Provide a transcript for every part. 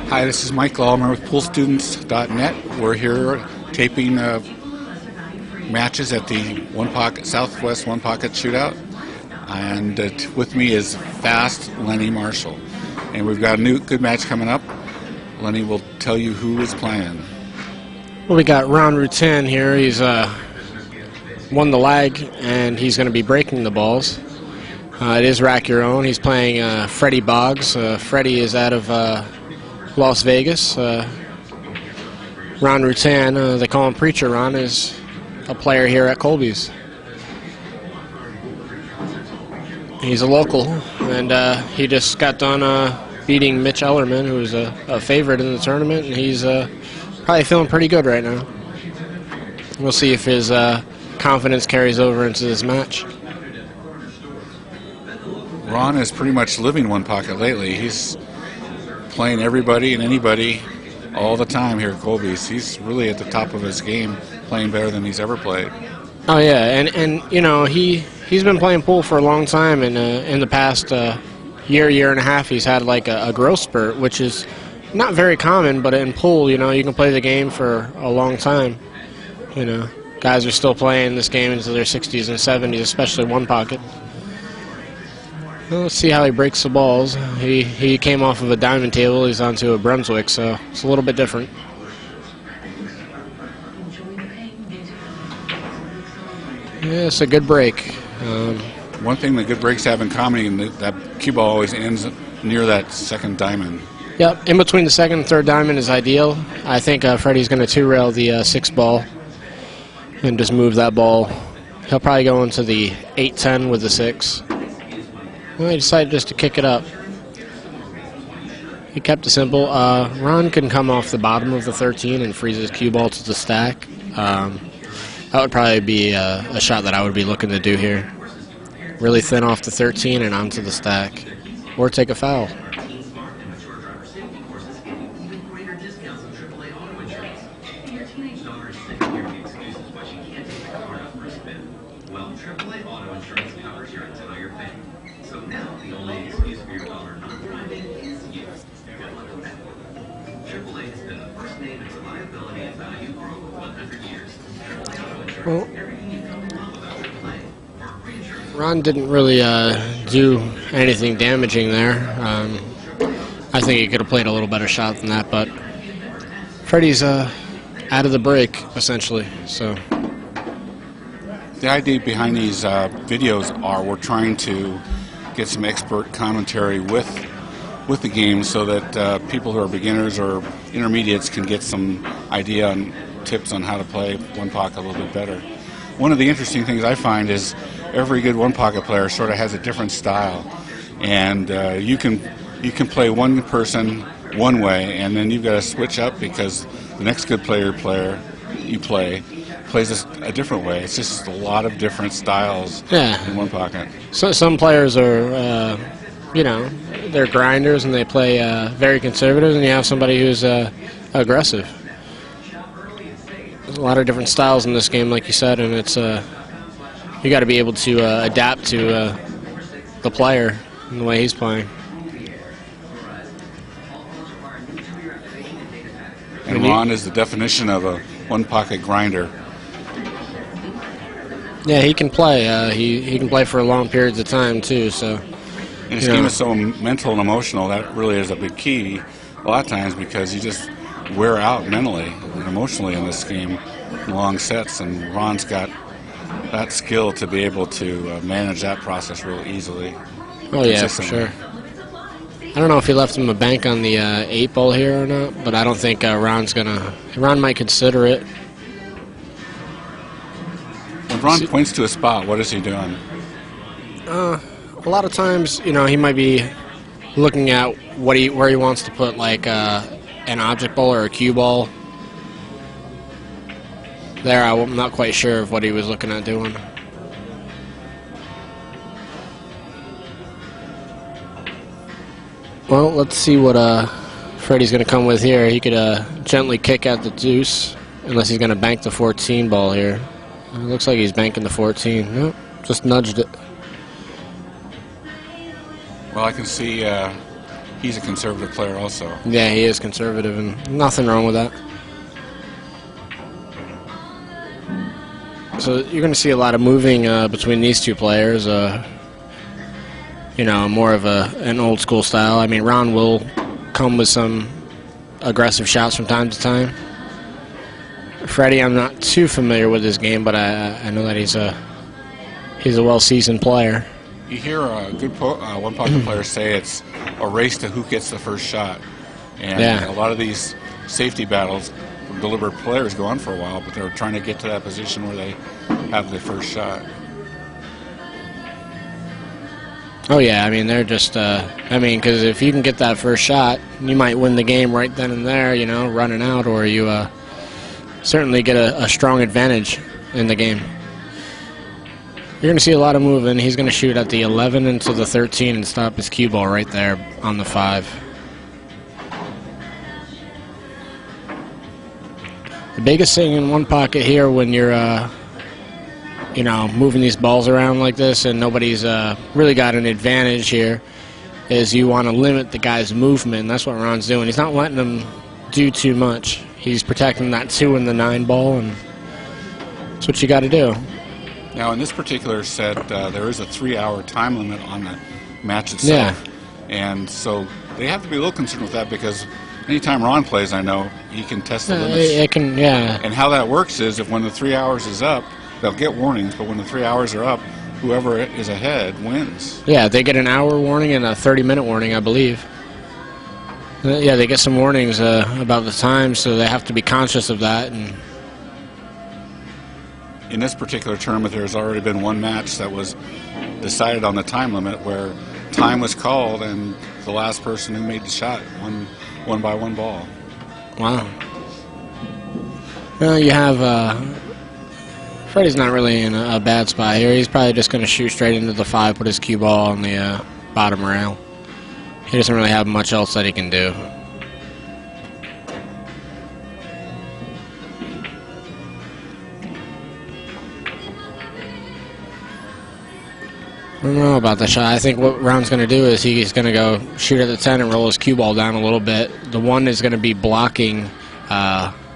Hi, this is Mike Lallmer with PoolStudents.net. We're here taping matches at the Southwest One Pocket Shootout, and with me is fast Lenny Marshall. And we've got a good match coming up. Lenny will tell you who is playing. Well, we got Ron Rutan here. He's won the lag, and he's going to be breaking the balls. It is rack your own. He's playing Freddy Boggs. Freddy is out of Las Vegas. Ron Rutan, they call him Preacher Ron, is a player here at Colby's. He's a local, and he just got done beating Mitch Ellerman, who's a favorite in the tournament, and he's probably feeling pretty good right now. We'll see if his confidence carries over into this match. Ron is pretty much living One Pocket lately. He's playing everybody and anybody all the time here at Colby's. He's really at the top of his game, playing better than he's ever played. Oh yeah, and you know, he's been playing pool for a long time, and in the past year and a half, he's had like a growth spurt, which is not very common, but in pool, you know, you can play the game for a long time. You know, guys are still playing this game into their 60s and 70s, especially One Pocket. Well, let's see how he breaks the balls. He came off of a diamond table. He's onto a Brunswick, so it's a little bit different. Yeah, it's a good break. One thing that good breaks have in common is that cue ball always ends near that second diamond. Yep, in between the second and third diamond is ideal. I think Freddie's going to two-rail the 6 ball and just move that ball. He'll probably go into the 8-10 with the 6. Well, he decided just to kick it up. He kept it simple. Ron can come off the bottom of the 13 and freeze his cue ball to the stack. That would probably be a shot that I would be looking to do here. Really thin off the 13 and onto the stack. Or take a foul. Well, Ron didn't really do anything damaging there. I think he could have played a little better shot than that, but Freddie's out of the break, essentially. So the idea behind these videos are we're trying to get some expert commentary with the game so that people who are beginners or intermediates can get some idea and tips on how to play One Pocket a little bit better. One of the interesting things I find is every good One Pocket player sort of has a different style, and you can play one person one way, and then you've got to switch up because the next good player you play plays a different way. It's just a lot of different styles in One Pocket. So some players are, you know, they're grinders and they play very conservative, and you have somebody who's aggressive. There's a lot of different styles in this game, like you said, and it's you got to be able to adapt to the player and the way he's playing. And Ron is the definition of a One Pocket grinder. Yeah, he can play. He can play for long periods of time too. So. And his game is so mental and emotional. That really is a big key a lot of times because you just wear out mentally and emotionally in this game, long sets, and Ron's got that skill to be able to manage that process real easily. Oh yeah, for sure. I don't know if he left him a bank on the 8 ball here or not, but I don't think Ron might consider it. When Ron points to a spot, what is he doing? A lot of times, you know, he might be looking at where he wants to put like an object ball or a cue ball. There, I'm not quite sure of what he was looking at doing. Well, let's see what Freddie's going to come with here. He could gently kick at the deuce, unless he's going to bank the 14 ball here. It looks like he's banking the 14. Nope, just nudged it. Well, I can see he's a conservative player also. Yeah, he is conservative, and nothing wrong with that. So you're going to see a lot of moving between these two players. You know, more of an old school style. I mean, Ron will come with some aggressive shots from time to time. Freddy, I'm not too familiar with his game, but I know that he's a well-seasoned player. You hear a good one pocket player say it's a race to who gets the first shot, and Yeah. a lot of these safety battles from deliberate players go on for a while, but they're trying to get to that position where they have the first shot. Oh, yeah, I mean, they're just, I mean, because if you can get that first shot, you might win the game right then and there, you know, running out, or you certainly get a strong advantage in the game. You're going to see a lot of moving. He's going to shoot at the 11 into the 13 and stop his cue ball right there on the 5. The biggest thing in one pocket here when you're, you know, moving these balls around like this and nobody's really got an advantage here is you want to limit the guy's movement. And that's what Ron's doing. He's not letting them do too much. He's protecting that 2 and the 9 ball, and that's what you got to do. Now, in this particular set, there is a 3-hour time limit on the match itself. Yeah. And so they have to be a little concerned with that because anytime Ron plays, I know, he can test the limits. It can, yeah. And how that works is if when the 3 hours is up, they'll get warnings, but when the 3 hours are up, whoever is ahead wins. Yeah, they get an hour warning and a 30-minute warning, I believe. Yeah, they get some warnings about the time, so they have to be conscious of that. And in this particular tournament, there's already been one match that was decided on the time limit where time was called and the last person who made the shot won by 1 ball. Wow. Well, you have Freddy's not really in a bad spot here. He's probably just going to shoot straight into the 5, put his cue ball on the bottom rail. He doesn't really have much else that he can do. I don't know about the shot. I think what Ron's going to do is he's going to go shoot at the 10 and roll his cue ball down a little bit. The 1 is going to be blocking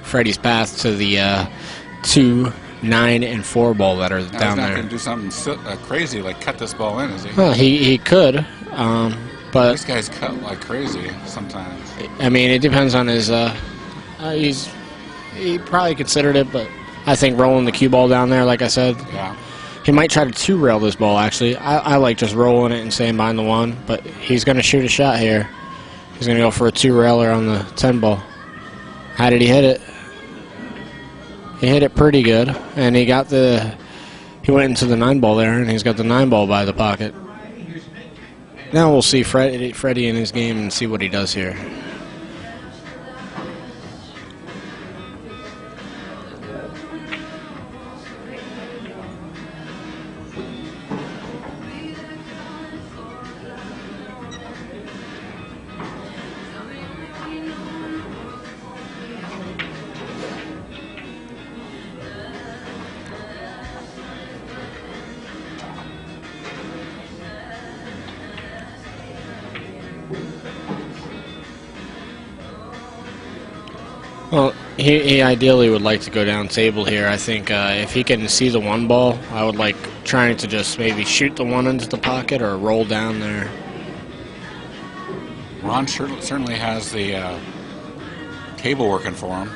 Freddy's path to the 2, 9, and 4 ball that are down there. He's not going to do something crazy like cut this ball in, is he? Well, he could, but these guys cut like crazy sometimes. I mean, it depends on his. He probably considered it, but I think rolling the cue ball down there, like I said, Yeah. he might try to 2-rail this ball. Actually, I like just rolling it and staying behind the 1, but he's going to shoot a shot here. He's going to go for a 2-railer on the 10 ball. How did he hit it? He hit it pretty good, and he got the. He went into the 9 ball there, and he's got the 9 ball by the pocket. Now we'll see Freddy in his game and see what he does here. Well, he ideally would like to go down table here. I think if he can see the 1 ball, I would like trying to just maybe shoot the 1 into the pocket or roll down there. Ron certainly has the table working for him.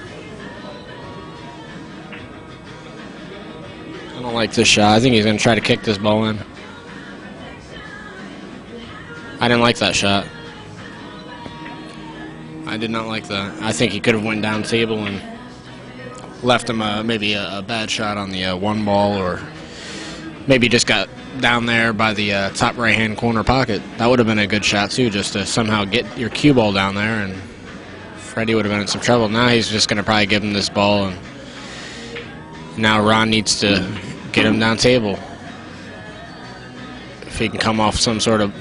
I don't like this shot. I think he's going to try to kick this ball in. I didn't like that shot. I did not like that. I think he could have went down table and left him maybe a bad shot on the 1 ball, or maybe just got down there by the top right-hand corner pocket. That would have been a good shot too, just to somehow get your cue ball down there, and Freddy would have been in some trouble. Now he's just going to probably give him this ball, and now Ron needs to get him down table. If he can come off some sort of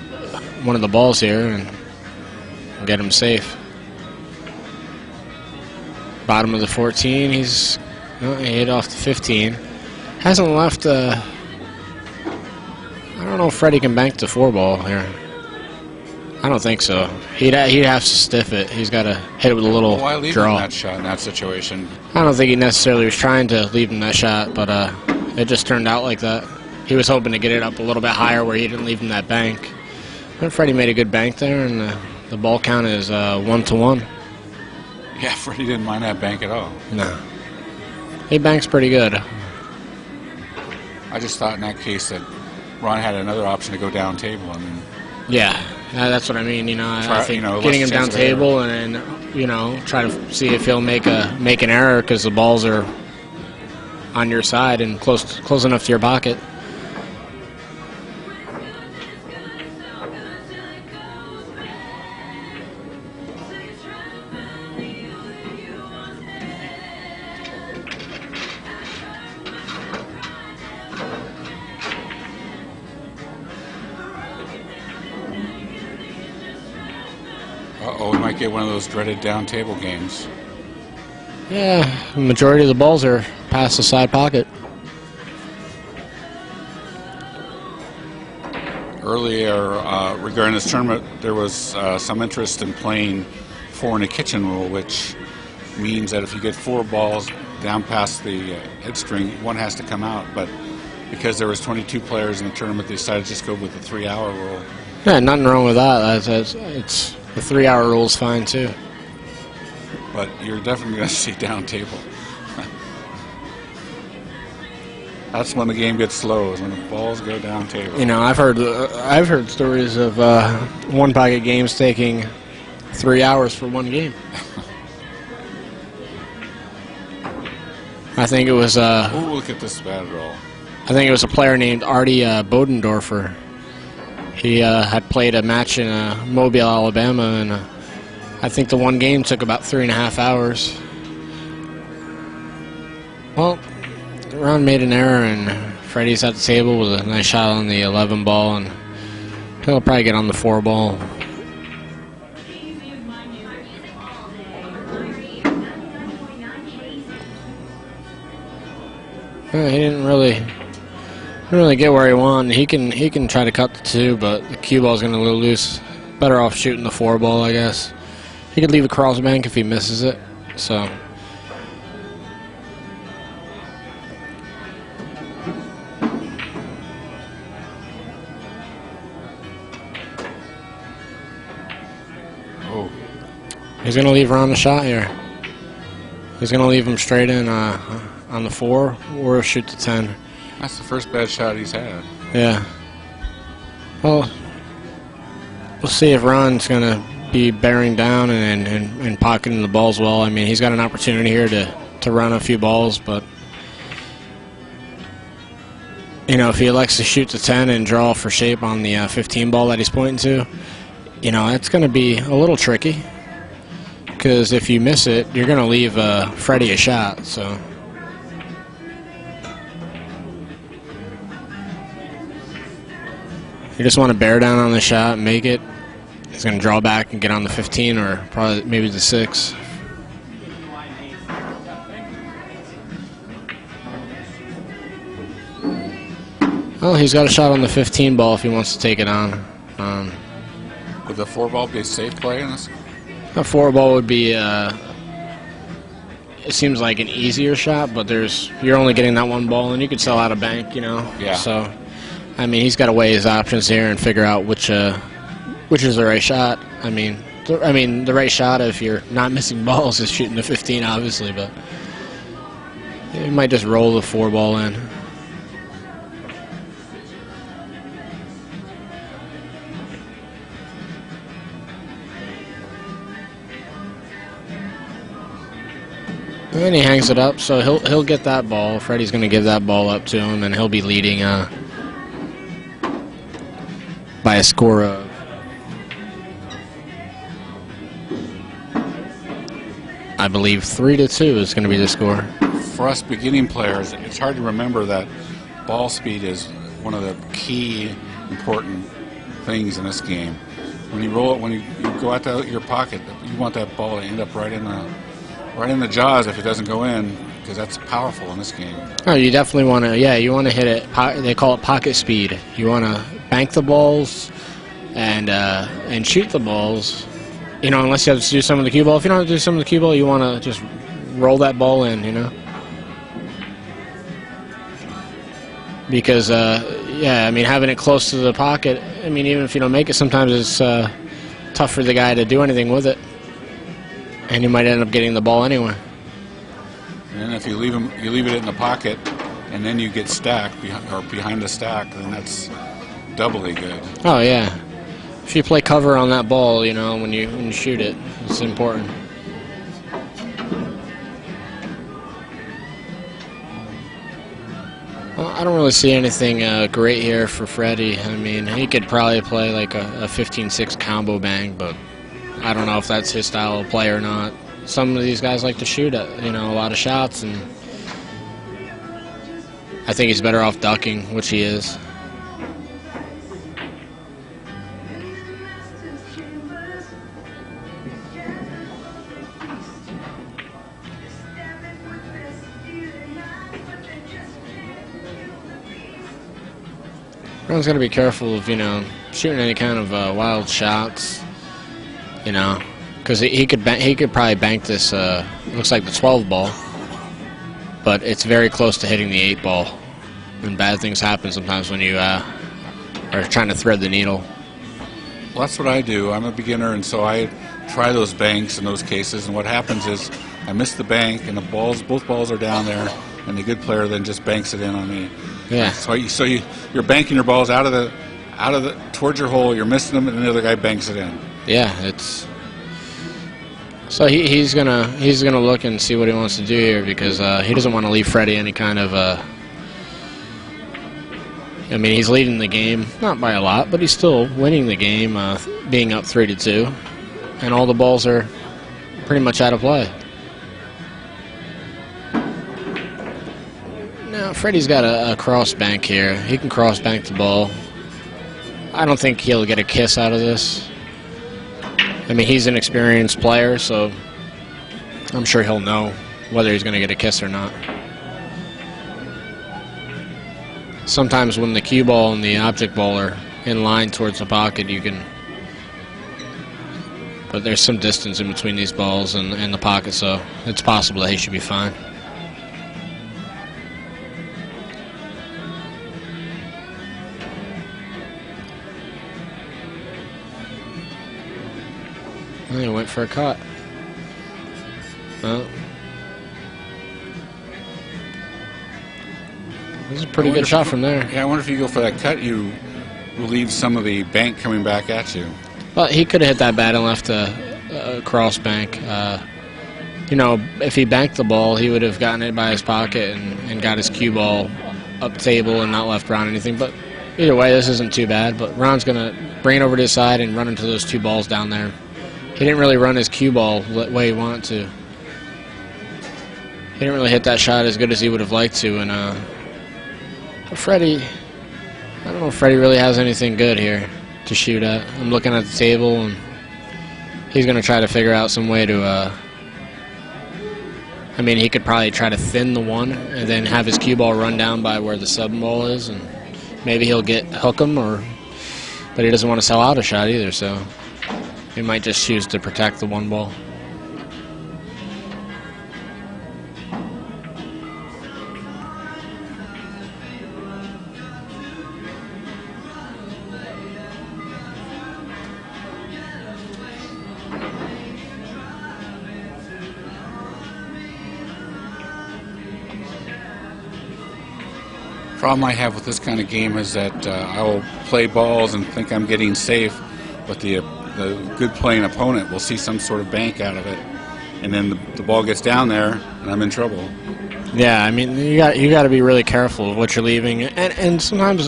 one of the balls here and get him safe. Bottom of the 14, he hit off the 15. Hasn't left, I don't know if Freddy can bank the 4 ball here. I don't think so. He'd have to stiff it. He's got to hit it with a little Well, why leave him draw. that shot in that situation? I don't think he necessarily was trying to leave him that shot, but it just turned out like that. He was hoping to get it up a little bit higher where he didn't leave him that bank. But Freddie made a good bank there, and the ball count is 1-1. Yeah, Freddie didn't mind that bank at all. No. He banks pretty good. I just thought in that case that Ron had another option to go down table. I mean, Yeah, that's what I mean. I think getting him down less chance of table and try to see if he'll make an error because the balls are on your side and close enough to your pocket. uh-oh, we might get one of those dreaded down table games. Yeah, the majority of the balls are past the side pocket. Earlier, regarding this tournament, there was some interest in playing 4 in a kitchen rule, which means that if you get 4 balls down past the head string, one has to come out. But because there was 22 players in the tournament, they decided to just go with the 3-hour rule. Yeah, nothing wrong with that. It's the 3-hour rule is fine too. But you're definitely going to see down table. That's when the game gets slow, is when the balls go down table. I've heard stories of one pocket games taking 3 hours for one game. I think it was Oh, look at this bad roll. I think it was a player named Artie Bodendorfer. He had played a match in Mobile, Alabama, and I think the one game took about 3.5 hours. Well, Ron made an error, and Freddie's at the table with a nice shot on the 11 ball, and he'll probably get on the 4 ball. He didn't really get where he wanted. He can try to cut the 2, but the cue ball's going to go loose. Better off shooting the 4 ball, I guess. He could leave a cross bank if he misses it. So. Oh. He's going to leave Ron a shot here. He's going to leave him straight in on the 4 or shoot the 10. That's the first bad shot he's had. Yeah. Well, we'll see if Ron's going to be bearing down and pocketing the balls well. I mean, he's got an opportunity here to run a few balls, but if he elects to shoot the 10 and draw for shape on the 15 ball that he's pointing to, it's going to be a little tricky because if you miss it, you're going to leave Freddie a shot. So. You just want to bear down on the shot, make it. He's going to draw back and get on the 15 or probably maybe the 6. Well, he's got a shot on the 15 ball if he wants to take it on. Would the 4 ball be a safe play in this? A 4 ball would be, it seems like an easier shot, but you're only getting that 1 ball, and you could sell out a bank, Yeah. So, I mean, he's got to weigh his options here and figure out which is the right shot. I mean, the right shot if you're not missing balls is shooting the 15, obviously, but you might just roll the 4 ball in. And he hangs it up, so he'll get that ball. Freddie's going to give that ball up to him, and he'll be leading by a score of I believe 3-2 is going to be the score. For us beginning players, it's hard to remember that ball speed is one of the key important things in this game. When you roll it, when you go out to your pocket, you want that ball to end up right in the jaws if it doesn't go in, because that's powerful in this game. Oh, you definitely want to. Yeah, you want to hit it. They call it pocket speed. You want to bank the balls and shoot the balls. You know, unless you have to do some of the cue ball. If you don't have to do some of the cue ball, you want to just roll that ball in, you know. Because, yeah, I mean, having it close to the pocket, I mean, even if you don't make it, sometimes it's tough for the guy to do anything with it. And you might end up getting the ball anyway. And if you leave it in the pocket, and then you get stacked behind the stack, then that's doubly good. Oh yeah, if you play cover on that ball, you know, when you shoot it, it's important. Well, I don't really see anything great here for Freddy. I mean, he could probably play like a 15-6 combo bang, but I don't know if that's his style of play or not. Some of these guys like to shoot at, you know, a lot of shots, and I think he's better off ducking, which he is. Everyone's got to be careful of, you know, shooting any kind of wild shots, you know, because he could probably bank this. Looks like the 12 ball, but it's very close to hitting the 8 ball, and bad things happen sometimes when you are trying to thread the needle. Well, that's what I do. I'm a beginner, and so I try those banks in those cases. And what happens is I miss the bank, and both balls are down there, and the good player then just banks it in on me. Yeah. So you're banking your balls out of the towards your hole. You're missing them, and the other guy banks it in. Yeah, it's. So he's gonna look and see what he wants to do here, because he doesn't want to leave Freddy any kind of. I mean, he's leading the game, not by a lot, but he's still winning the game, being up 3-2, and all the balls are pretty much out of play. Now, Freddy's got a cross bank here. He can cross bank the ball. I don't think he'll get a kiss out of this. I mean, he's an experienced player, so I'm sure he'll know whether he's going to get a kiss or not. Sometimes when the cue ball and the object ball are in line towards the pocket, you can... But there's some distance in between these balls and the pocket, so it's possible that he should be fine. He went for a cut. Well, this is a pretty good shot from there. Yeah, I wonder if you go for that cut, you relieve some of the bank coming back at you. Well, he could have hit that bat and left a cross bank. You know, if he banked the ball, he would have gotten it by his pocket and got his cue ball up table and not left Ron anything. But either way, this isn't too bad. But Ron's going to bring it over to his side and run into those 2 balls down there. He didn't really run his cue ball the way he wanted to. He didn't really hit that shot as good as he would have liked to. And Freddy, I don't know if Freddy really has anything good here to shoot at. I'm looking at the table, and he's going to try to figure out some way to... I mean, he could probably try to thin the 1 and then have his cue ball run down by where the sub ball is, and maybe he'll hook him, but he doesn't want to sell out a shot either, so he might just choose to protect the 1 ball. Problem I have with this kind of game is that I will play balls and think I'm getting safe, but the good playing opponent will see some sort of bank out of it, and then the ball gets down there, and I'm in trouble. Yeah, I mean, you got to be really careful of what you're leaving, and sometimes,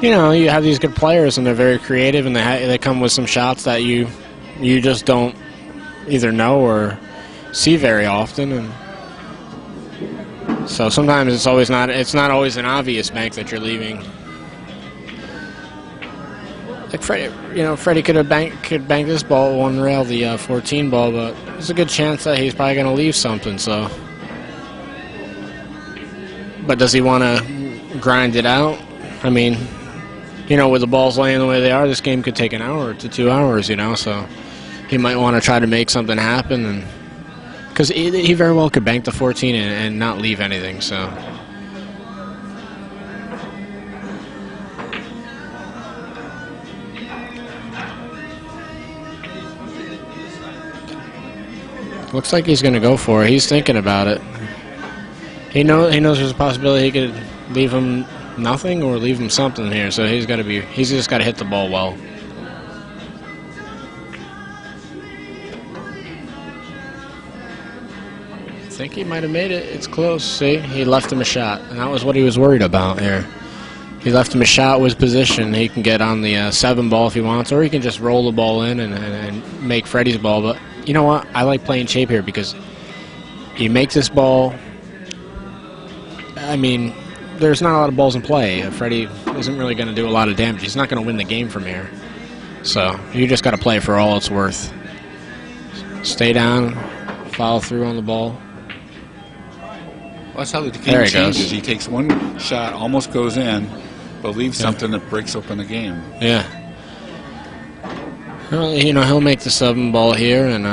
you know, you have these good players and they're very creative, and they come with some shots that you just don't either know or see very often, and so sometimes it's not always an obvious bank that you're leaving. Like Freddy, you know, Freddy could bank this ball one rail, the 14 ball, but there's a good chance that he's probably going to leave something. So, but does he want to grind it out? I mean, you know, with the balls laying the way they are, this game could take an hour to 2 hours, you know, so he might want to try to make something happen, and because he very well could bank the 14 and not leave anything, so. Looks like he's going to go for it. He's thinking about it. He knows there's a possibility he could leave him nothing or leave him something here. So he's just got to hit the ball well. I think he might have made it. It's close. See, he left him a shot, and that was what he was worried about here. He left him a shot with position. He can get on the 7 ball if he wants, or he can just roll the ball in and make Freddy's ball. But you know what? I like playing shape here because you make this ball. I mean, there's not a lot of balls in play. Freddy isn't really going to do a lot of damage. He's not going to win the game from here. So you just got to play for all it's worth. Stay down, follow through on the ball. Well, that's how the game changes. He takes one shot, almost goes in, but leaves something that breaks open the game. Yeah. Well, you know, he'll make the 7 ball here, and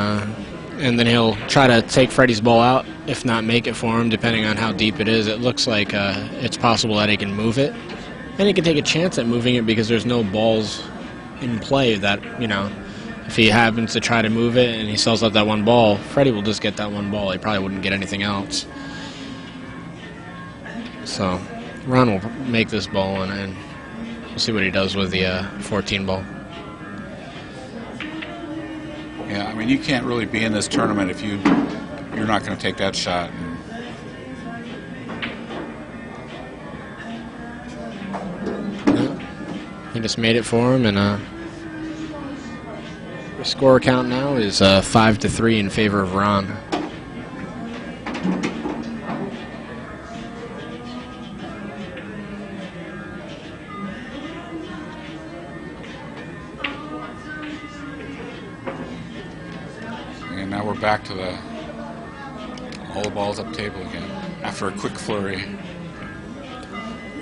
then he'll try to take Freddy's ball out, if not make it for him, depending on how deep it is. It looks like it's possible that he can move it, and he can take a chance at moving it because there's no balls in play that, you know, if he happens to try to move it and he sells out that 1 ball, Freddy will just get that 1 ball. He probably wouldn't get anything else. So Ron will make this ball, and we'll see what he does with the 14 ball. Yeah, I mean, you can't really be in this tournament if you're not going to take that shot. He just made it for him, and the score count now is 5-3 in favor of Ron. And now we're back to all the balls up table again after a quick flurry.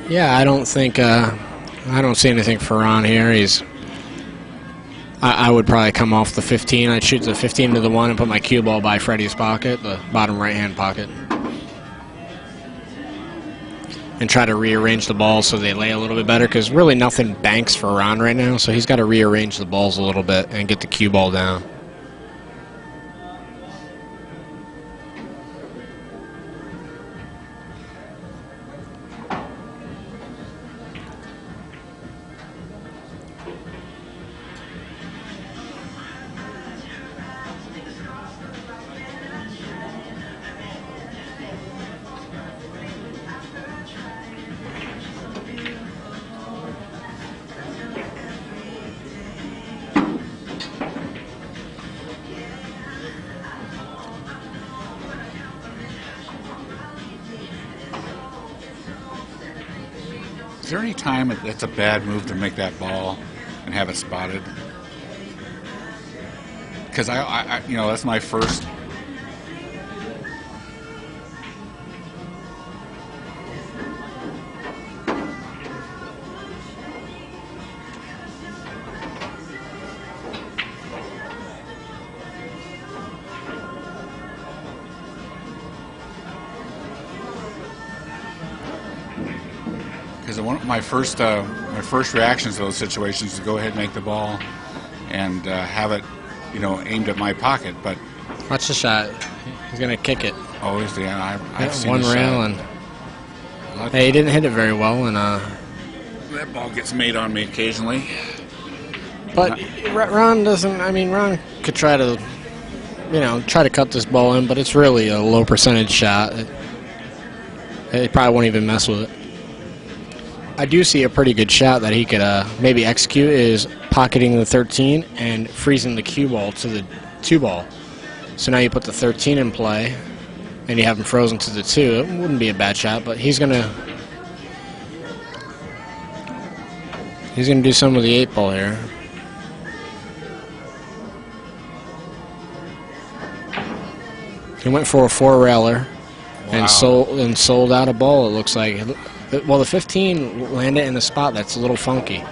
Yeah, I don't think I don't see anything for Ron here. I would probably come off the 15. I'd shoot the 15 to the 1 and put my cue ball by Freddy's pocket, the bottom right-hand pocket, and try to rearrange the balls so they lay a little bit better, because really nothing banks for Ron right now, so he's got to rearrange the balls a little bit and get the cue ball down. Is there any time that's a bad move to make that ball and have it spotted? Because I you know, that's my first. Because my first reactions to those situations is to go ahead and make the ball and have it, you know, aimed at my pocket. But watch the shot. He's gonna kick it. Oh, yeah, I've seen one rail, and hey, he didn't hit it very well, and that ball gets made on me occasionally. But Ron doesn't. I mean, Ron could try to, you know, cut this ball in, but it's really a low percentage shot. He probably won't even mess with it. I do see a pretty good shot that he could maybe execute, is pocketing the 13 and freezing the cue ball to the 2 ball. So now you put the 13 in play, and you have him frozen to the 2. It wouldn't be a bad shot, but he's gonna do some of the 8 ball here. He went for a 4-railer. Wow. and sold out a ball, it looks like. Well, the 15 landed in a spot that's a little funky.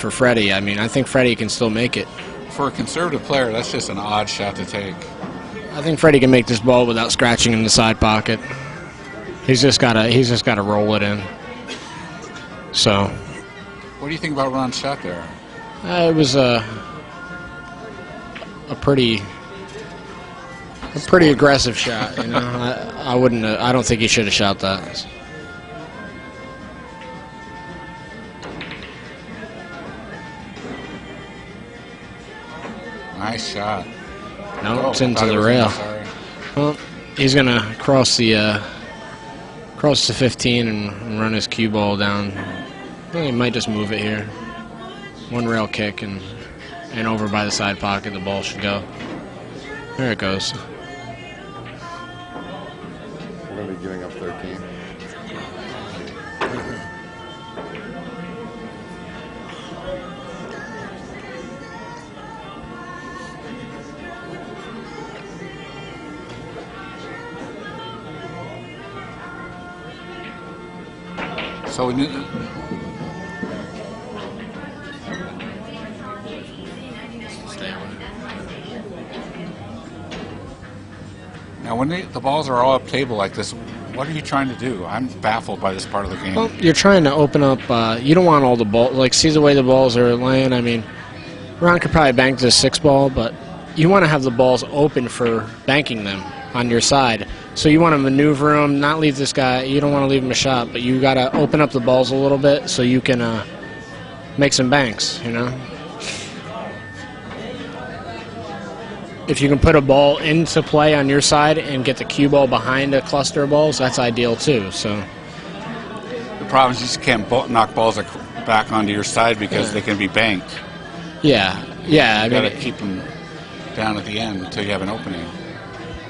for Freddy. I mean, I think Freddy can still make it. For a conservative player, that's just an odd shot to take. I think Freddy can make this ball without scratching in the side pocket. He's just gotta roll it in. So. What do you think about Ron's shot there? It was a pretty aggressive shot. You know, I wouldn't. I don't think he should have shot that. Nice shot. No, it's into the rail. Well, he's gonna cross the 15 and run his cue ball down. Well, he might just move it here. One rail kick and over by the side pocket. The ball should go. There it goes. We're gonna be giving up 13. So we need, now when the balls are all up table like this, what are you trying to do? I'm baffled by this part of the game. Well, you're trying to open up. You don't want all the balls. Like, see the way the balls are laying. I mean, Ron could probably bank this 6-ball, but you want to have the balls open for banking them on your side. So you want to maneuver them, not leave this guy. You don't want to leave him a shot, but you got to open up the balls a little bit so you can make some banks, you know? If you can put a ball into play on your side and get the cue ball behind a cluster of balls, that's ideal too. So the problem is you just can't knock balls back onto your side because they can be banked. Yeah. I You mean, got to keep them down at the end until you have an opening.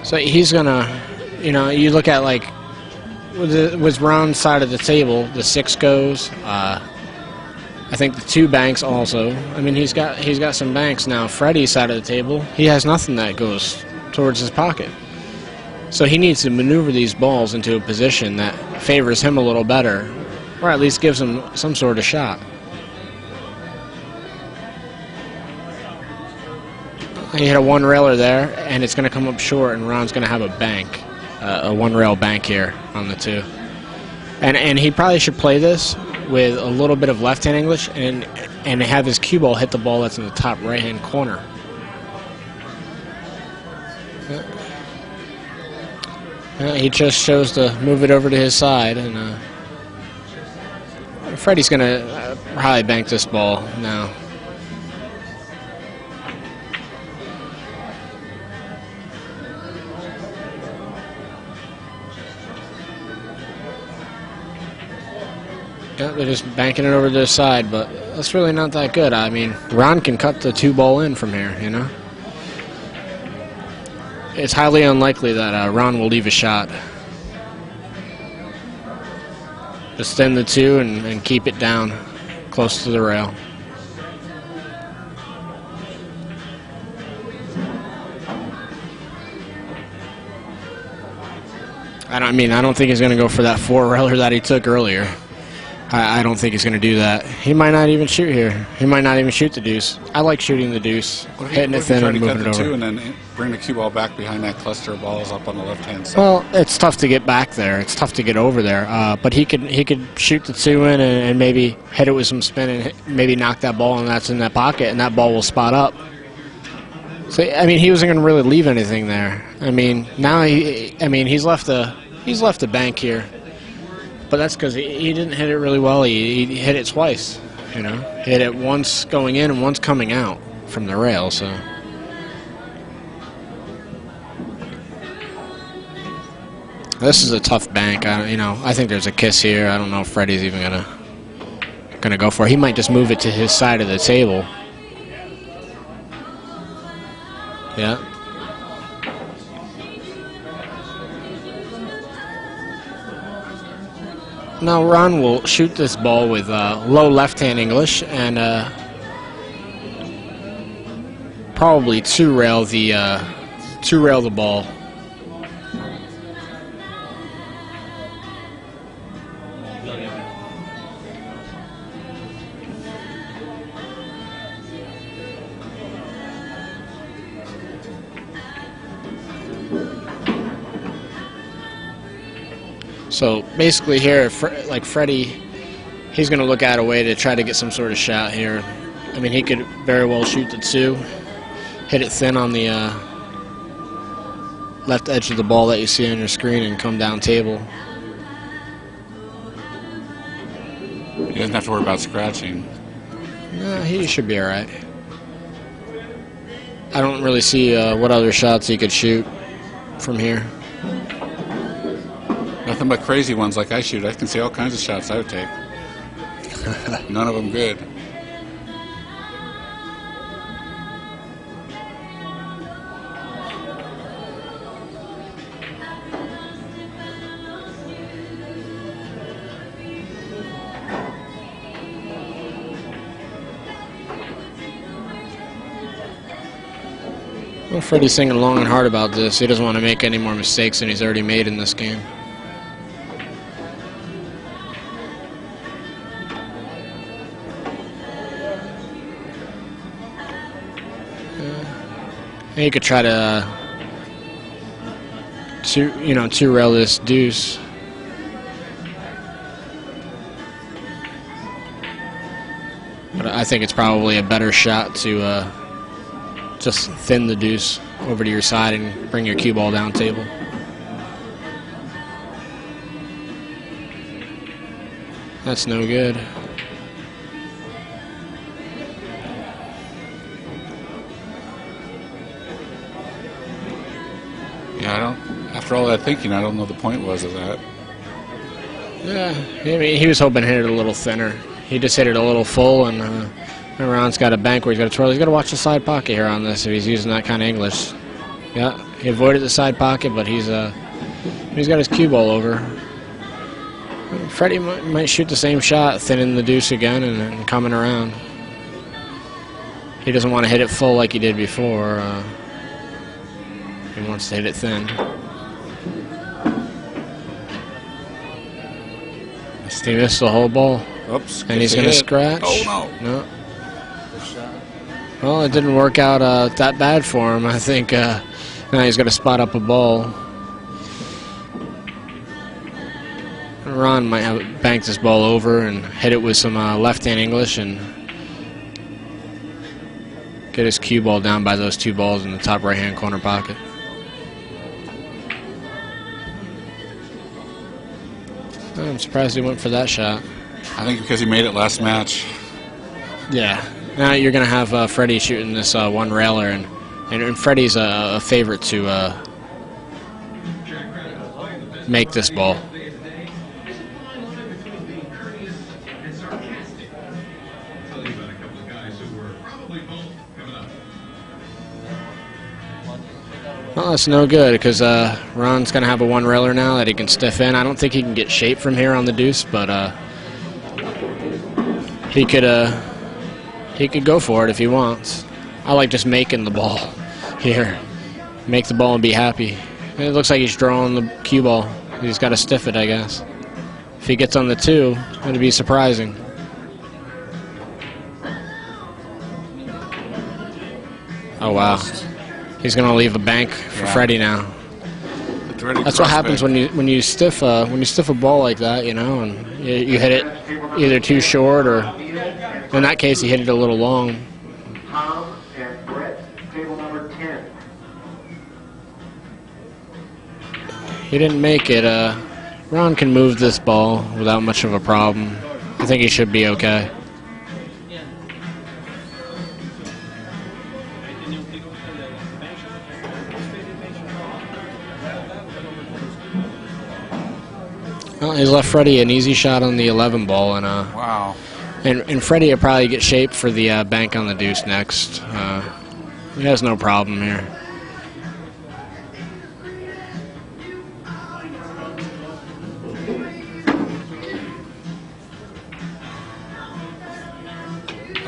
so he's gonna, you know, you look at like with Ron's side of the table, the 6 goes. I think the 2 banks also. I mean, he's got some banks now. Freddy's side of the table, he has nothing that goes towards his pocket. So he needs to maneuver these balls into a position that favors him a little better, or at least gives him some sort of shot. He hit a 1-railer there, and it's going to come up short, and Ron's going to have a bank, a 1-rail bank here on the 2. And he probably should play this with a little bit of left-hand English and have his cue ball hit the ball that's in the top right-hand corner. He just chose to move it over to his side, and Freddy's going to probably bank this ball now. Yeah, they're just banking it over to their side, but that's really not that good. I mean, Ron can cut the 2-ball in from here, you know? It's highly unlikely that Ron will leave a shot. Just thin the 2 and keep it down close to the rail. I don't think he's going to go for that 4-railer that he took earlier. I don't think he's going to do that. He might not even shoot here. He might not even shoot the deuce. I like shooting the deuce, hitting it thin and moving it over. And then bring the cue ball back behind that cluster of balls up on the left-hand side. Well, it's tough to get back there. It's tough to get over there. But he could shoot the 2 in and maybe hit it with some spin and maybe knock that ball and that's in that pocket, and that ball will spot up. So I mean, he wasn't going to really leave anything there. I mean, now he's left a bank here. But that's because he didn't hit it really well. He hit it twice, you know. Hit it once going in and once coming out from the rail. So this is a tough bank. I think there's a kiss here. I don't know if Freddy's even gonna go for it. He might just move it to his side of the table. Yeah. Now Ron will shoot this ball with low left-hand English and probably 2-rail the ball. So basically here, like Freddy, he's going to look at a way to try to get some sort of shot here. I mean, he could very well shoot the 2, hit it thin on the left edge of the ball that you see on your screen and come down table. He doesn't have to worry about scratching. No, he should be all right. I don't really see what other shots he could shoot from here. Nothing but crazy ones like I shoot. I can see all kinds of shots I would take. None of them good. Well, Freddy's singing long and hard about this. He doesn't want to make any more mistakes than he's already made in this game. You could try to, two-rail this deuce. But I think it's probably a better shot to just thin the deuce over to your side and bring your cue ball down table. That's no good. Yeah, after all that thinking, I don't know the point was of that. Yeah, I mean, he was hoping to hit it a little thinner. He just hit it a little full, and Ron's got a bank where he's got to twirl. He's got to watch the side pocket here on this if he's using that kind of English. Yeah, he avoided the side pocket, but he's got his cue ball over. Freddy might shoot the same shot, thinning the deuce again and coming around. He doesn't want to hit it full like he did before. He wants to hit it thin. He missed the whole ball. Oops. And he's going to scratch. Oh, no. No. Well, it didn't work out that bad for him. I think now he's got to spot up a ball. Ron might have banked this ball over and hit it with some left-hand English and get his cue ball down by those 2 balls in the top right-hand corner pocket. I'm surprised he went for that shot. I think because he made it last match. Yeah. Now you're going to have Freddy shooting this one railer, and Freddy's a favorite to make this ball. Well, that's no good because Ron's going to have a one railer now that he can stiff in. I don't think he can get shape from here on the deuce, but he could go for it if he wants. I like just making the ball here. Make the ball and be happy. It looks like he's drawing the cue ball. He's got to stiff it, I guess. If he gets on the 2, it'd be surprising. Oh, wow. He's going to leave a bank for Freddy now. That's what happens when you stiff a ball like that, you know, and you hit it either too short or, in that case, he hit it a little long. Tom and Brett, table number 10. He didn't make it. Ron can move this ball without much of a problem. I think he should be okay. Well, he's left Freddy an easy shot on the 11 ball, and wow. And Freddy will probably get shaped for the bank on the deuce next. He has no problem here.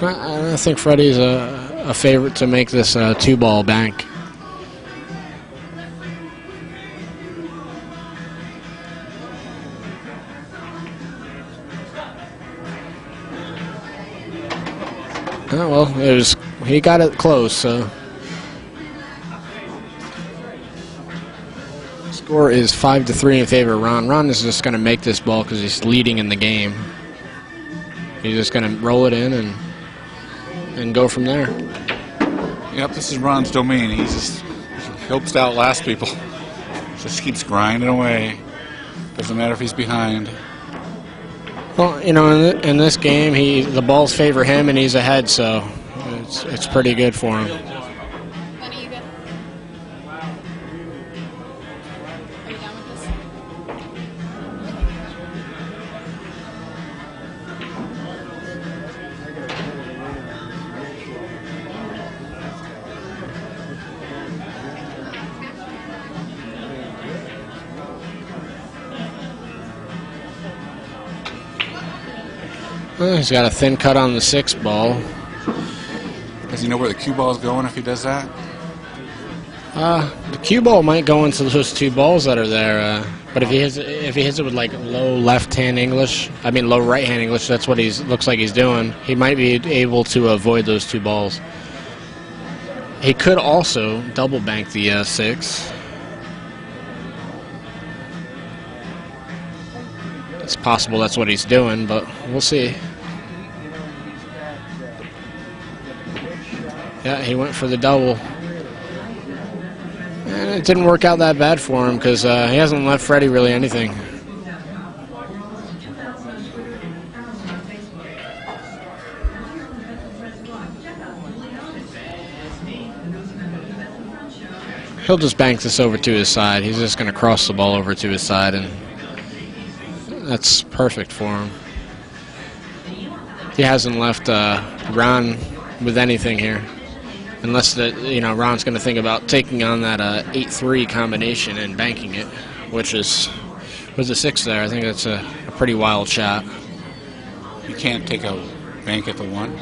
I think Freddy's a favorite to make this 2-ball bank. Oh, well, he got it close, so. Score is 5-3 in favor of Ron. Ron is just going to make this ball because he's leading in the game. He's just going to roll it in and go from there. Yep, this is Ron's domain. He hopes to outlast people. Just keeps grinding away. Doesn't matter if he's behind. Well, you know, in this game, the balls favor him and he's ahead, so it's pretty good for him. Lenny, you good? Are you done with this? Well, he's got a thin cut on the 6 ball. Does he know where the cue ball is going if he does that? The cue ball might go into those 2 balls that are there, but if he hits it with like low left-hand English, I mean low right-hand English, that's what looks like he's doing. He might be able to avoid those 2 balls. He could also double bank the 6. It's possible that's what he's doing, but we'll see. Yeah, he went for the double. And it didn't work out that bad for him because he hasn't left Freddy really anything. He'll just bank this over to his side. He's just going to cross the ball over to his side, and that's perfect for him. He hasn't left Ron with anything here. Unless Ron's going to think about taking on that 8-3 combination and banking it, which is with the 6 there. I think that's a pretty wild shot. You can't take a bank at the 1.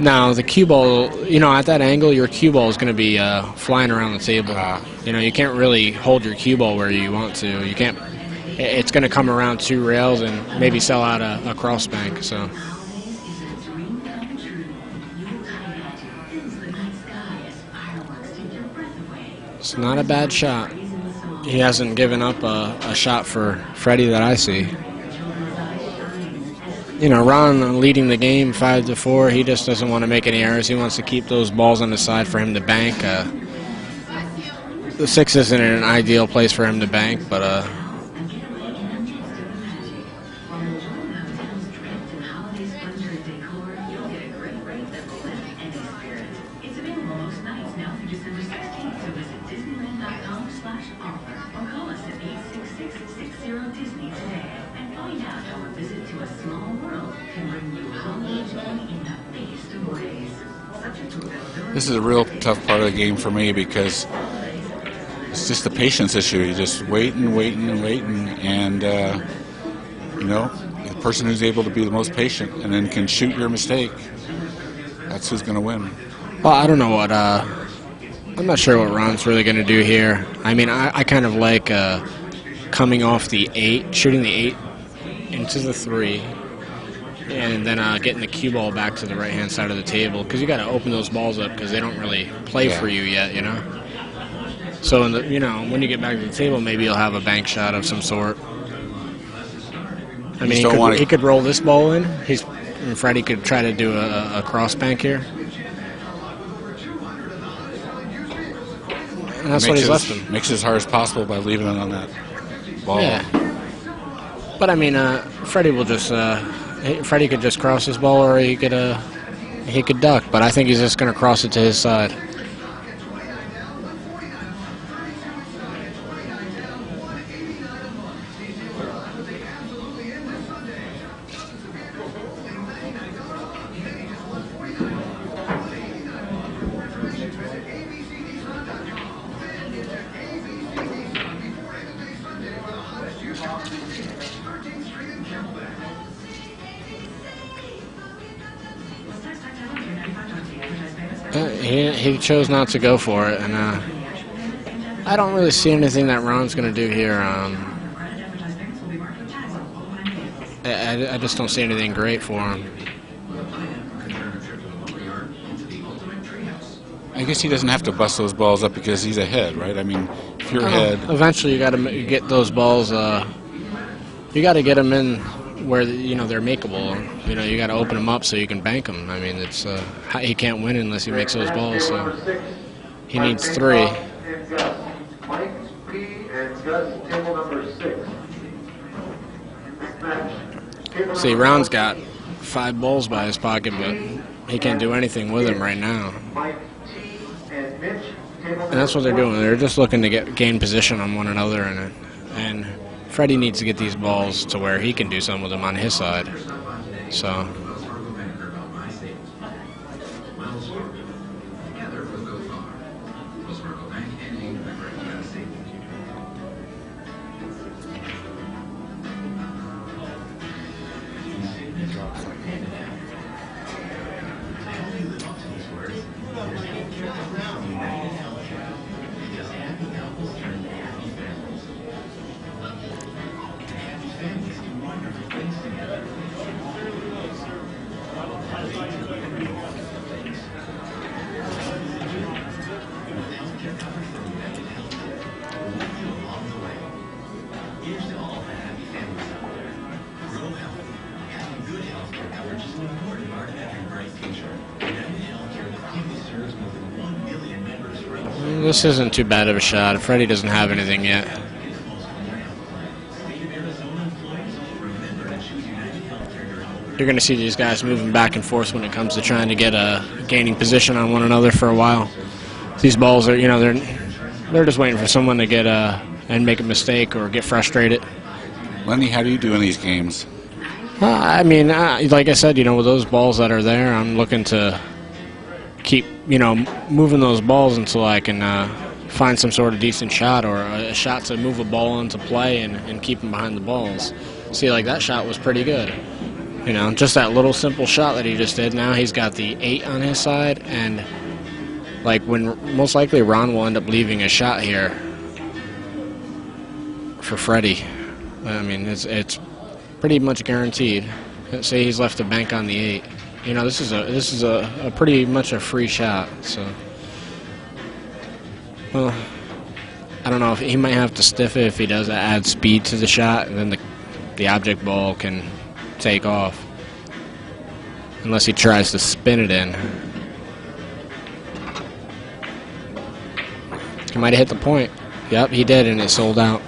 No, the cue ball, at that angle, your cue ball is going to be flying around the table. You can't really hold your cue ball where you want to. You can't. It's going to come around 2 rails and maybe sell out a cross bank. So. It's not a bad shot. He hasn't given up a shot for Freddy that I see. Ron leading the game 5-4. He just doesn't want to make any errors. He wants to keep those balls on the side for him to bank. The 6 isn't in an ideal place for him to bank, but This is a real tough part of the game for me because it's just a patience issue. You just wait and wait and wait, and the person who's able to be the most patient and then can shoot your mistake, that's who's going to win. Well, I don't know what. I'm not sure what Ron's really going to do here. I mean, I kind of like coming off the 8, shooting the 8 into the 3. And then getting the cue ball back to the right-hand side of the table, because you got to open those balls up because they don't really play for you yet, So when you get back to the table, maybe you'll have a bank shot of some sort. I mean, he could roll this ball in. And Freddy could try to do a cross bank here. And that's what he's left him. Makes it as hard as possible by leaving it on that ball. Yeah. But I mean, Freddy will just. Freddy could just cross his ball, or he could duck. But I think he's just going to cross it to his side. He chose not to go for it, and I don't really see anything that Ron's going to do here. I just don't see anything great for him. I guess he doesn't have to bust those balls up because he's ahead, right? I mean, if with your head. Eventually, you got to get those balls. You got to get them in where they're makeable. You got to open them up so you can bank them. I mean, it's he can't win unless he makes those balls. So he needs 3. Mike P. and Gus, table number 6. See, Ron's got 5 balls by his pocket, but he can't do anything with them right now. Mike T. and Mitch, table And that's what they're doing. They're just looking to gain position on one another, and Freddy needs to get these balls to where he can do something with them on his side. So. This isn't too bad of a shot. Freddy doesn't have anything yet. You're going to see these guys moving back and forth when it comes to trying to get a gaining position on one another for a while. These balls are, they're just waiting for someone to get and make a mistake or get frustrated. Lenny, how do you do in these games? I mean, like I said, with those balls that are there, I'm looking to keep, moving those balls until I can find some sort of decent shot or a shot to move a ball into play and keep them behind the balls. See, like that shot was pretty good. Just that little simple shot that he just did. Now he's got the 8 on his side, and most likely Ron will end up leaving a shot here for Freddy. I mean, it's pretty much guaranteed. Say he's left a bank on the 8. This is a pretty much a free shot. So, well, I don't know if he might have to stiff it if he does add speed to the shot, and then the object ball can take off. Unless he tries to spin it in. He might have hit the point. Yep, he did, and it sold out.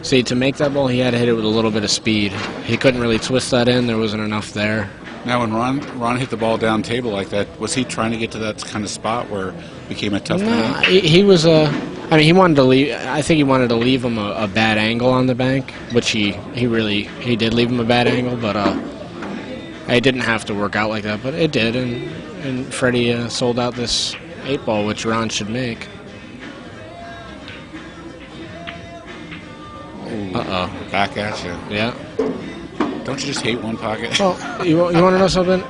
See, to make that ball, he had to hit it with a little bit of speed. He couldn't really twist that in. There wasn't enough there. Now, when Ron hit the ball down table like that, was he trying to get to that kind of spot where it became a tough bank? He was he wanted to leave. I think he wanted to leave him a bad angle on the bank, which he did leave him a bad angle, but it didn't have to work out like that, but it did, and Freddy sold out this 8 ball, which Ron should make. Uh-oh. Back at you. Yeah. Don't you just hate one pocket? Well, you want to know something?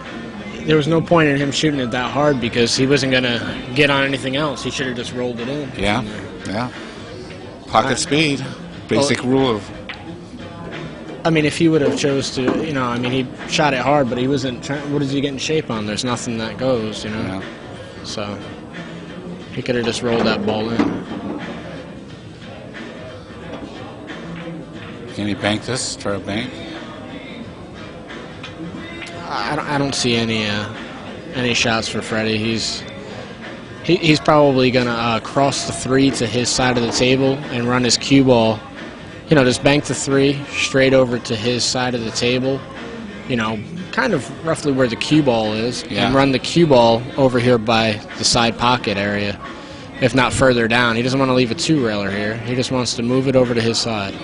There was no point in him shooting it that hard because he wasn't going to get on anything else. He should have just rolled it in. Yeah. Pocket speed. Basic rule of... I mean, if he would have chose to, he shot it hard, but he wasn't trying... What does he get in shape on? There's nothing that goes, Yeah. So, he could have just rolled that ball in. Can he bank this? Try to bank? I don't see any shots for Freddy. He's probably gonna cross the 3 to his side of the table and run his cue ball. Just bank the 3 straight over to his side of the table. Kind of roughly where the cue ball is, and run the cue ball over here by the side pocket area, if not further down. He doesn't want to leave a 2-railer here. He just wants to move it over to his side,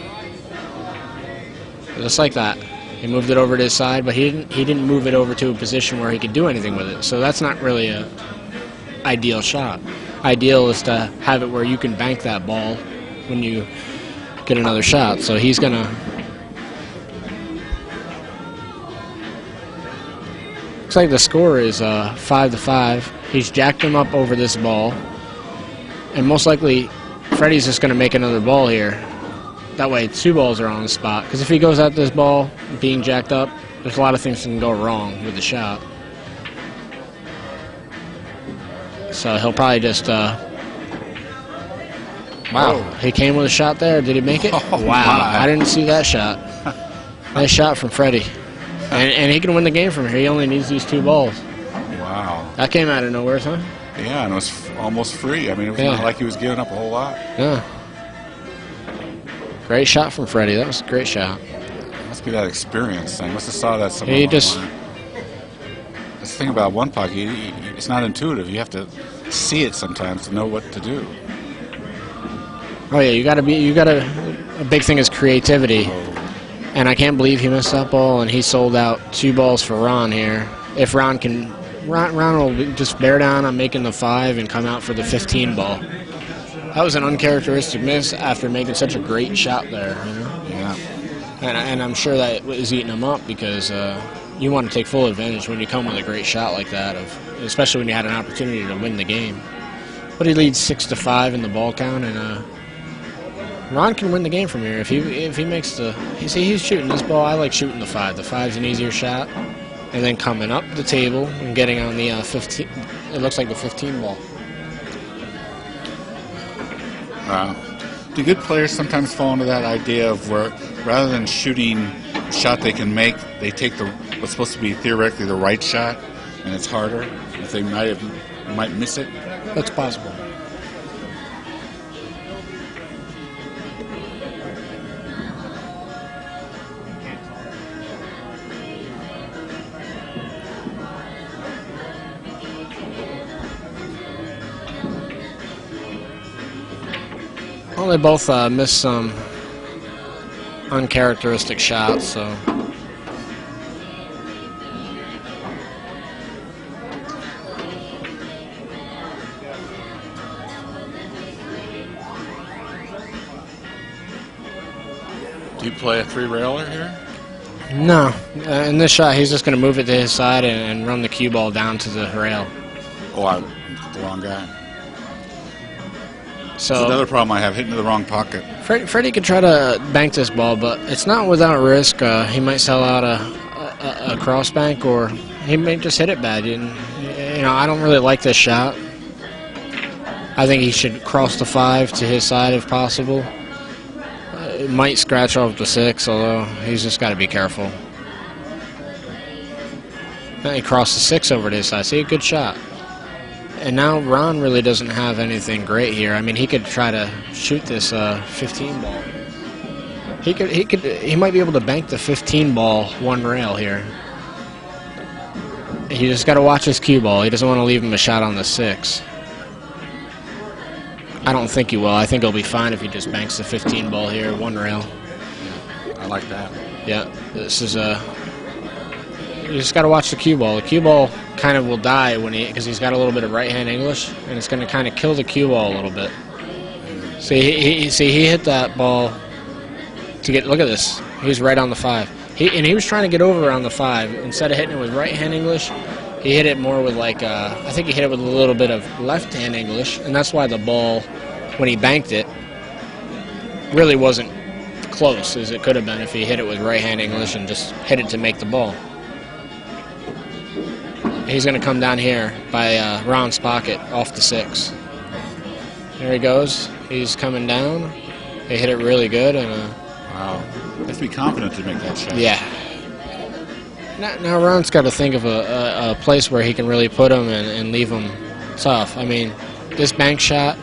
just like that. He moved it over to his side, but he didn't move it over to a position where he could do anything with it. So that's not really a ideal shot. Ideal is to have it where you can bank that ball when you get another shot. So he's gonna. Looks like the score is 5-5. He's jacked him up over this ball, and most likely Freddy's just gonna make another ball here. That way 2 balls are on the spot. Because if he goes at this ball being jacked up, there's a lot of things that can go wrong with the shot. So he'll probably just Wow, Oh. he came with a shot there. Did he make it? Oh, Wow, my. I didn't see that shot. Nice shot from Freddy. And he can win the game from here. He only needs these 2 balls. Wow. That came out of nowhere, huh? Yeah, and it was almost free. I mean, it was Yeah. not like he was giving up a whole lot. Yeah. Great shot from Freddy. That was a great shot. Must be that experience. I must have saw that somewhere. He just- online. That's the thing about one puck. It's not intuitive. You have to see it sometimes to know what to do. Oh yeah, you gotta. A big thing is creativity, and I can't believe he missed that ball. And he sold out 2 balls for Ron here. If Ron will just bear down on making the 5 and come out for the 15 ball. That was an uncharacteristic miss after making such a great shot there. You know? Yeah. And I'm sure that was eating him up because you want to take full advantage when you come with a great shot like that, especially when you had an opportunity to win the game. But he leads 6-5 in the ball count, and Ron can win the game from here if he makes the. You see, he's shooting this ball. I like shooting the 5. The 5's an easier shot, and then coming up the table and getting on the 15. It looks like the 15 ball. Do good players sometimes fall into that idea of where rather than shooting a shot they can make, they take what's supposed to be theoretically the right shot, and it's harder. If they might miss it. That's possible. Well, they both missed some uncharacteristic shots, so. Do you play a 3-railer here? No. In this shot, he's just going to move it to his side and run the cue ball down to the rail. Oh, I'm the wrong guy. So That's another problem I have, hitting to the wrong pocket. Freddy could try to bank this ball, but it's not without risk. He might sell out a cross bank, or he may just hit it bad. I don't really like this shot. I think he should cross the 5 to his side if possible. It might scratch off the 6, although he's just got to be careful. Now he crossed the 6 over to his side. See, a good shot. And now Ron really doesn't have anything great here. I mean, he could try to shoot this 15 ball. He might be able to bank the 15 ball 1 rail here. He just got to watch his cue ball. He doesn't want to leave him a shot on the 6. I don't think he will. I think he'll be fine if he just banks the 15 ball here, 1 rail. I like that. Yeah, this is you just got to watch the cue ball. The cue ball kind of will die because he's got a little bit of right-hand English, and it's going to kind of kill the cue ball a little bit. See, he hit that ball to get. Look at this. He's right on the 5. He was trying to get over on the 5 instead of hitting it with right-hand English. He hit it more with I think he hit it with a little bit of left-hand English, and that's why the ball, when he banked it, really wasn't close as it could have been if he hit it with right-hand English and just hit it to make the ball. He's going to come down here by Ron's pocket off the 6. There he goes. He's coming down. He hit it really good. And Wow. You have to be confident to make that shot. yeah. Now Ron's got to think of a place where he can really put him and leave him tough. I mean, this bank shot,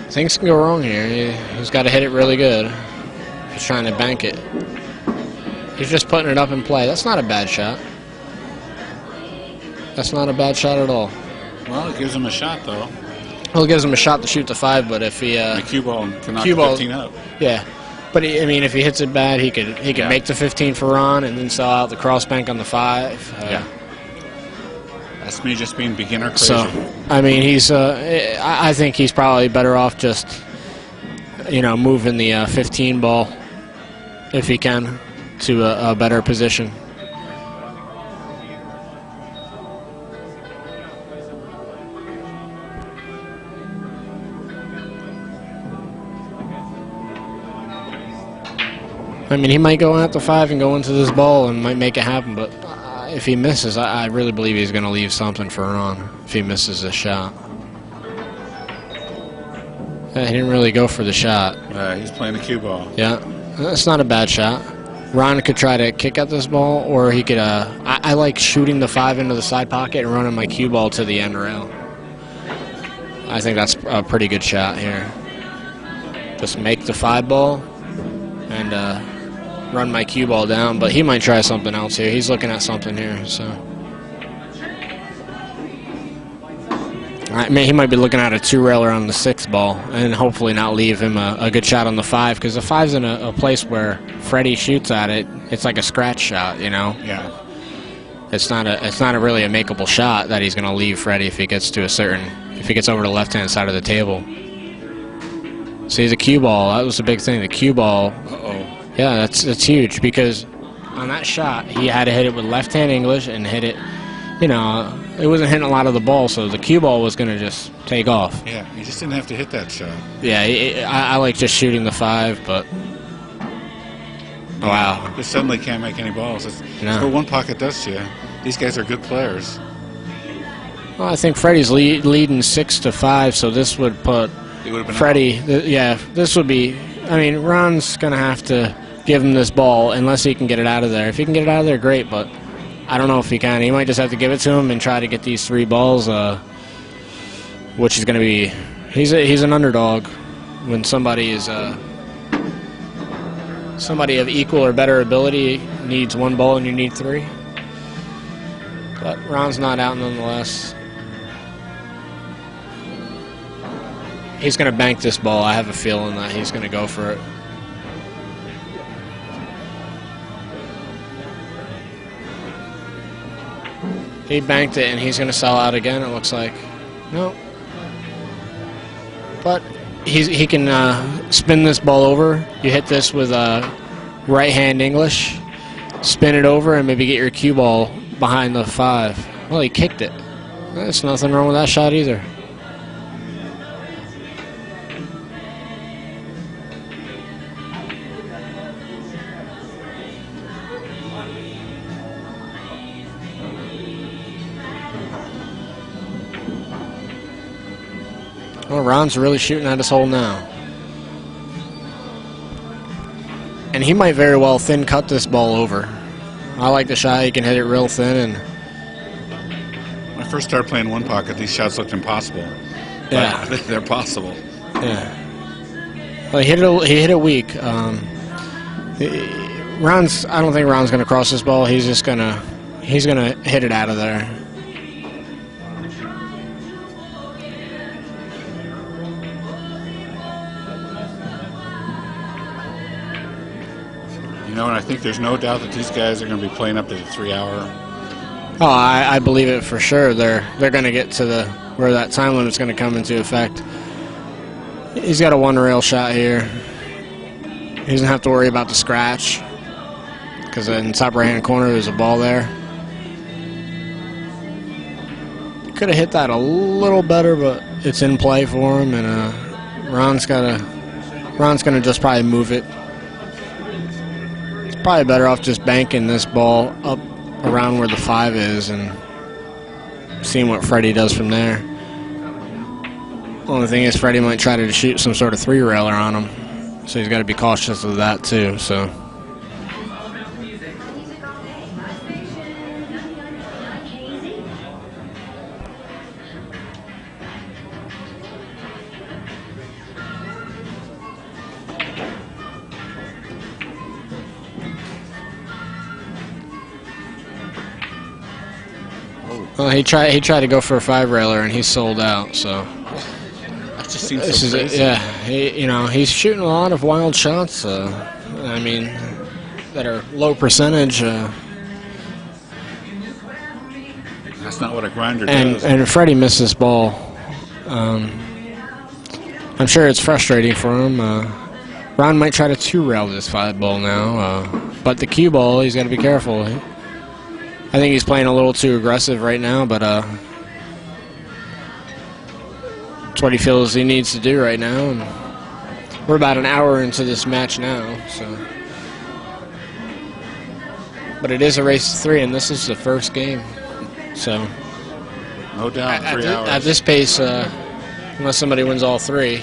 things can go wrong here. He's got to hit it really good. He's trying to bank it. He's just putting it up in play. That's not a bad shot. That's not a bad shot at all. Well, it gives him a shot, though. Well, it gives him a shot to shoot the 5, but if he The cue ball can knock cue the ball- 15 up. yeah, but I mean, if he hits it bad, he could Yeah. make the 15 for Ron and then sell out the cross bank on the 5. Yeah. That's me just being beginner crazy. So, I mean, he's. I think he's probably better off just, moving the 15 ball if he can to a better position. I mean, he might go out the 5 and go into this ball and might make it happen, but if he misses, I really believe he's going to leave something for Ron if he misses this shot. He didn't really go for the shot. He's playing the cue ball. Yeah, that's not a bad shot. Ron could try to kick at this ball, or he could. I like shooting the 5 into the side pocket and running my cue ball to the end rail. I think that's a pretty good shot here. Just make the 5 ball and run my cue ball down, but he might try something else here. He's looking at something here, so. I mean, he might be looking at a 2-railer on the 6 ball and hopefully not leave him a good shot on the 5, because the 5's in a place where Freddy shoots at it. It's like a scratch shot, you know. Yeah. It's not a really a makeable shot that he's going to leave Freddy if he gets over to the left-hand side of the table. See, the cue ball, that was a big thing. The cue ball. Yeah, that's huge, because on that shot he had to hit it with left-hand English and hit it. You know, it wasn't hitting a lot of the ball, so the cue ball was going to just take off. Yeah, you just didn't have to hit that shot. Yeah, I like just shooting the 5, but wow. Just suddenly can't make any balls. That's what one pocket does to you. These guys are good players. Well, I think Freddy's leading 6-5, so this would put Freddy. This would be. I mean, Ron's going to have to give him this ball unless he can get it out of there. If he can get it out of there, great, but I don't know if he can. He might just have to give it to him and try to get these 3 balls, which is going to be. He's an underdog when somebody is somebody of equal or better ability needs 1 ball and you need 3. But Ron's not out nonetheless. He's going to bank this ball. I have a feeling that he's going to go for it. He banked it, and he's going to sell out again, it looks like. No. But he can spin this ball over. You hit this with right-hand English, spin it over, and maybe get your cue ball behind the 5. Well, he kicked it. There's nothing wrong with that shot either. Well, Ron's really shooting at his hole now. And he might very well thin cut this ball over. I like the shot. He can hit it real thin. And when I first started playing one pocket, these shots looked impossible. Yeah. But they're possible. Yeah. Well, he hit it weak. I don't think Ron's going to cross this ball. He's gonna hit it out of there. You know, and I think there's no doubt that these guys are going to be playing up to the 3-hour. Oh, I believe it for sure. They're going to get to where that time limit's going to come into effect. He's got a 1-rail shot here. He doesn't have to worry about the scratch, because in the top right-hand corner there's a ball there. He could have hit that a little better, but it's in play for him, and Ron's going to just probably move it. Probably better off just banking this ball up around where the 5 is and seeing what Freddy does from there. Only thing is, Freddy might try to shoot some sort of 3-railer on him, so he's got to be cautious of that too. So. Well, he tried to go for a 5-railer and he sold out. So that just seems so crazy. Yeah, he's shooting a lot of wild shots. I mean, that are low percentage. That's not what a grinder does. And Freddy missed this ball. I'm sure it's frustrating for him. Ron might try to 2-rail this 5 ball now, but the cue ball, he's got to be careful. I think he's playing a little too aggressive right now, but that's what he feels he needs to do right now. And we're about an hour into this match now, so. But it is a race to 3, and this is the first game, so. No doubt, 3 hours. At this pace, unless somebody wins all 3,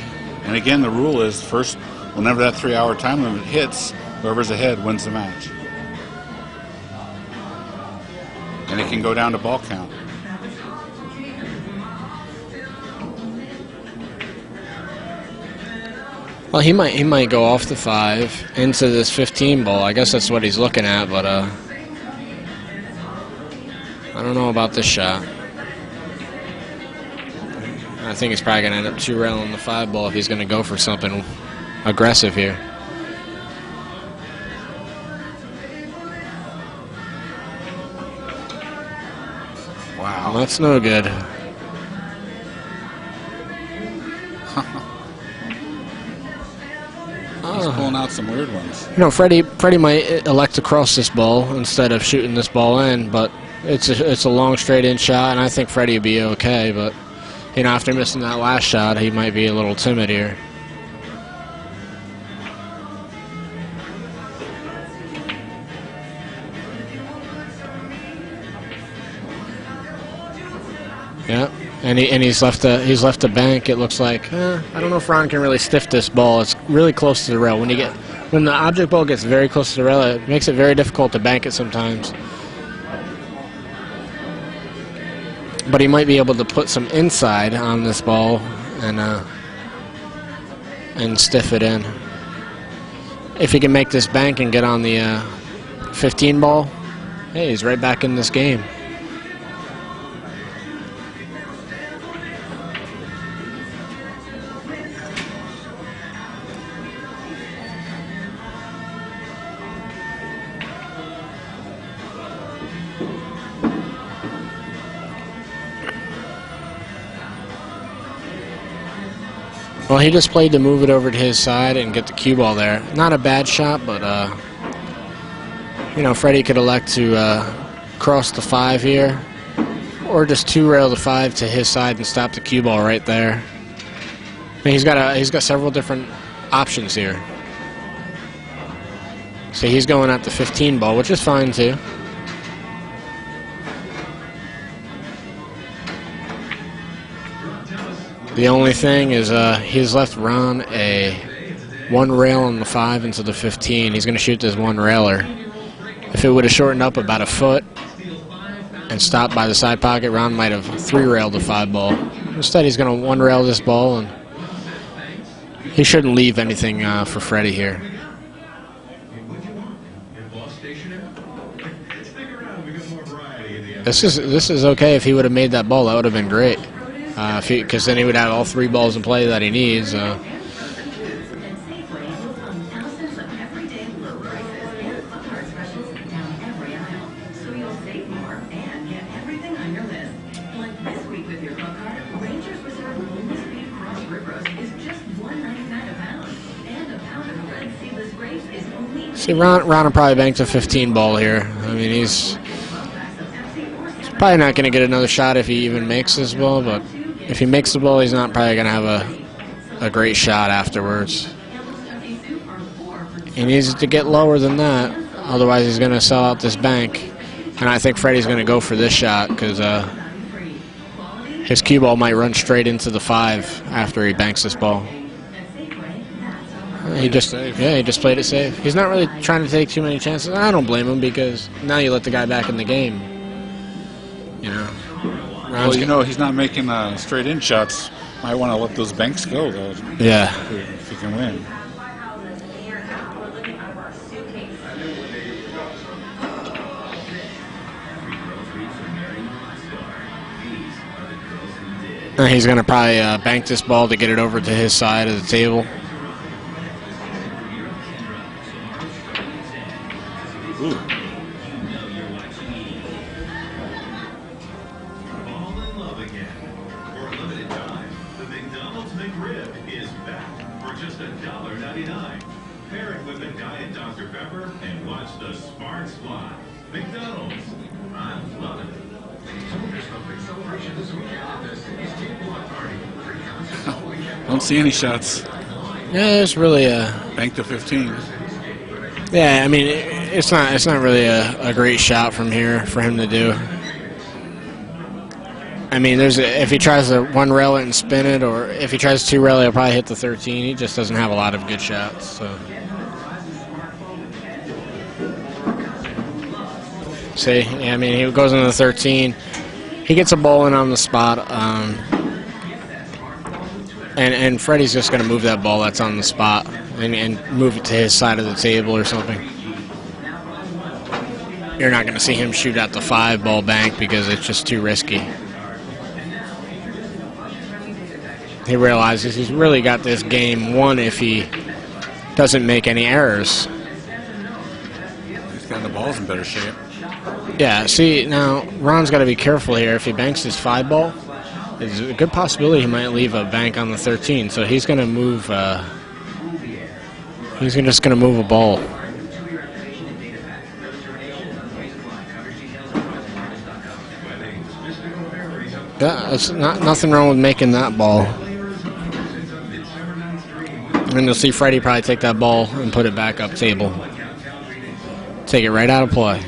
And again, the rule is first, whenever that 3-hour time limit hits, whoever's ahead wins the match. And it can go down to ball count. Well, he might go off the 5 into this 15 ball. I guess that's what he's looking at, but I don't know about this shot. I think he's probably going to end up 2-railing the 5 ball if he's going to go for something aggressive here. Wow. Well, that's no good. He's pulling out some weird ones. You know, Freddy might elect to cross this ball instead of shooting this ball in, but it's a long straight in shot, and I think Freddy would be okay. But you know, after missing that last shot, he might be a little timid here. Yeah. And he's left a bank. It looks like I don't know if Ron can really stiff this ball. It's really close to the rail. When the object ball gets very close to the rail, it makes it very difficult to bank it sometimes. But he might be able to put some inside on this ball and stiff it in. If he can make this bank and get on the 15 ball, hey, he's right back in this game. Well, he just played to move it over to his side and get the cue ball there. Not a bad shot, but you know, Freddy could elect to cross the 5 here, or just 2-rail the 5 to his side and stop the cue ball right there. I mean, he's got several different options here. So he's going at the 15 ball, which is fine too. The only thing is he's left Ron a 1-rail on the 5 into the 15. He's going to shoot this 1-railer. If it would have shortened up about a foot and stopped by the side pocket, Ron might have 3-railed the 5 ball. Instead, he's going to 1-rail this ball, and he shouldn't leave anything for Freddy here. This is okay. If he would have made that ball, that would have been great. Because then he would have all 3 balls in play that he needs. See, Ron will probably bank the 15 ball here. I mean, he's probably not going to get another shot if he even makes this ball, but if he makes the ball, he's not probably going to have a great shot afterwards. He needs to get lower than that, otherwise he's going to sell out this bank. And I think Freddy's going to go for this shot because his cue ball might run straight into the 5 after he banks this ball. He just played it safe. He's not really trying to take too many chances. I don't blame him because now you let the guy back in the game. You know. Well, you know, he's not making straight-in shots. Might want to let those banks go, though. Yeah. If he can win. He's going to probably bank this ball to get it over to his side of the table. Ooh. Don't see any shots. Yeah, it's really bank to 15. Yeah, I mean, it's not really a great shot from here for him to do. I mean, if he tries to one rail it and spin it, or if he tries two rail, he'll probably hit the 13. He just doesn't have a lot of good shots. So, see, yeah, I mean, he goes into the 13. He gets a ball in on the spot, and Freddy's just going to move that ball that's on the spot and move it to his side of the table or something. You're not going to see him shoot out the 5-ball bank because it's just too risky. He realizes he's really got this game won if he doesn't make any errors. He's got the balls in better shape. Yeah, see, now Ron's got to be careful here. If he banks his 5-ball, there's a good possibility he might leave a bank on the 13. So he's going to move. He's just going to move a ball. Yeah, it's nothing wrong with making that ball. And you'll see Freddy probably take that ball and put it back up table. Take it right out of play.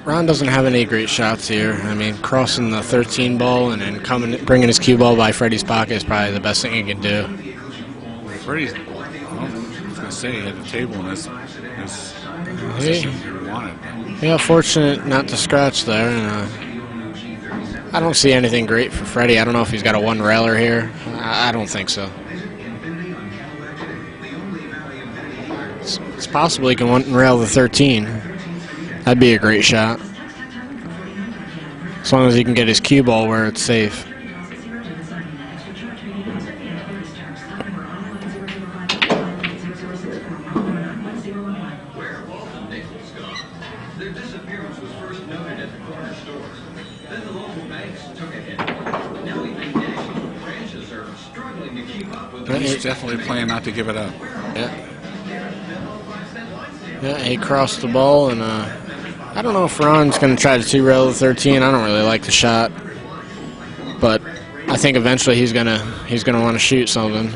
Ron doesn't have any great shots here. I mean, crossing the 13 ball and then bringing his cue ball by Freddy's pocket is probably the best thing he can do. Freddy's, well, I was going to say, he had the table in his position he wanted. Yeah, fortunate not to scratch there. And, I don't see anything great for Freddy. I don't know if he's got a one-railer here. I don't think so. It's possible he can one-rail the 13. That'd be a great shot. As long as he can get his cue ball where it's safe. He's definitely playing not to give it up. Yeah. Yeah, he crossed the ball, and I don't know if Ron's going to try to two-rail the 13. I don't really like the shot, but I think eventually he's gonna want to shoot something.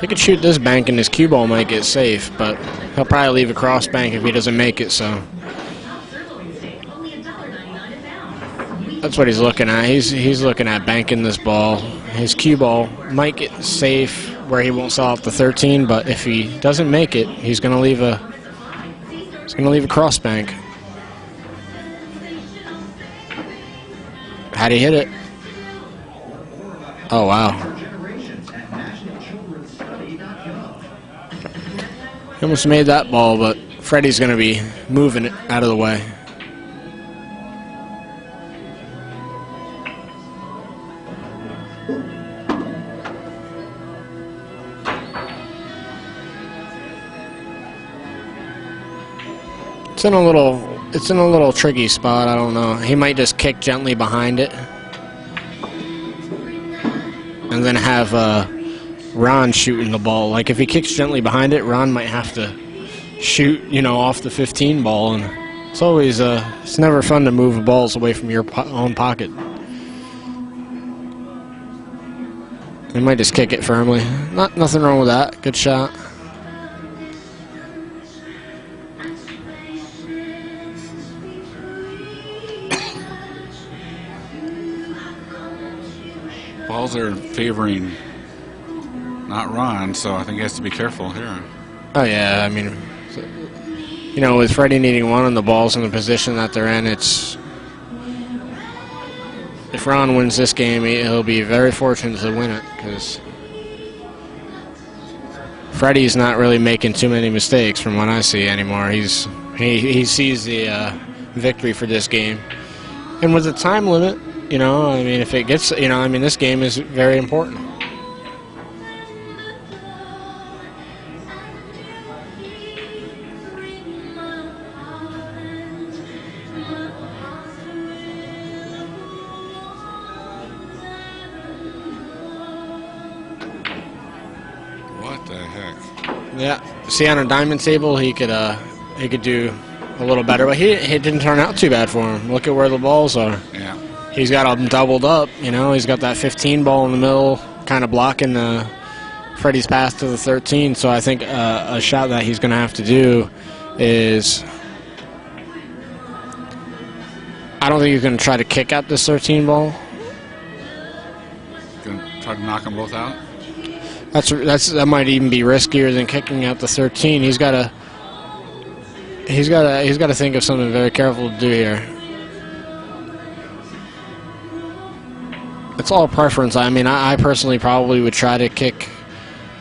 He could shoot this bank, and his cue ball might get safe, but he'll probably leave a cross bank if he doesn't make it. So that's what he's looking at. He's looking at banking this ball. His cue ball might get safe where he won't saw off the 13, but if he doesn't make it, he's going to leave a cross bank. How'd he hit it? Oh wow. He almost made that ball, but Freddy's going to be moving it out of the way. It's in a little tricky spot. I don't know. He might just kick gently behind it, and then have Ron shooting the ball. Like if he kicks gently behind it, Ron might have to shoot, off the 15 ball, and it's always it's never fun to move balls away from your own pocket. He might just kick it firmly. Nothing wrong with that. Good shot. Balls are favoring not Ron, so I think he has to be careful here. Oh yeah, I mean, with Freddy needing one and the balls in the position that they're in, if Ron wins this game, he'll be very fortunate to win it, because Freddy's not really making too many mistakes from what I see anymore. He sees the victory for this game, and with the time limit. I mean, if it gets, this game is very important. What the heck? Yeah. See, on a diamond table, he could do a little better, but it didn't turn out too bad for him. Look at where the balls are. Yeah. He's got them doubled up. You know, he's got that 15 ball in the middle, kind of blocking Freddy's pass to the 13. So I think a shot that he's going to have to do is, I don't think he's going to try to kick out this 13 ball. Going to try to knock them both out? That might even be riskier than kicking out the 13. He's got to think of something very careful to do here. It's all preference. I mean, I personally probably would try to kick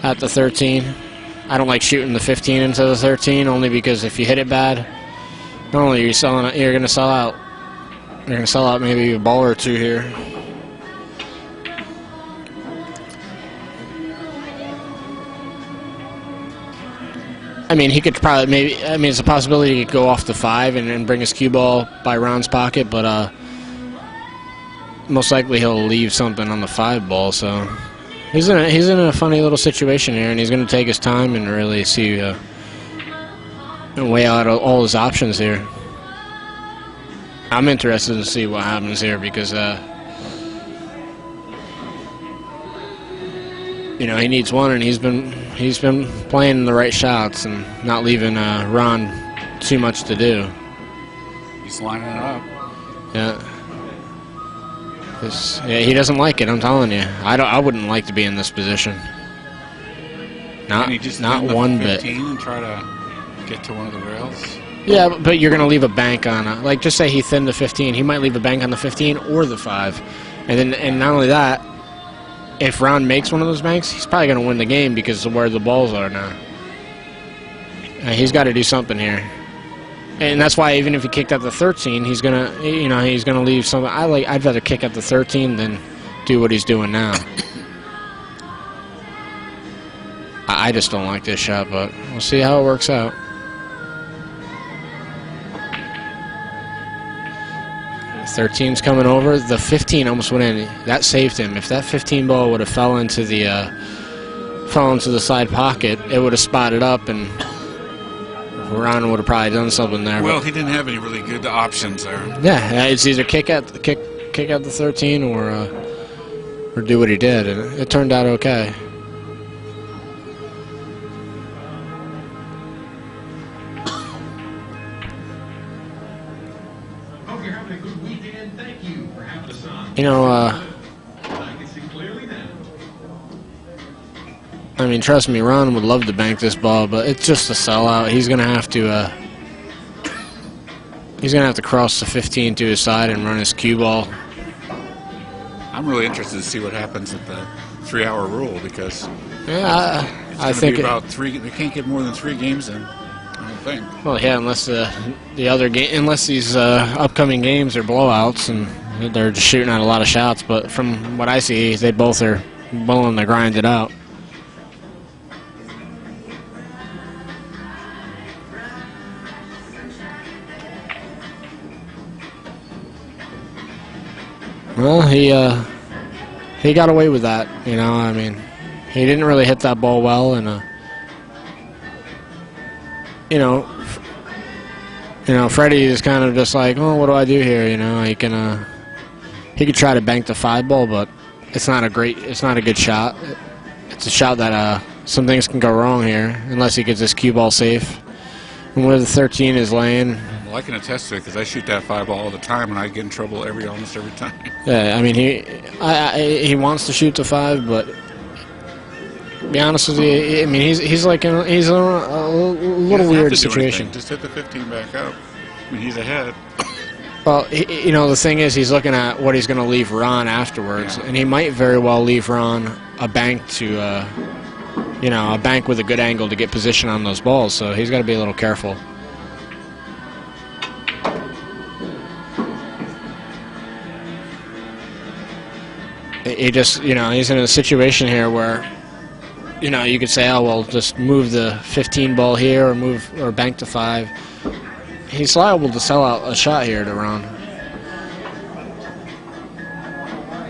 at the 13. I don't like shooting the 15 into the 13, only because if you hit it bad, not only are you selling it, you're going to sell out. You're going to sell out maybe a ball or two here. I mean, he could probably it's a possibility he could go off the 5 and bring his cue ball by Ron's pocket, but most likely he'll leave something on the 5 ball. So he's in a funny little situation here, and he's going to take his time and really see and weigh out all his options here. I'm interested to see what happens here because you know, he needs one, and he's been playing the right shots and not leaving Ron too much to do. He's lining it up. Yeah. Yeah, he doesn't like it. I'm telling you. I wouldn't like to be in this position. Not one bit. And try to get to one of the rails. Yeah, but you're going to leave a bank on like, just say he thinned the 15. He might leave a bank on the 15 or the 5, and not only that, if Ron makes one of those banks, he's probably going to win the game because of where the balls are now. He's got to do something here, and that's why even if he kicked at the 13, he's gonna leave something. I'd rather kick at the 13 than do what he's doing now. I just don't like this shot, but we'll see how it works out. The 13's coming over. The 15 almost went in. That saved him. If that 15 ball would have fell into the side pocket, it would have spotted up, and Ron would have probably done something there. Well, he didn't have any really good options there. Yeah, it's either kick at the 13 or do what he did, and it turned out okay. You know, I mean, trust me, Ron would love to bank this ball, but it's just a sellout. He's gonna have to cross the 15 to his side and run his cue ball. I'm really interested to see what happens at the 3-hour rule because I think about 3. They can't get more than 3 games in. I don't think. Well, yeah, unless unless these upcoming games are blowouts and they're just shooting out a lot of shots. But from what I see, they both are willing to grind it out. Well, he got away with that, you know. I mean, he didn't really hit that ball well, and you know, Freddy is kind of just like, oh, what do I do here? You know, he could try to bank the 5 ball, but it's not a good shot. It's a shot that some things can go wrong here unless he gets his cue ball safe. And where the 13 is laying. Well, I can attest to it because I shoot that 5 ball all the time, and I get in trouble almost every time. Yeah, I mean, he wants to shoot the 5, but to be honest with you, I mean, he's in a little weird situation. Just hit the 15 back up. I mean, he's ahead. Well, you know, the thing is, he's looking at what he's going to leave Ron afterwards, and he might very well leave Ron a bank to, a bank with a good angle to get position on those balls. So he's got to be a little careful. He just, he's in a situation here where, you could say, oh, well, just move the 15 ball here or bank to 5. He's liable to sell out a shot here to Ron.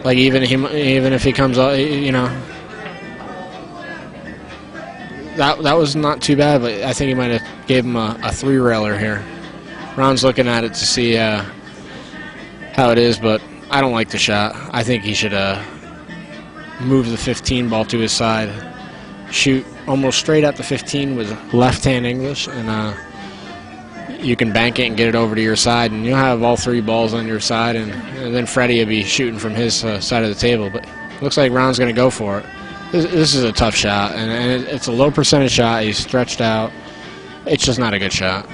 Like even if he comes out, that was not too bad, but I think he might have gave him a 3-railer here. Ron's looking at it to see how it is, but I don't like the shot. I think he should move the 15 ball to his side, shoot almost straight at the 15 with left-hand English, and you can bank it and get it over to your side, and you'll have all 3 balls on your side, and then Freddie will be shooting from his side of the table. But it looks like Ron's going to go for it. This is a tough shot, and it's a low percentage shot. He's stretched out. It's just not a good shot.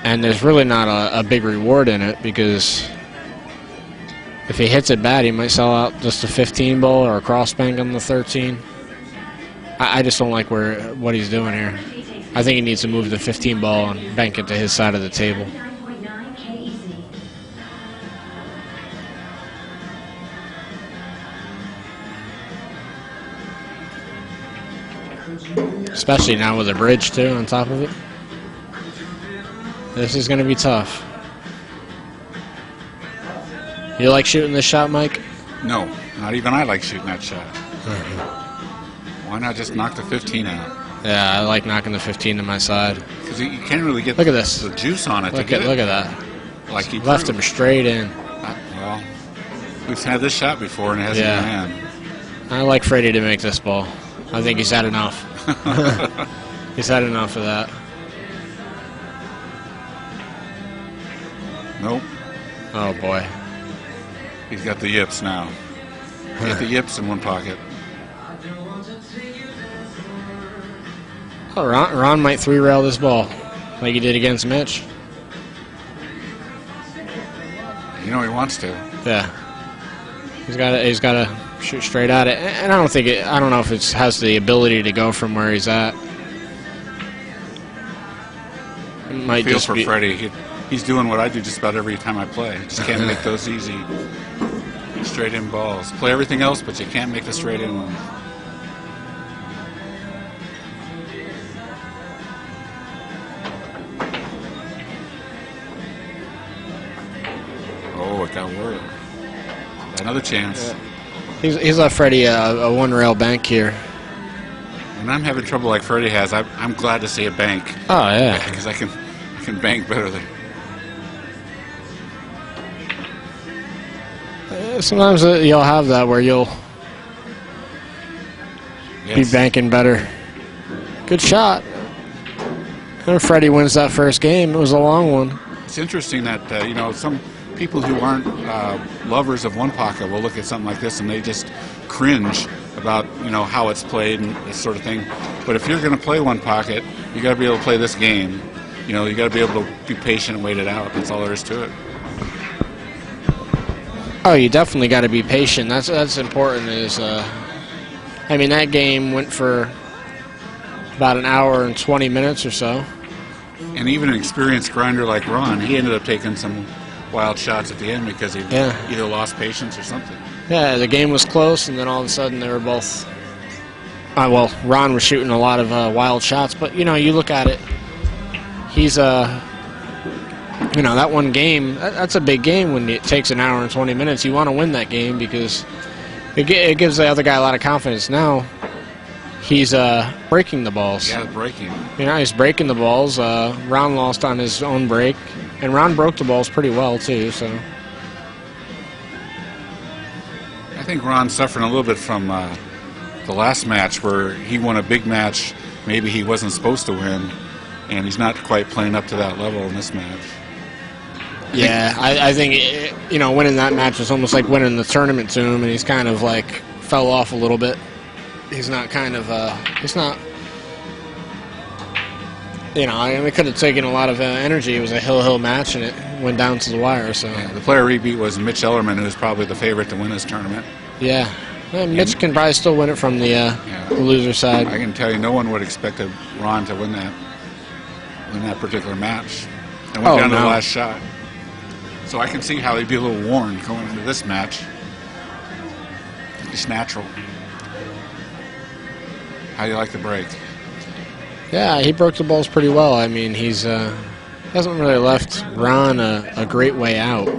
And there's really not a big reward in it, because if he hits it bad, he might sell out just a 15 ball or a cross bank on the 13. I just don't like what he's doing here. I think he needs to move the 15 ball and bank it to his side of the table. Especially now with a bridge too on top of it. This is going to be tough. You like shooting this shot, Mike? No, not even I like shooting that shot. Why not just knock the 15 out? Yeah, I like knocking the 15 to my side. Because you can't really get look at this. The juice on it. Look at that. Like he left him straight in. Well, we've had this shot before and it hasn't been in. I like Freddy to make this ball. I think he's had enough. He's had enough of that. Nope. Oh, boy. He's got the yips now. He's got the yips in one pocket. Oh, Ron might 3-rail this ball like he did against Mitch. You know he wants to. Yeah. He's got to shoot straight at it. And I don't know if it has the ability to go from where he's at. It might feel just for be Freddie. He's doing what I do just about every time I play. Just can't make those easy straight in balls. Play everything else, but you can't make the straight in one. Oh, it got worse. Another chance. He's left Freddie a 1-rail bank here. When I'm having trouble like Freddie has, I'm glad to see a bank. Oh, yeah. Because I can bank better than. Sometimes you'll have that where you'll be banking better. Good shot. And Freddie wins that first game. It was a long one. It's interesting that some people who aren't lovers of one pocket will look at something like this and they just cringe about how it's played and this sort of thing. But if you're going to play one pocket, you got to be able to play this game. You got to be able to be patient and wait it out. That's all there is to it. Oh, you definitely got to be patient. That's important. I mean, that game went for about an hour and 20 minutes or so. And even an experienced grinder like Ron, he ended up taking some wild shots at the end because he either lost patience or something. Yeah, the game was close, and then all of a sudden they were both. Ron was shooting a lot of wild shots, but you look at it. He's that one game, that's a big game when it takes an hour and 20 minutes. You want to win that game because it gives the other guy a lot of confidence. Now he's breaking the balls. Yeah, breaking. He's breaking the balls. Ron lost on his own break, and Ron broke the balls pretty well too. So I think Ron's suffering a little bit from the last match where he won a big match. Maybe he wasn't supposed to win, and he's not quite playing up to that level in this match. Yeah, I think winning that match was almost like winning the tournament to him, and he's kind of like fell off a little bit. He's not he's not. It could have taken a lot of energy. It was a hill match, and it went down to the wire. So the player we beat was Mitch Ellerman, who was probably the favorite to win this tournament. Yeah, Mitch can probably still win it from the loser side. I can tell you, no one would expect Ron to win that particular match. And went down to the last shot. So I can see how he'd be a little worn going into this match. It's natural. How do you like the break? Yeah, he broke the balls pretty well. I mean, he's hasn't really left Ron a great way out.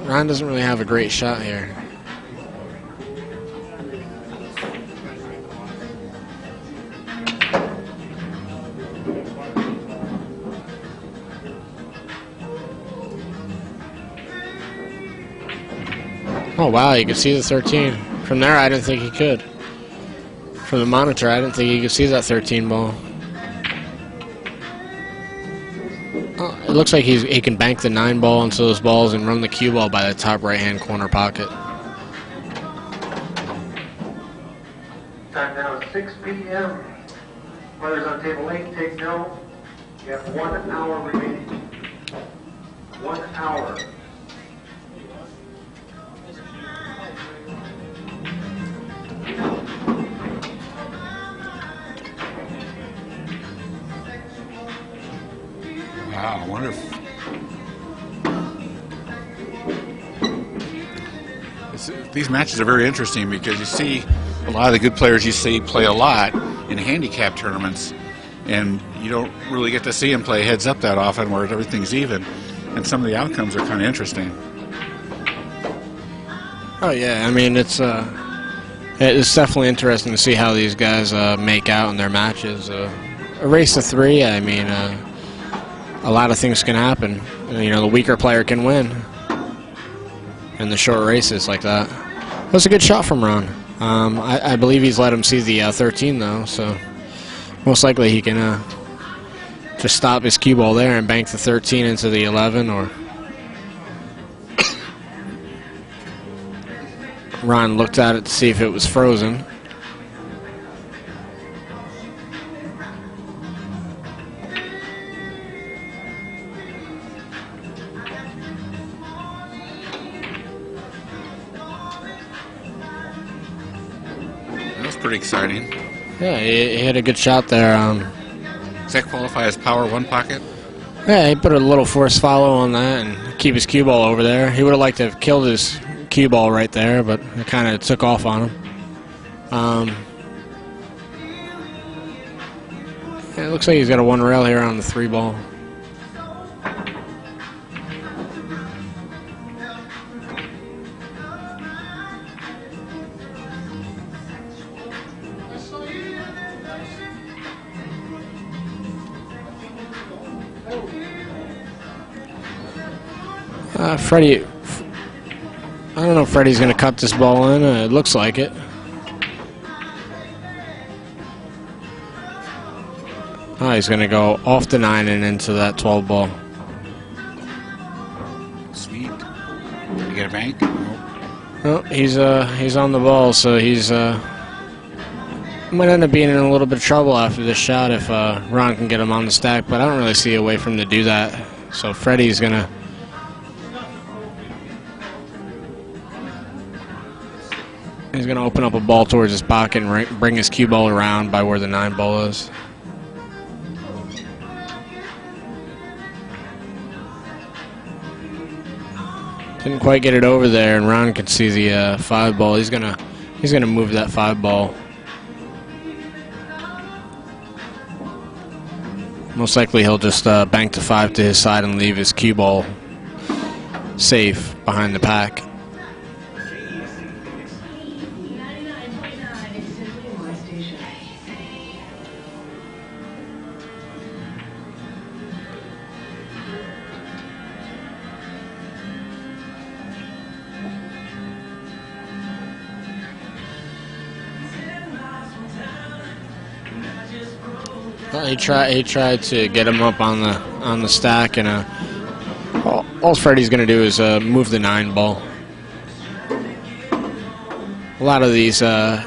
Ron doesn't really have a great shot here. Oh wow, you could see the 13. From there, I didn't think he could. From the monitor, I didn't think he could see that 13 ball. Oh, it looks like he can bank the 9 ball into those balls and run the cue ball by the top right-hand corner pocket. Time now is 6 p.m. Players on table 8 take note. You have 1 hour remaining. 1 hour. Wow, I wonder if these matches are very interesting because you see a lot of the good players you see play a lot in handicap tournaments, and you don't really get to see them play heads up that often where everything's even, and some of the outcomes are kind of interesting. Oh yeah, I mean it's definitely interesting to see how these guys make out in their matches. A race to 3, I mean. A lot of things can happen. You know, the weaker player can win in the short races like that. That's a good shot from Ron. I believe he's let him see the 13 though, so most likely he can just stop his cue ball there and bank the 13 into the 11, or Ron looked at it to see if it was frozen. Pretty exciting. Yeah, he hit a good shot there. Does that qualify as power 1 pocket? Yeah, he put a little force follow on that and keep his cue ball over there. He would have liked to have killed his cue ball right there, but it kind of took off on him. Yeah, it looks like he's got a 1 rail here on the 3 ball. Freddy, I don't know if Freddy's going to cut this ball in. It looks like it. Oh, he's going to go off the 9 and into that 12 ball. Sweet. Did he get a bank? Nope. Oh, he's on the ball, so he's might end up being in a little bit of trouble after this shot if Ron can get him on the stack, but I don't really see a way for him to do that. So Freddy's going to open up a ball towards his pocket and bring his cue ball around by where the 9 ball is. Didn't quite get it over there, and Ron could see the 5 ball. He's gonna move that 5 ball. Most likely he'll just bank the 5 to his side and leave his cue ball safe behind the pack. Well, he tried to get him up on the stack, and all Freddy's going to do is move the 9 ball. A lot of these, the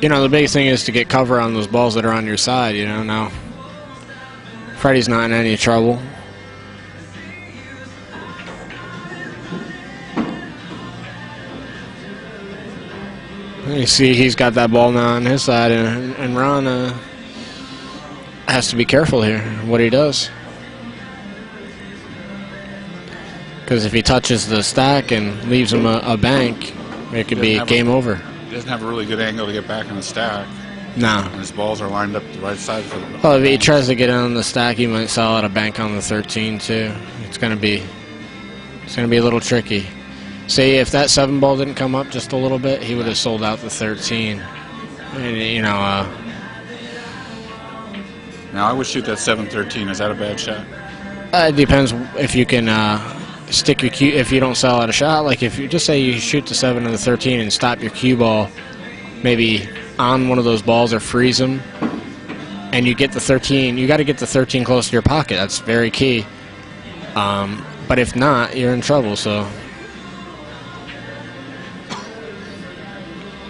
biggest thing is to get cover on those balls that are on your side. Now Freddy's not in any trouble. You see, he's got that ball now on his side, and Ron has to be careful here what he does, because if he touches the stack and leaves him a bank, it could be game over. He doesn't have a really good angle to get back on the stack. No. And his balls are lined up the right side for the. Well, if he tries to get on the stack, he might sell out a bank on the 13 too. It's going to be It's going to be a little tricky. See, if that 7 ball didn't come up just a little bit, he would have sold out the 13. And, you know, Now I would shoot that 7-13. Is that a bad shot? it depends if you can stick your cue. If you don't sell out a shot, like if you just say you shoot the 7 and the 13 and stop your cue ball, maybe on one of those balls or freeze them, and you get the 13. You got to get the 13 close to your pocket. That's very key. But if not, you're in trouble. So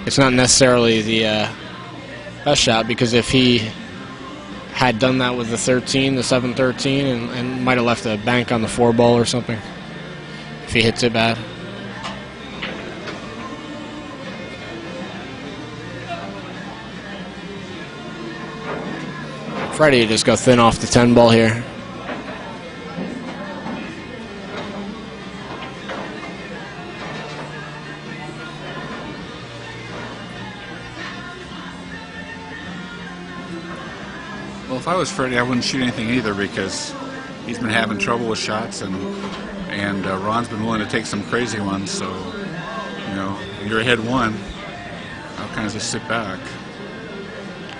it's not necessarily the best shot, because if he had done that with the 13, the 7-13, and might have left a bank on the 4 ball or something if he hits it bad. Freddy just go thin off the 10 ball here. Well, if I was Freddie, I wouldn't shoot anything either, because he's been having trouble with shots, and Ron's been willing to take some crazy ones. So, you know, you're ahead 1. I'll kind of just sit back.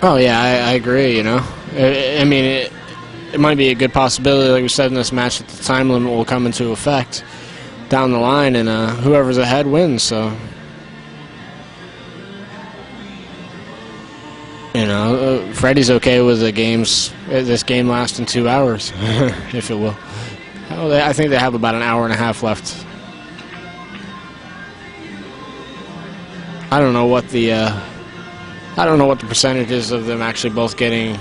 Oh yeah, I agree. You know, I mean, it might be a good possibility, like we said in this match, that the time limit will come into effect down the line, and whoever's ahead wins. So, you know, Freddy's okay with this game lasting 2 hours, if it will. I think they have about an hour and a half left. I don't know what the percentage is of them actually both getting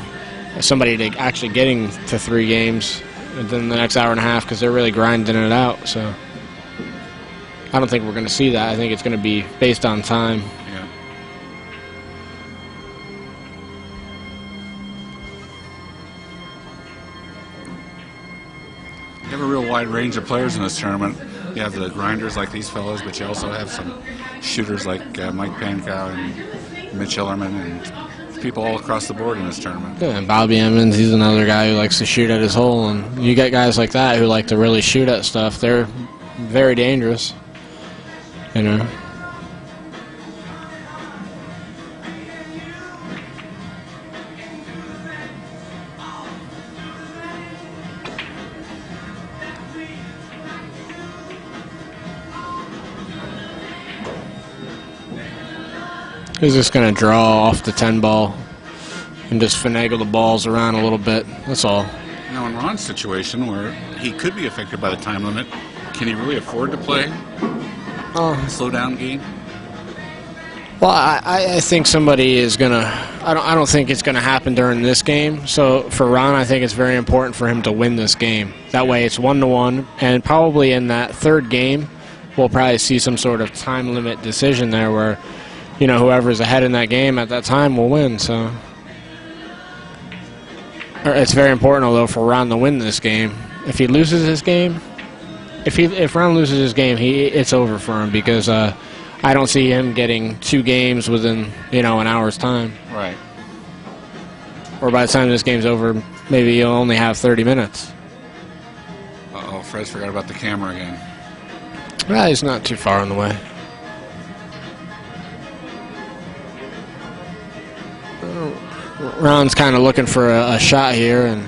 actually getting to 3 games within the next hour and a half, because they're really grinding it out. So I don't think we're going to see that. I think it's going to be based on time. Yeah. You have a real wide range of players in this tournament. You have the grinders like these fellows, but you also have some shooters like Mike Pankow and Mitch Ellerman, and people all across the board in this tournament. Yeah, and Bobby Emmons, he's another guy who likes to shoot at his hole, and you get guys like that who like to really shoot at stuff. They're very dangerous, you know. He's just going to draw off the 10 ball and just finagle the balls around a little bit. That's all. Now, in Ron's situation, where he could be affected by the time limit, can he really afford to play a slow down game? Well, I think somebody is going to... I don't think it's going to happen during this game. So for Ron, I think it's very important for him to win this game. That way it's 1-1, and probably in that 3rd game, we'll probably see some sort of time limit decision there where, you know, whoever's ahead in that game at that time will win. So it's very important, although, for Ron to win this game. If he loses this game, if Ron loses this game, it's over for him, because I don't see him getting 2 games within, you know, an hour's time. Right. Or by the time this game's over, maybe you'll only have 30 minutes. Uh-oh, Fred's forgot about the camera again. Well, he's not too far on the way. Ron's kind of looking for a shot here, and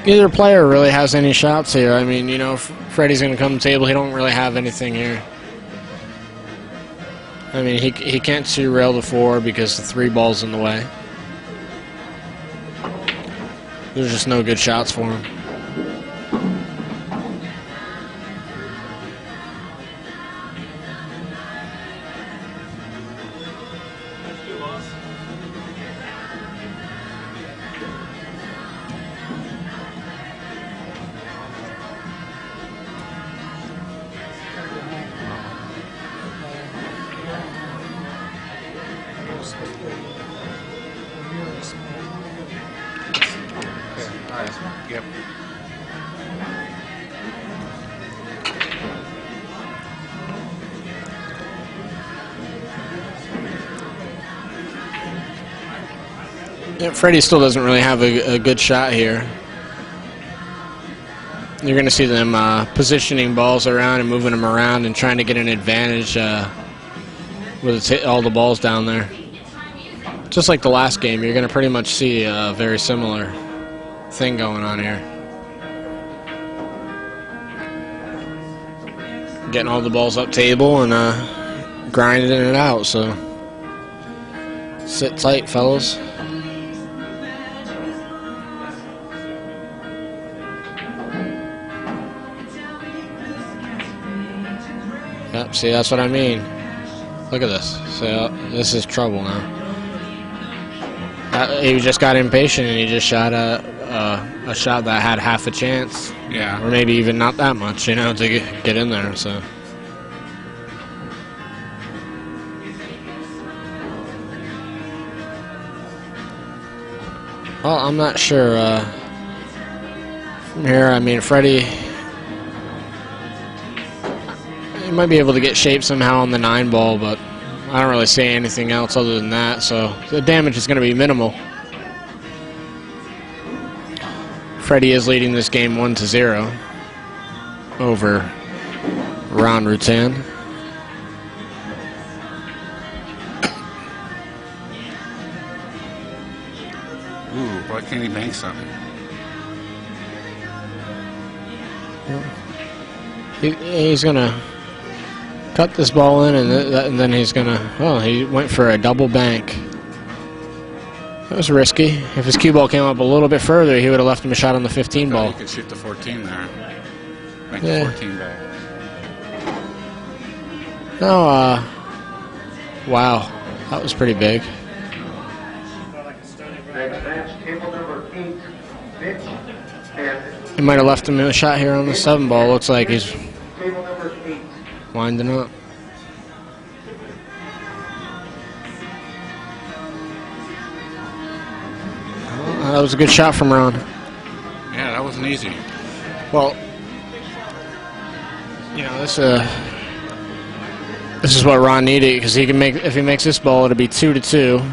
neither player really has any shots here. I mean, you know, if Freddy's going to come to the table, he don't really have anything here. I mean, he can't 2-rail the 4 because the 3 ball's in the way. There's just no good shots for him. Yep. Yeah, Freddy still doesn't really have a good shot here. You're going to see them positioning balls around and moving them around and trying to get an advantage with all the balls down there. Just like the last game, you're going to pretty much see a very similar thing going on here. Getting all the balls up table and grinding it out, so sit tight, fellas. Yep, see, that's what I mean. Look at this. So this is trouble now. He just got impatient and he just shot a shot that had half a chance. Yeah. Or maybe even not that much, you know, to get in there. So. Well, I'm not sure. From here, I mean, Freddy. He might be able to get shape somehow on the 9 ball, but I don't really see anything else other than that, so the damage is going to be minimal. Freddy is leading this game 1-0 over Ron Rutan. Ooh, why can't he bank something? He's going to cut this ball in, and then he's going to... Oh, he went for a double bank. That was risky. If his cue ball came up a little bit further, he would have left him a shot on the 15 ball. You could shoot the 14 there. Make Yeah. the 14 back. No, wow. That was pretty big. Next match, table number 8, Mitch and He might have left him a shot here on the 7 ball. Looks like he's table number 8. winding up. That was a good shot from Ron. Yeah, that wasn't easy. Well, you know, this is what Ron needed, because he can make, if he makes this ball, it'll be 2-2.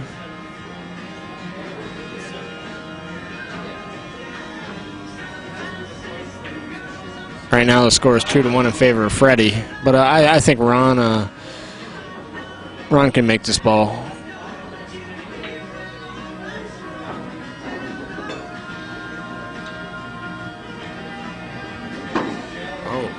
Right now the score is 2-1 in favor of Freddy, but I think Ron can make this ball. Oh.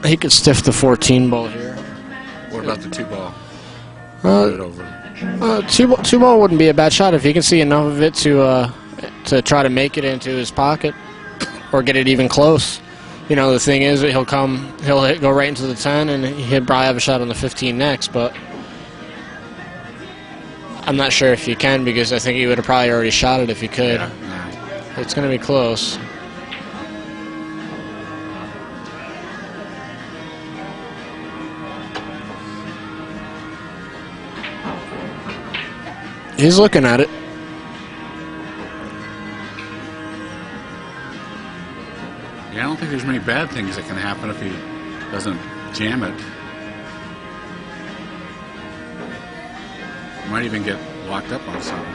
He could stiff the 14 ball here. What about the 2 ball? Put it over. 2 ball wouldn't be a bad shot if he can see enough of it to try to make it into his pocket or get it even close. You know, the thing is, he'll go right into the 10, and he'll probably have a shot on the 15 next, but I'm not sure if he can, because I think he would have probably already shot it if he could. Yeah. It's going to be close. He's looking at it. Yeah, I don't think there's many bad things that can happen if he doesn't jam it. Might even get locked up on something.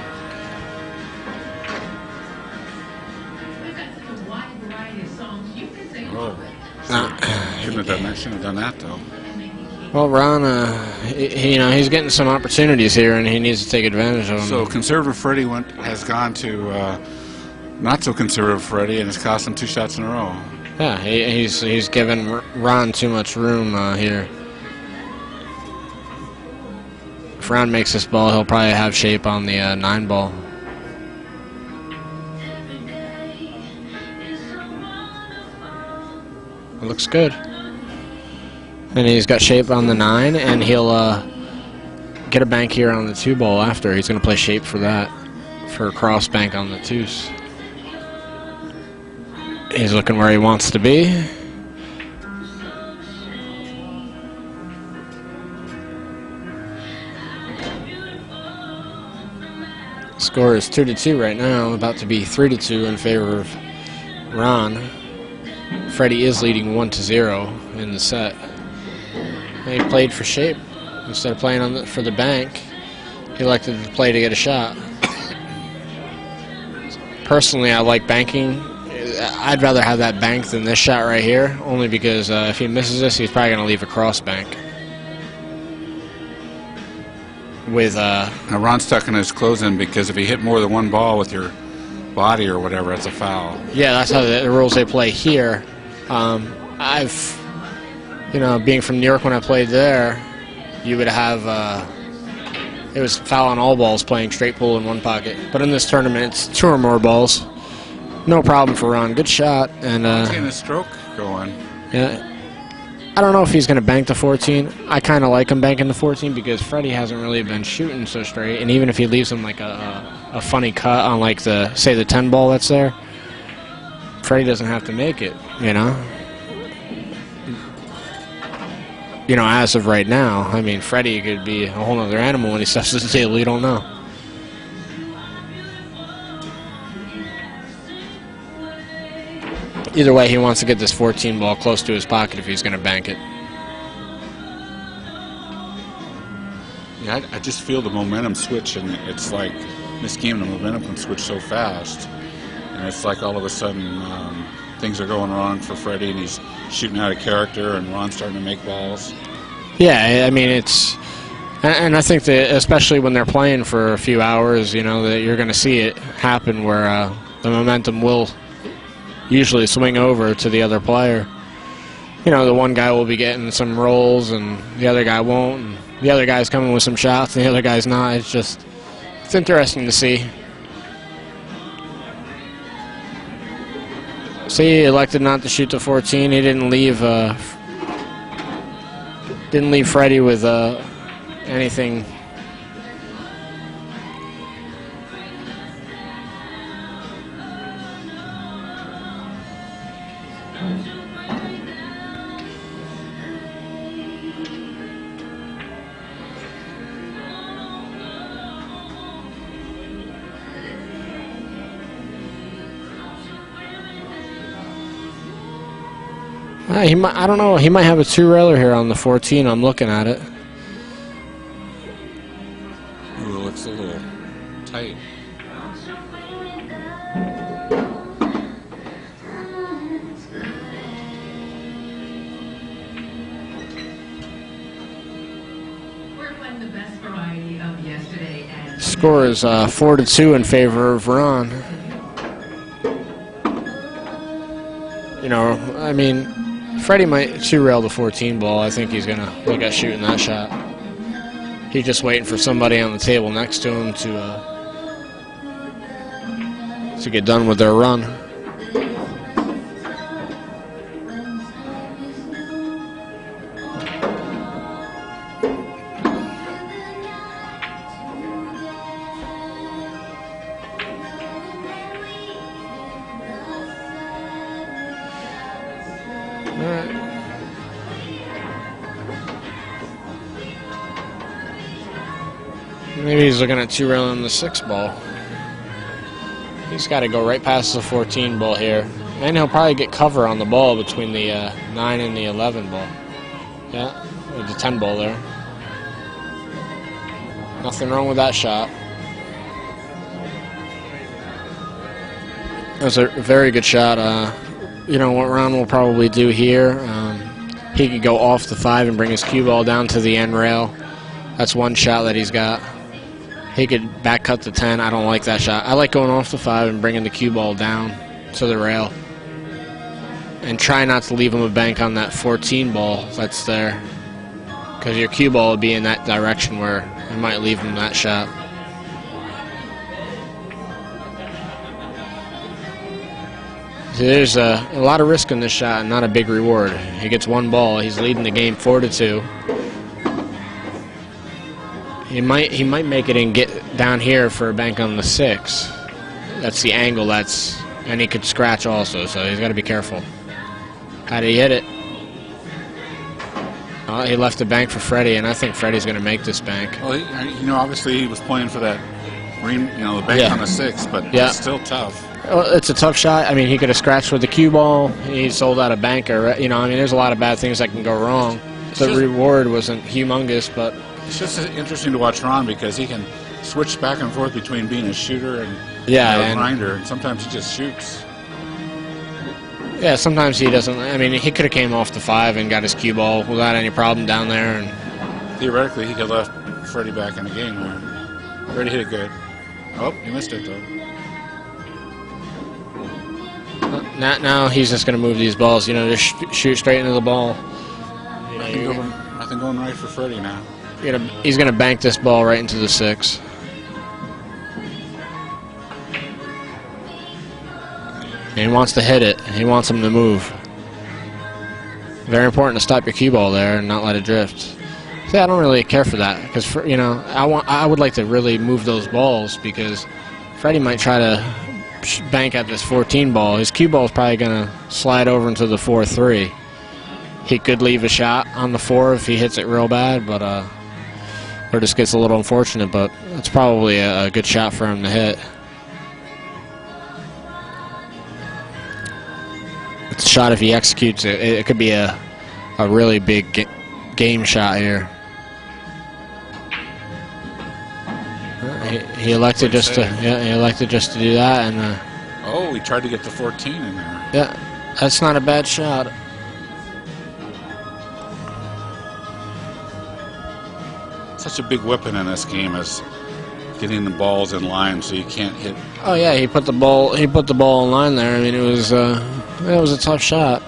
Oh. Shouldn't have done that. Shouldn't have done that, though. Well, Ron, you know, he's getting some opportunities here, and he needs to take advantage of them. So conservative Freddy has gone to not so conservative Freddy, and it's cost him 2 shots in a row. Yeah, he's given Ron too much room here. If Ron makes this ball, he'll probably have shape on the 9 ball. It looks good. And he's got shape on the 9, and he'll get a bank here on the 2 ball after. He's going to play shape for that, for a cross bank on the 2s. He's looking where he wants to be. Score is 2-2 right now, about to be 3-2 in favor of Ron. Freddy is leading 1-0 in the set. And he played for shape instead of playing for the bank. He elected to play to get a shot. Personally, I like banking. I'd rather have that bank than this shot right here, only because if he misses this, he's probably going to leave a cross bank. With now Ron's stuck in his close-in because if he hit more than one ball with your body or whatever, it's a foul. Yeah, that's how the rules they play here. Being from New York when I played there, you would have it was foul on all balls playing straight pool in one pocket. But in this tournament, it's 2 or more balls. No problem for Ron. Good shot. And seeing a stroke going. Yeah. I don't know if he's going to bank the 14. I kind of like him banking the 14 because Freddy hasn't really been shooting so straight. And even if he leaves him like a funny cut on like the 10 ball that's there, Freddy doesn't have to make it, you know. As of right now, I mean, Freddy could be a whole other animal when he steps to the table. You don't know. Either way, he wants to get this 14 ball close to his pocket if he's going to bank it. Yeah, I just feel the momentum switch, and it's like this game, the momentum can switch so fast. And it's like all of a sudden things are going wrong for Freddy, and he's shooting out of character, and Ron's starting to make balls. Yeah, I mean, and I think that especially when they're playing for a few hours, that you're going to see it happen where the momentum will usually swing over to the other player. The one guy will be getting some rolls, and the other guy won't, and the other guy's coming with some shots, and the other guy's not. It's interesting to see. See, he elected not to shoot the 14. He didn't leave Freddy with anything. I don't know. He might have a 2-railer here on the 14. I'm looking at it. Ooh, it looks a little tight. Score is 4-2 in favor of Ron. I mean, Freddy might 2-rail the 14 ball. I think he's going to look at shooting that shot. He's just waiting for somebody on the table next to him to get done with their run. Maybe he's looking at 2-railing the 6 ball. He's got to go right past the 14 ball here. And he'll probably get cover on the ball between the 9 and the 11 ball. Yeah, with the 10 ball there. Nothing wrong with that shot. That was a very good shot. What Ron will probably do here, he could go off the 5 and bring his cue ball down to the end rail. That's one shot that he's got. He could back cut the 10. I don't like that shot. I like going off the 5 and bringing the cue ball down to the rail. And try not to leave him a bank on that 14 ball that's there. Because your cue ball would be in that direction where you might leave him that shot. See, there's a lot of risk in this shot and not a big reward. He gets 1 ball. He's leading the game 4-2. He might make it and get down here for a bank on the 6. That's the angle. And he could scratch also, so he's got to be careful. How did he hit it? He left the bank for Freddy, and I think Freddy's going to make this bank. Well, obviously he was playing for that, the bank on the 6, but it's still tough. Well, it's a tough shot. I mean, he could have scratched with the cue ball. He sold out a banker. You know, I mean, there's a lot of bad things that can go wrong. The reward wasn't humongous, but it's just interesting to watch Ron because he can switch back and forth between being a shooter and yeah, a grinder, and sometimes he just shoots. Yeah, sometimes he doesn't. I mean, he could have came off the 5 and got his cue ball without any problem down there. And theoretically, he could have left Freddy back in the game there. Freddy hit it good. Oh, he missed it though. Now he's just going to move these balls, you know, just shoot straight into the ball. You know, Nothing going right for Freddy now. He's going to bank this ball right into the 6. And he wants to hit it. He wants him to move. Very important to stop your cue ball there and not let it drift. See, I don't really care for that because, you know, I would like to really move those balls because Freddy might try to bank at this 14 ball. His cue ball is probably going to slide over into the 4-3. He could leave a shot on the 4 if he hits it real bad, but or just gets a little unfortunate. But it's probably a good shot for him to hit. It's a shot if he executes it. It could be a really big game shot here. He elected just to he elected just to do that, and oh, he tried to get the 14 in there. Yeah, that's not a bad shot. Such a big weapon in this game is getting the balls in line so you can't hit. Oh yeah, he put the ball in line there. I mean, it was a tough shot.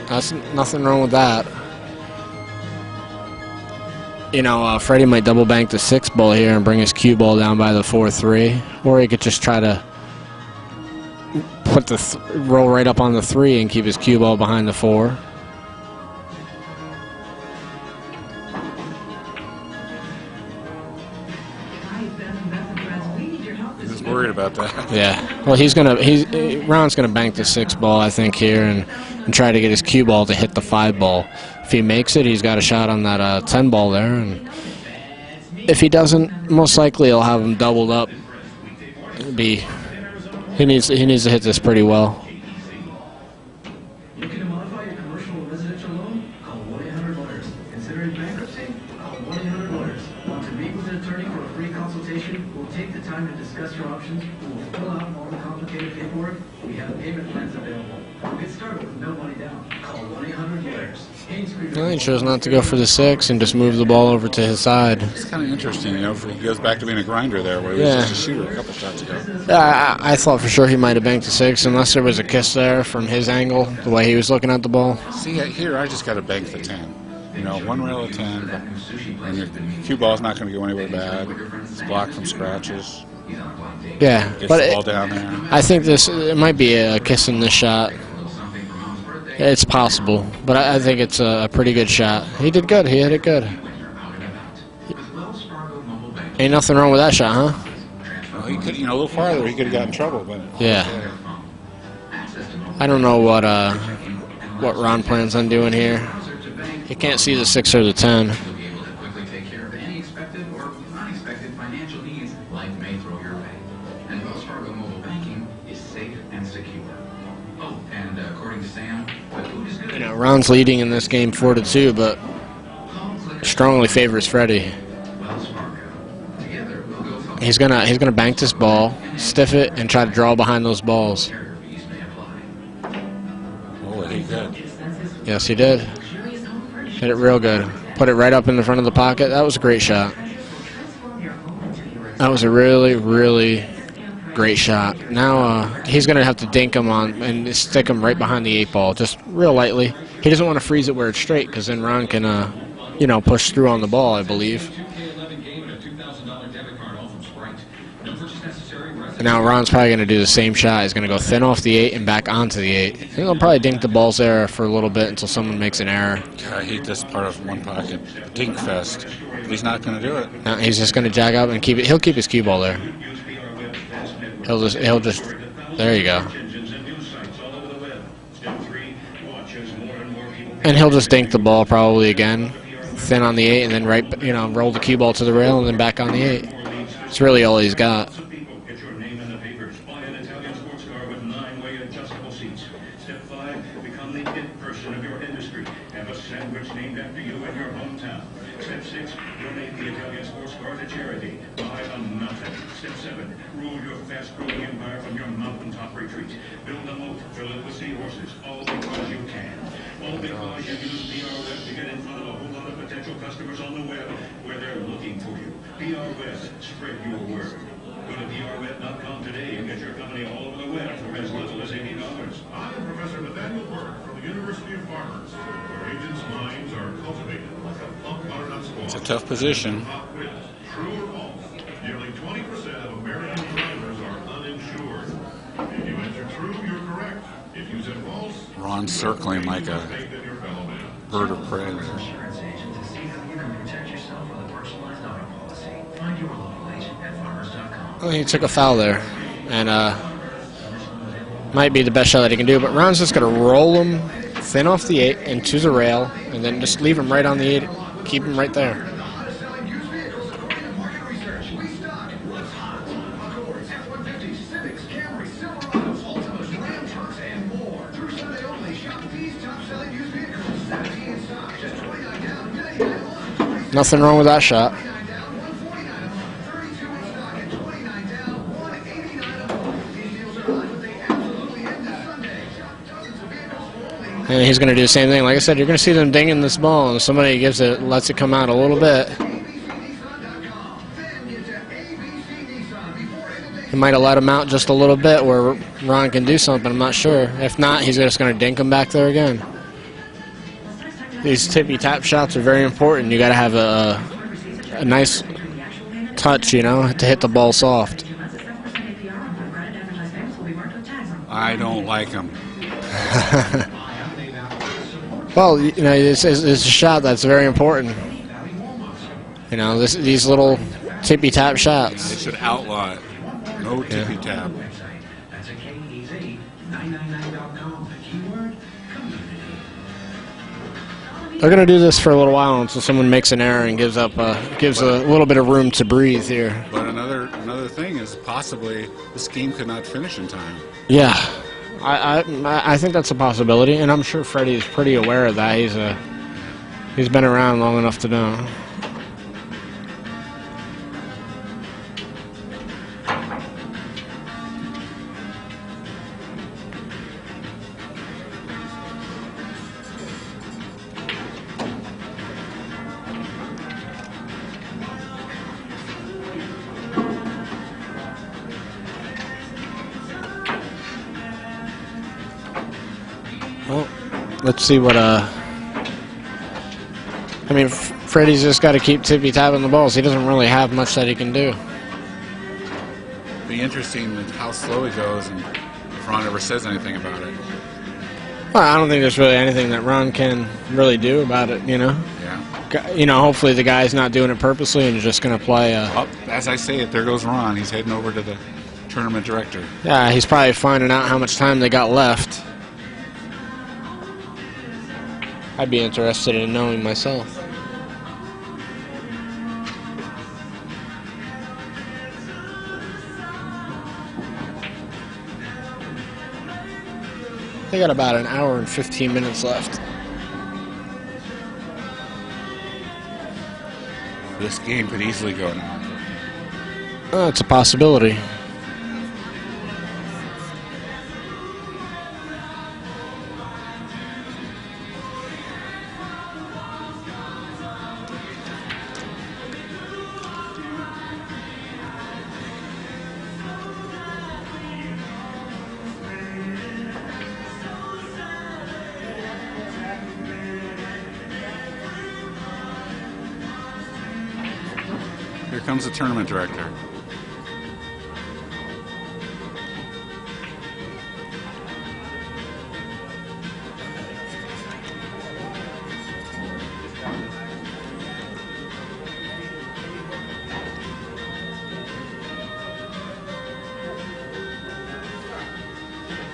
That's nothing wrong with that. You know, Freddy might double bank the 6 ball here and bring his cue ball down by the 4-3, or he could just try to put the roll right up on the 3 and keep his cue ball behind the 4. He's worried about that. Yeah. Well, Ron's gonna bank the 6 ball, I think, here and try to get his cue ball to hit the 5 ball. If he makes it, he's got a shot on that 10 ball there, and if he doesn't, most likely he'll have him doubled up. He needs to hit this pretty well. Looking to modify your commercial or residential loan? Call 1-800-LAWYERS. Considering bankruptcy? Call 1-800-LAWYERS. Want to meet with an attorney for a free consultation? We'll take the time to discuss your options. We will fill out all the complicated paperwork. We have payment plans available. Get started with no money down. Call 1-800-LAWYERS. He chose not to go for the 6 and just move the ball over to his side. It's kind of interesting, you know, if he goes back to being a grinder there where he was just a shooter a couple shots ago. Yeah, I thought for sure he might have banked the 6 unless there was a kiss there from his angle, the way he was looking at the ball. See, here I just got to bank the 10. You know, one rail of 10, and your cue ball's not going to go anywhere bad. It's blocked from scratches. Yeah, Gets but the ball down there. I think it might be a kiss in this shot. It's possible, but I think it's a pretty good shot. He did good. He hit it good. Ain't nothing wrong with that shot, huh? Well, he could, you know, a little farther, he could have got in trouble, but yeah. I don't know what Ron plans on doing here. He can't see the 6 or the 10. You know, Ron's leading in this game 4-2, but strongly favors Freddy. He's gonna bank this ball, stiff it, and try to draw behind those balls. oh, he did. Yes, he did. Hit it real good. Put it right up in the front of the pocket. That was a great shot. That was a really, really great shot. Now he's going to have to dink him on and stick him right behind the 8 ball, just real lightly. He doesn't want to freeze it where it's straight because then Ron can, you know, push through on the ball, I believe. And now Ron's probably going to do the same shot. He's going to go thin off the 8 and back onto the 8. He'll probably dink the balls there for a little bit until someone makes an error. I hate this part of one pocket. Dink fest. He's not going to do it. No, he's just going to jag up and keep it. He'll keep his cue ball there. He'll just, there you go. And he'll just dink the ball probably again, thin on the 8, and then roll the cue ball to the rail and then back on the 8. It's really all he's got. Some people get your name in the papers. Buy an Italian sports car with 9-way adjustable seats. Step 5, become the it person of your industry. Have a sandwich named after you in your hometown. Step 6, donate the Italian sports car to charity. Buy them nothing. Step 7, rule your fast-growing empire from your mountaintop retreat. Build a moat, fill it with seahorses, all because you can. All because you use PR Web to get in front of a whole lot of potential customers on the web where they're looking for you. PR Web, spread your word. Go to prweb.com today and get your company all over the web for as little as $80. I'm Professor Nathaniel Burke from the University of Farmers, where agents' minds are cultivated like a plump butternut squash. It's a tough position. True or false? Nearly 20% of American drivers are uninsured. If you answer true, you're correct. If you said false, Ron's circling like a faith in your fellow man. bird of prey. Insurance agent to see how you can protect yourself with a personalized auto policy. Find your local agent at farmers.com. Well, he took a foul there, and might be the best shot that he can do. But Ron's just going to roll him thin off the 8 into the rail, and then just leave him right on the 8. Keep him right there. Selling used vehicles according to market research. We stock what's hot. Accords, F-150s, Civics, Camrys, Silverados, Altimas, Ram trucks, and more. Through Sunday only, shop these top-selling used vehicles. 17 in stock, just 29 down, 99 a month. Nothing wrong with that shot. 29 down, 149 a month. 32 in stock and 29 down, 189 a month. These deals are hot, but they absolutely end this Sunday. Shop dozens of vehicles for only. And he's going to do the same thing. Like I said, you're going to see them dinging this ball, and somebody lets it come out a little bit. He might have let him out just a little bit where Ron can do something. I'm not sure. If not, he's just going to dink him back there again. These tippy-tap shots are very important. You got to have a nice touch, you know, to hit the ball soft. I don't like him. Well, you know, it's a shot that's very important. You know, these little tippy-tap shots. They should outlaw it. No tippy-tap. That's a KEZ999.com. The keyword community. They're going to do this for a little while until someone makes an error and gives a little bit of room to breathe here. But another thing is possibly this game could not finish in time. Yeah, I think that's a possibility, and I'm sure Freddy is pretty aware of that. He's been around long enough to know. Well, let's see what, I mean, Freddy's just got to keep tippy-tapping the balls. He doesn't really have much that he can do. Be interesting how slow he goes and if Ron ever says anything about it. Well, I don't think there's really anything that Ron can really do about it, you know? Yeah. You know, hopefully the guy's not doing it purposely and just going to play. Oh, as I say it, there goes Ron. He's heading over to the tournament director. Yeah, he's probably finding out how much time they got left. I'd be interested in knowing myself. They got about an hour and 15 minutes left. This game could easily go now. It's a possibility. Here comes the tournament director.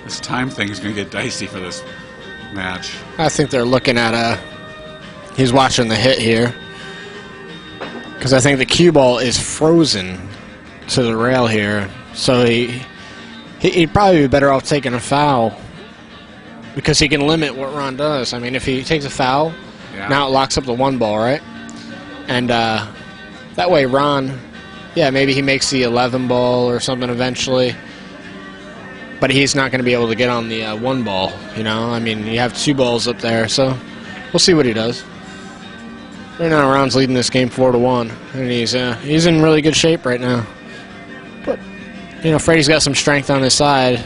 This time thing is going to get dicey for this match. I think they're looking at he's watching the hit here. Because I think the cue ball is frozen to the rail here. So he'd probably be better off taking a foul because he can limit what Ron does. I mean, if he takes a foul, now it locks up the 1 ball, right? And that way Ron, yeah, maybe he makes the 11 ball or something eventually, but he's not going to be able to get on the 1 ball, you know? I mean, you have 2 balls up there, so we'll see what he does. Right now, Ron's leading this game 4-1, and he's in really good shape right now. But, you know, Freddy's got some strength on his side.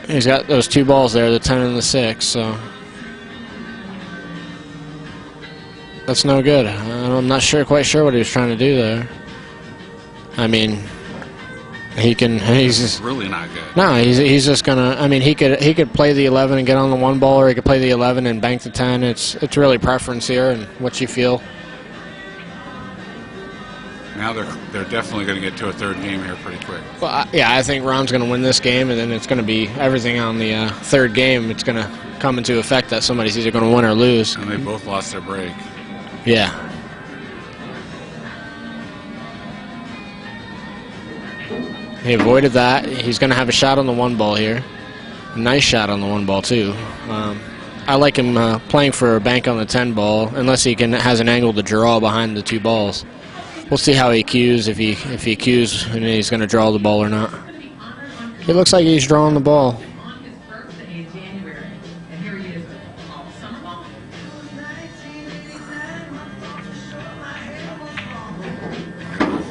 He's got those 2 balls there, the 10 and the 6, so that's no good. I'm not quite sure what he was trying to do there. I mean, he's just really not good. No, he's just gonna. I mean, he could play the 11 and get on the 1 ball, or he could play the 11 and bank the 10. It's really preference here and what you feel. Now they're definitely going to get to a 3rd game here pretty quick. Well, yeah, I think Ron's going to win this game, and then it's going to be everything on the 3rd game. It's going to come into effect that somebody's either going to win or lose. And they both lost their break. Yeah. He avoided that. He's going to have a shot on the 1 ball here. Nice shot on the 1 ball too. I like him playing for a bank on the 10 ball, unless he has an angle to draw behind the 2 balls. We'll see how he cues, if he cues and he's going to draw the ball or not. It looks like he's drawing the ball.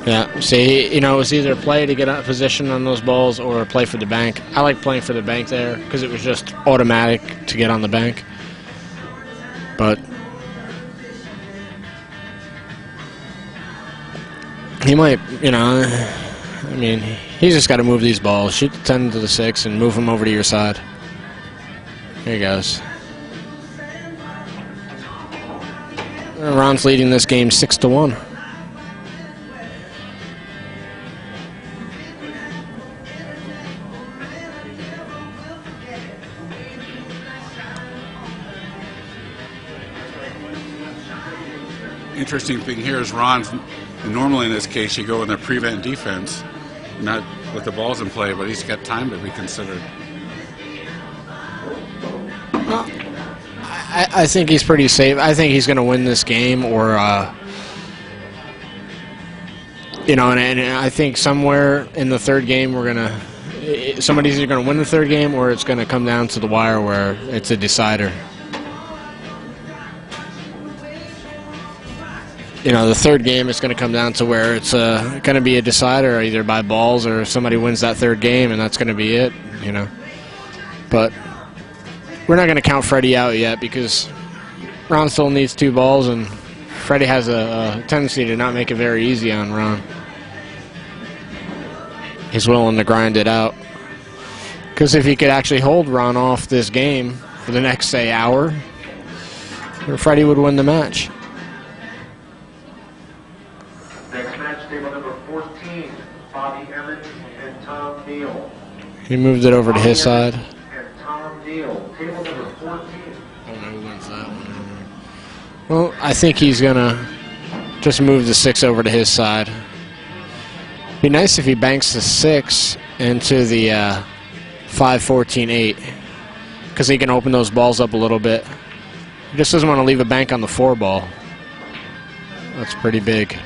Yeah, see, you know, it was either play to get out of position on those balls or play for the bank. I like playing for the bank there because it was just automatic to get on the bank. But he might, you know, I mean, he's just got to move these balls. Shoot the 10 to the 6 and move them over to your side. There he goes. Ron's leading this game 6-1. Interesting thing here is Ron's, normally in this case you go in the prevent defense, not with the balls in play, but he's got time to be considered. Well, I think he's pretty safe. I think he's going to win this game, or you know, and I think somewhere in the 3rd game somebody's either going to win the 3rd game, or it's going to come down to the wire where it's a decider. You know, the 3rd game is going to come down to where it's going to be a decider, either by balls or somebody wins that 3rd game, and that's going to be it, you know. But we're not going to count Freddy out yet because Ron still needs 2 balls, and Freddy has a tendency to not make it very easy on Ron. He's willing to grind it out. Because if he could actually hold Ron off this game for the next, say, hour, Freddy would win the match. Table number 14, Bobby Emmons and Tom Neal. He moved it over to his side. And Tom Neal, table number 14. I don't know who wins that one. Well, I think he's going to just move the 6 over to his side. Be nice if he banks the 6 into the 5-14-8, because he can open those balls up a little bit. He just doesn't want to leave a bank on the 4 ball. That's pretty big.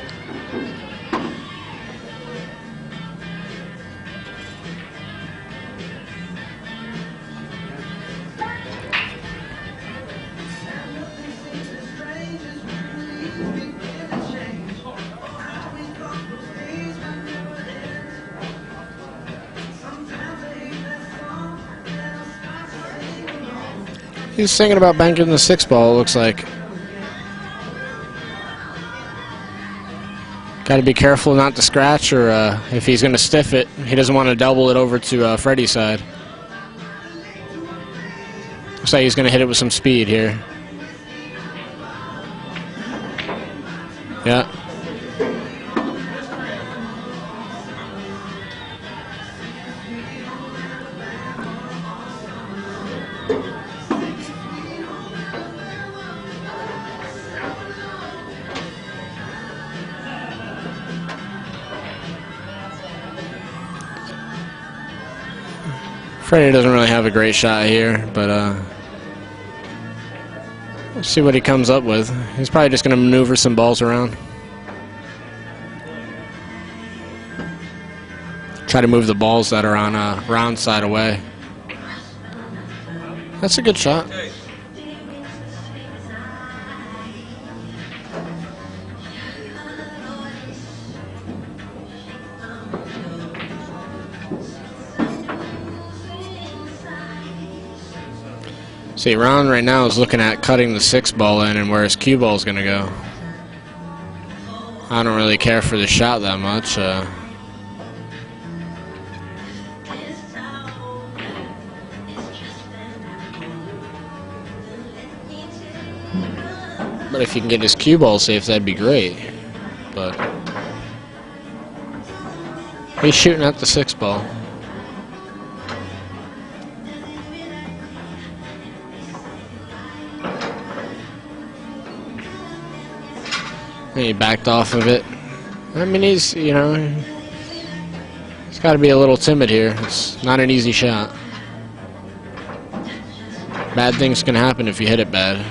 He's thinking about banking the 6 ball, it looks like. Got to be careful not to scratch, or if he's going to stiff it, he doesn't want to double it over to Freddy's side. Looks like he's going to hit it with some speed here. Yeah. Freddy doesn't really have a great shot here, but let's see what he comes up with. He's probably just going to maneuver some balls around. Try to move the balls that are on round side away. That's a good shot. See, Ron right now is looking at cutting the 6 ball in and where his cue ball is going to go. I don't really care for the shot that much. But if you can get his cue ball safe, that'd be great. But he's shooting at the 6 ball. And he backed off of it. I mean, he's, you know, he's got to be a little timid here. It's not an easy shot. Bad things can happen if you hit it bad.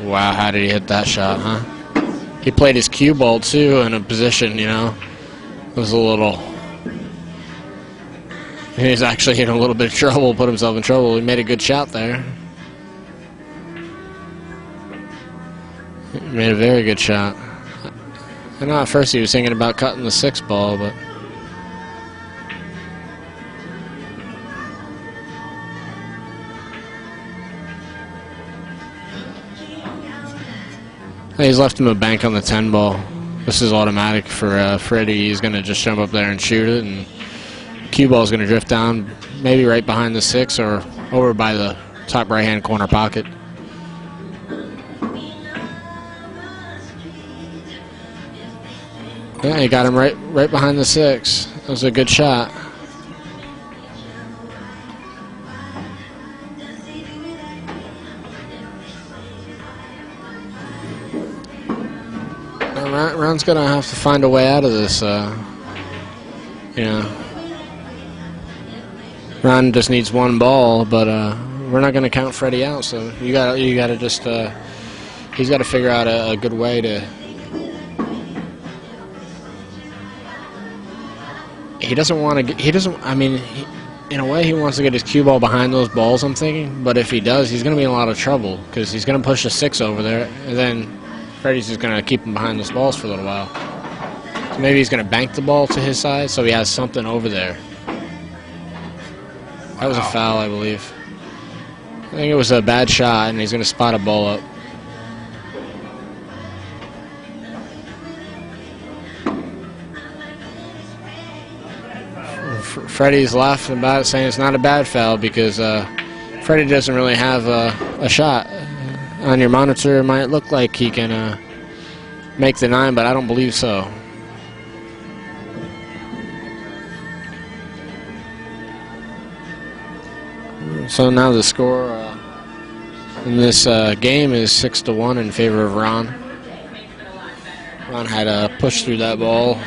Wow, how did he hit that shot, huh? He played his cue ball, too, in a position, you know. It was a little... He's actually in a little bit of trouble, put himself in trouble. He made a good shot there. He made a very good shot. I know at first he was thinking about cutting the 6 ball, but... He's left him a bank on the 10 ball. This is automatic for Freddy. He's going to just jump up there and shoot it, and cue ball is going to drift down, maybe right behind the 6 or over by the top right-hand corner pocket. Yeah, he got him right behind the 6. That was a good shot. Ron's going to have to find a way out of this, you know. Ron just needs 1 ball, but we're not going to count Freddy out, so you got to just, he's got to figure out a good way to. He doesn't want to, I mean, in a way he wants to get his cue ball behind those balls, I'm thinking, but if he does, he's going to be in a lot of trouble, because he's going to push a 6 over there, and then Freddy's just going to keep him behind those balls for a little while. So maybe he's going to bank the ball to his side so he has something over there. That was a foul, I believe. I think it was a bad shot, and he's going to spot a ball up. Freddy's laughing about it, saying it's not a bad foul because Freddy doesn't really have a shot. On your monitor, it might look like he can make the 9, but I don't believe so. So now the score in this game is 6-1 in favor of Ron. Ron had to push through that ball. You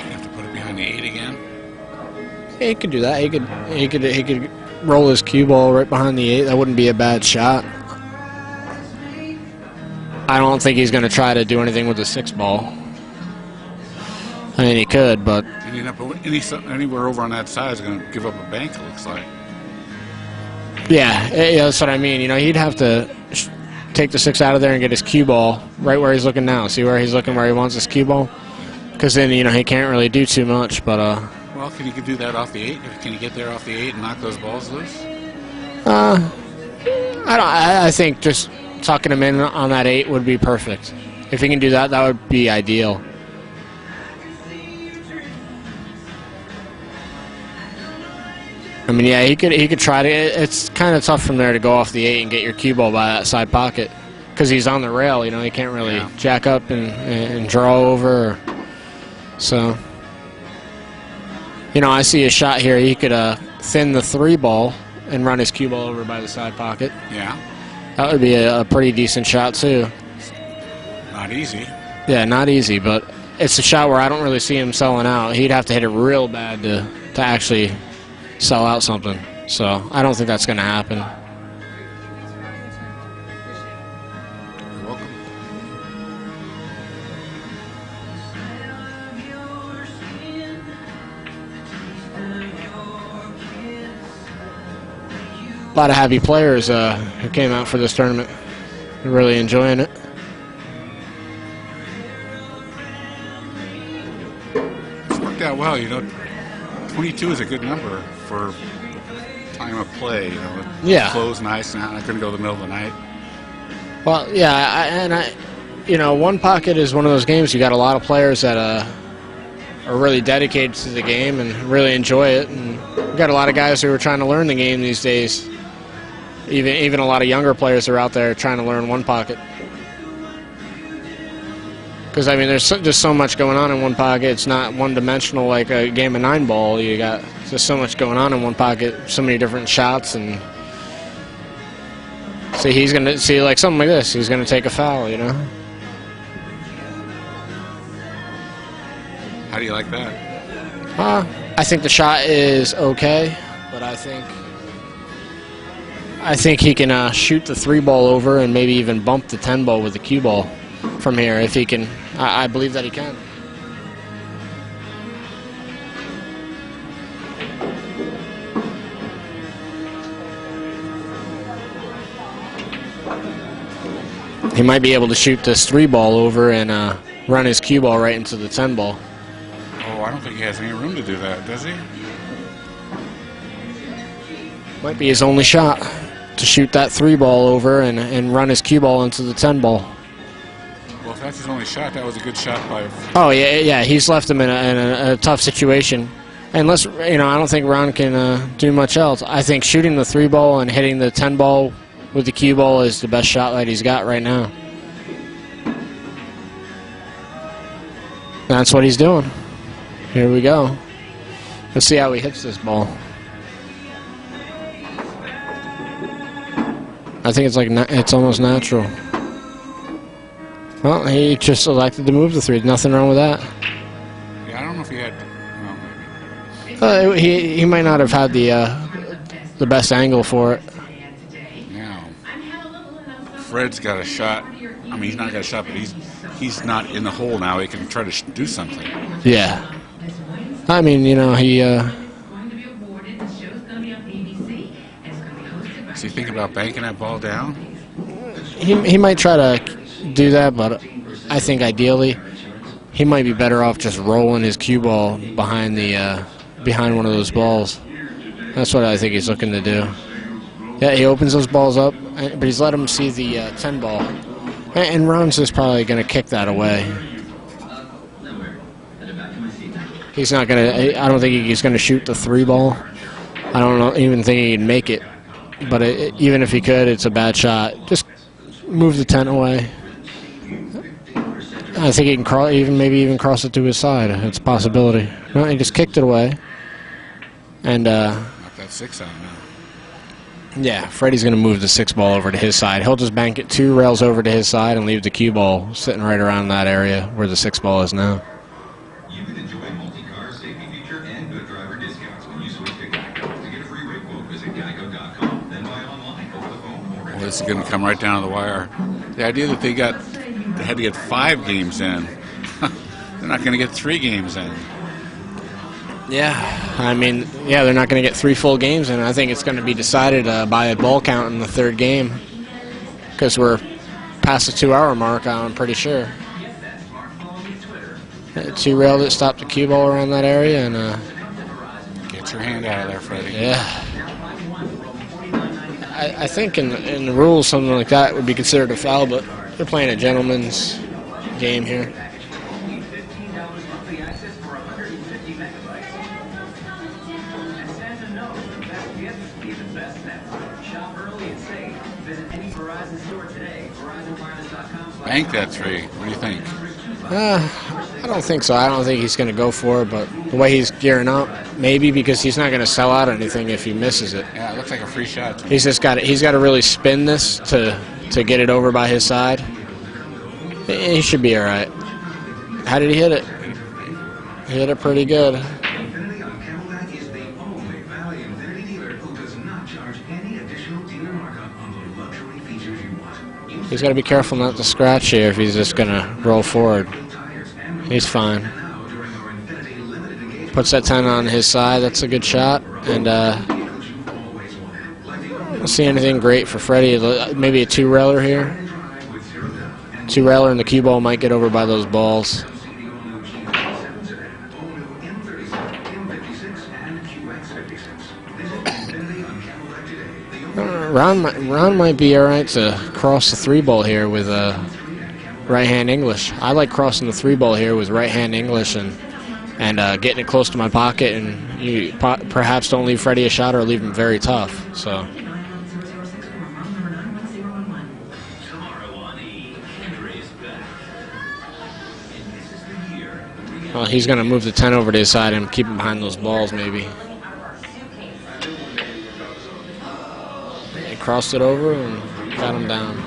have to put it behind the 8 again. Yeah, he could do that. He could roll his cue ball right behind the 8. That wouldn't be a bad shot. I don't think he's going to try to do anything with the 6 ball. I mean, he could, but Anywhere over on that side is going to give up a bank, it looks like. yeah, that's what I mean. You know, he'd have to take the 6 out of there and get his cue ball right where he's looking now. See where he's looking, where he wants his cue ball? Because then, you know, he can't really do too much, but... Well, can you do that off the 8? Can you get there off the 8 and knock those balls loose? I think just tucking him in on that 8 would be perfect. If he can do that, that would be ideal. I mean, yeah, he could try to. It's kind of tough from there to go off the 8 and get your cue ball by that side pocket because he's on the rail. You know, he can't really jack up and draw over. So, you know, I see a shot here. He could thin the 3 ball and run his cue ball over by the side pocket. Yeah. That would be a pretty decent shot too. Not easy. Yeah, not easy, but it's a shot where I don't really see him selling out. He'd have to hit it real bad to actually sell out something. So I don't think that's going to happen. You're welcome. A lot of happy players who came out for this tournament. They're really enjoying it. It's worked out well, you know. 22 is a good number for time of play, you know. Yeah. Flows nice, not going to go the middle of the night. Well, yeah, you know, One Pocket is one of those games. You got a lot of players that are really dedicated to the game and really enjoy it, and we got a lot of guys who are trying to learn the game these days. Even a lot of younger players are out there trying to learn One Pocket. Because, I mean, there's just so much going on in One Pocket. It's not one-dimensional like a game of 9-ball. You got just so much going on in One Pocket, so many different shots. And see, he's going to see, like, something like this. He's going to take a foul, you know? How do you like that? I think the shot is okay, but I think he can shoot the 3-ball over and maybe even bump the 10-ball with the cue ball from here if he can. I believe that he can. He might be able to shoot this 3-ball over and run his cue ball right into the 10-ball. Oh, I don't think he has any room to do that, does he? Might be his only shot to shoot that 3-ball over and run his cue ball into the 10-ball. Well, if that's his only shot, that was a good shot by... Oh, yeah, he's left him in a tough situation. Unless, you know, I don't think Ron can do much else. I think shooting the 3-ball and hitting the 10-ball with the cue ball is the best shot that he's got right now. That's what he's doing. Here we go. Let's see how he hits this ball. I think it's almost natural. Well, he just elected to move the 3. Nothing wrong with that. Yeah, I don't know if he had... Well, maybe. He might not have had the best angle for it. Now, Fred's got a shot. I mean, he's not got a shot, but he's not in the hole now. He can try to do something. Yeah. I mean, you know, he... Does he think about banking that ball down? He might try to do that, but I think ideally he might be better off just rolling his cue ball behind one of those balls. That's what I think he's looking to do. Yeah, he opens those balls up, but he's let him see the 10 ball. And Ron's just probably going to kick that away. He's not going to... I don't think he's going to shoot the 3 ball. I even think he can make it. But even if he could, it's a bad shot. Just move the 10 away. I think he can maybe even cross it to his side. It's a possibility. No, he just kicked it away. And knock that 6 out now. Yeah, Freddy's going to move the 6 ball over to his side. He'll just bank it 2 rails over to his side and leave the cue ball sitting right around that area where the 6 ball is now. You can enjoy multi-car safety feature and good driver discounts when you switch to Geico. To get a free rate quote, visit geico.com, then buy online, over the phone, or... Well, this is going to come right down to the wire. The idea that they had to get 5 games in, they're not going to get 3 games in. Yeah, I mean, yeah, they're not going to get 3 full games, and I think it's going to be decided by a ball count in the 3rd game, because we're past the 2-hour mark, I'm pretty sure. 2 railed it, stopped the cue ball around that area, and Get your hand out of there, Freddy. yeah. I think in the rules something like that would be considered a foul, but they're playing a gentleman's game here. best bet. Shop early and save. Visit any Verizon store today. VerizonWireless.com. Bank that 3. What do you think? I don't think so. I don't think he's going to go for it, but the way he's gearing up, maybe, because he's not going to sell out anything if he misses it. Yeah, it looks like a free shot to me. He's just got it. He's got to really spin this to get it over by his side. He should be all right. How did he hit it? He hit it pretty good. Infinity on Camelback is the only Valley Infinity dealer who does not charge any additional dealer markup on the luxury features you want. He's got to be careful not to scratch here if he's just going to roll forward. He's fine. Puts that 10 on his side. That's a good shot. And don't see anything great for Freddy. Maybe a 2-railer here. 2-railer and the cue ball might get over by those balls. Ron might be all right to cross the 3-ball here with right-hand English. I like crossing the 3-ball here with right-hand English and getting it close to my pocket, and you perhaps don't leave Freddy a shot or leave him very tough. So. Well, he's going to move the 10 over to his side and keep him behind those balls, maybe. He crossed it over and got him down.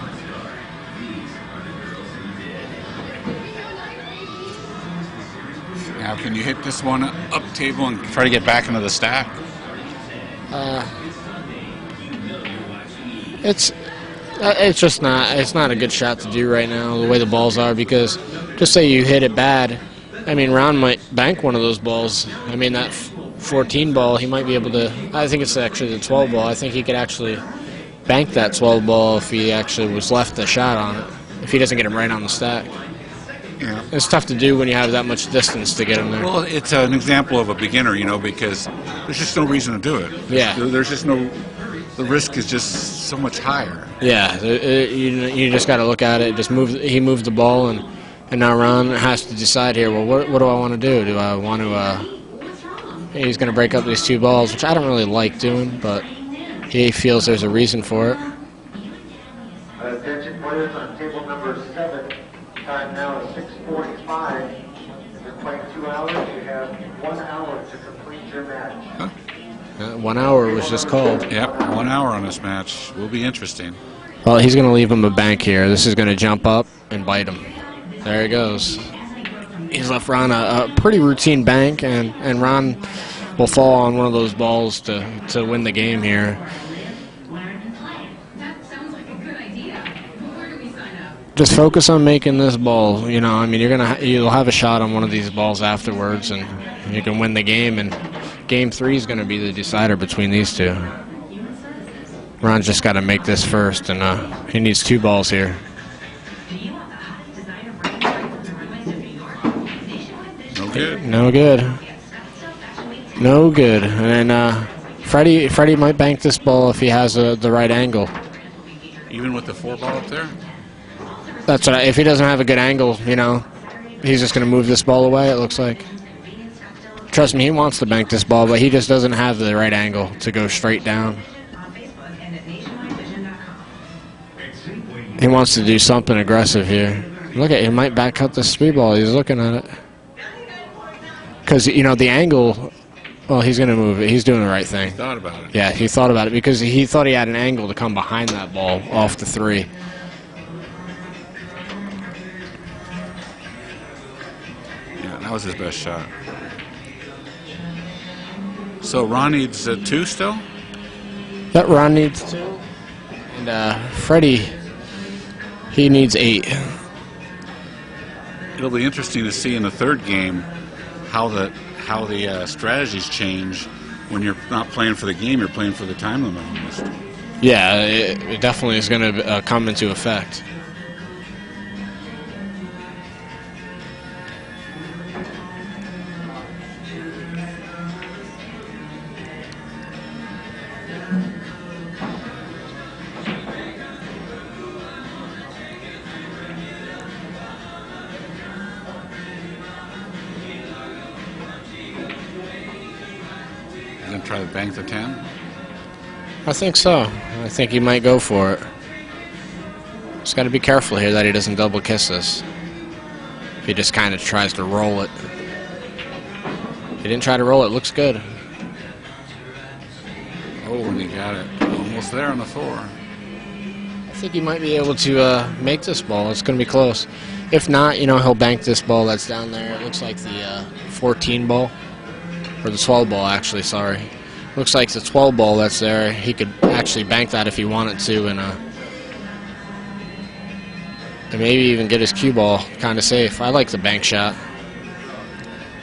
Now, can you hit this one up table and try to get back into the stack? It's just not. It's not a good shot to do right now, the way the balls are, because just say you hit it bad. I mean, Ron might bank one of those balls. I mean, that 14 ball, he might be able to. I think it's actually the 12 ball. I think he could actually bank that 12 ball if he actually was left a shot on it. If he doesn't get him right on the stack. Yeah. It's tough to do when you have that much distance to get him there. Well, it's an example of a beginner, you know, because there's just no reason to do it. Yeah. There's just no. The risk is just so much higher. Yeah, you just got to look at it. He moved the ball, and now Ron has to decide here. Well, what do I want to do? Do I want to? He's going to break up these 2 balls, which I don't really like doing, but he feels there's a reason for it. Attention players on table number 7. Time now is 6:45. If you're playing 2 hours, you have 1 hour to complete your match. Huh? 1 hour was just called. Yep, 1 hour on this match. Will be interesting. Well, he's going to leave him a bank here. This is going to jump up and bite him. There he goes. He's left Ron a pretty routine bank, and Ron will fall on one of those balls to win the game here. Just focus on making this ball. You know, I mean, you'll have a shot on one of these balls afterwards, and you can win the game. And Game 3 is going to be the decider between these 2. Ron's just got to make this first, and he needs 2 balls here. No good. No good. No good. And Freddy might bank this ball if he has the right angle. Even with the 4-ball up there? That's what if he doesn't have a good angle, you know, he's just going to move this ball away, it looks like. Trust me, he wants to bank this ball, but he just doesn't have the right angle to go straight down. He wants to do something aggressive here. Look at, he might back cut this 3-ball. He's looking at it. Because, you know, the angle, well, he's going to move it. He's doing the right thing. He thought about it. Yeah, he thought about it because he thought he had an angle to come behind that ball off the 3. Yeah, that was his best shot. So Ron needs 2 still? Yep, Ron needs 2. And Freddy, he needs 8. It'll be interesting to see in the 3rd game how the strategies change when you're not playing for the game, you're playing for the time limit almost. Yeah, it definitely is going to come into effect. Try to bank the 10. I think so. I think he might go for it. Just got to be careful here that he doesn't double kiss this. If he just kind of tries to roll it. He didn't try to roll it. Looks good. Oh, and he got it. Almost there on the floor. I think he might be able to make this ball. It's going to be close. If not, you know, he'll bank this ball that's down there. It looks like the 14 ball. Or the 12 ball, actually, sorry. Looks like the 12 ball that's there. He could actually bank that if he wanted to, and maybe even get his cue ball kind of safe. I like the bank shot.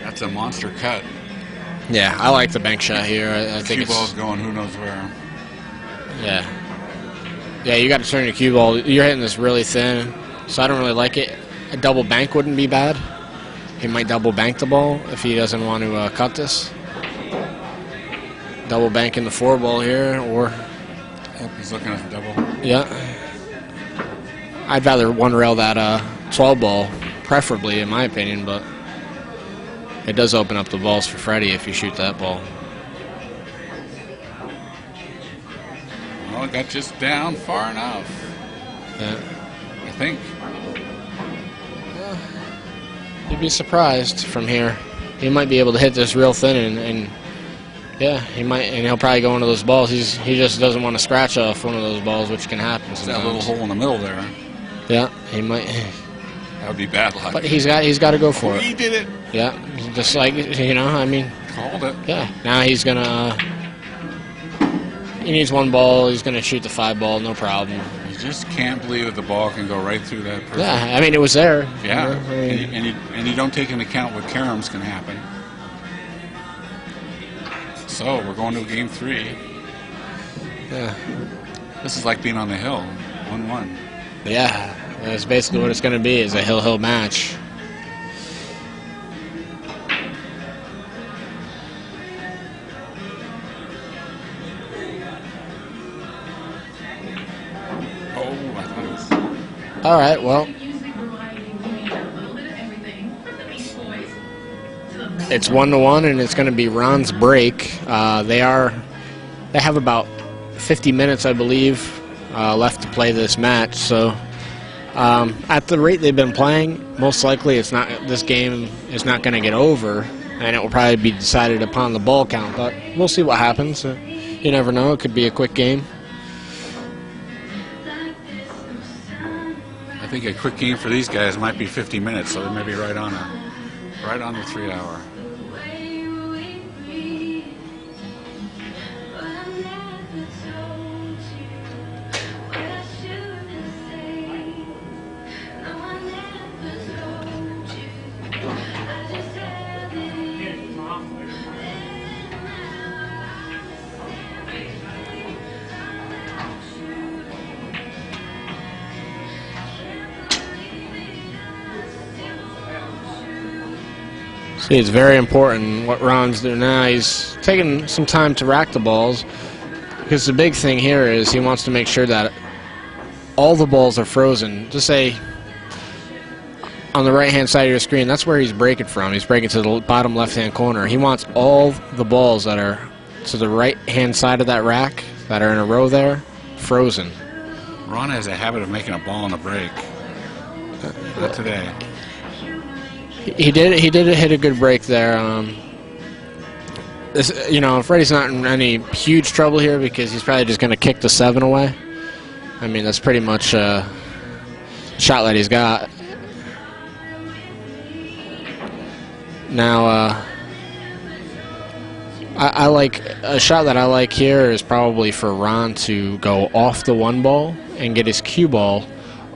That's a monster cut. Yeah, I like the bank shot here. I think Cue ball's going who knows where. Yeah. Yeah, you got to turn your cue ball. You're hitting this really thin, so I don't really like it. A double bank wouldn't be bad. He might double bank the ball if he doesn't want to cut this. Double banking the 4 ball here, or... Yep, he's looking at the double. Yeah. I'd rather one rail that 12 ball, preferably, in my opinion, but it does open up the balls for Freddy if you shoot that ball. Well, it got just down far enough. Yeah. I think. You'd be surprised from here. He might be able to hit this real thin, and yeah, he might, and he'll probably go into those balls. He just doesn't want to scratch off one of those balls, which can happen sometimes. That little hole in the middle there. Yeah, he might. That would be bad luck. But he's got to go for it. He did it. Yeah, just like, you know, I mean. Called it. Yeah. Now he's gonna. He needs 1 ball. He's gonna shoot the 5 ball, no problem. You just can't believe that the ball can go right through that person. Yeah, I mean, it was there. Yeah, You know, I mean, and you don't take into account what caroms can happen. So we're going to game 3. Yeah. This is like being on the hill, 1-1. Yeah, that's basically what it's gonna be. Is a hill match. Oh, I thought it was. All right, well. It's 1-1, and it's going to be Ron's break. They have about 50 minutes, I believe, left to play this match. So, at the rate they've been playing, most likely this game is not going to get over, and it will probably be decided upon the ball count. But we'll see what happens. You never know; it could be a quick game. I think a quick game for these guys might be 50 minutes, so they may be right on the 3 hour. See, it's very important what Ron's doing now. He's taking some time to rack the balls, because the big thing here is he wants to make sure that all the balls are frozen. Just say on the right-hand side of your screen, that's where he's breaking from. He's breaking to the bottom left-hand corner. He wants all the balls that are to the right-hand side of that rack that are in a row there frozen. Ron has a habit of making a ball on the break. Not today. He did hit a good break there. Freddy's not in any huge trouble here because he's probably just going to kick the 7 away. I mean, that's pretty much a shot that he's got. Now, I like a shot that I like here is probably for Ron to go off the 1 ball and get his cue ball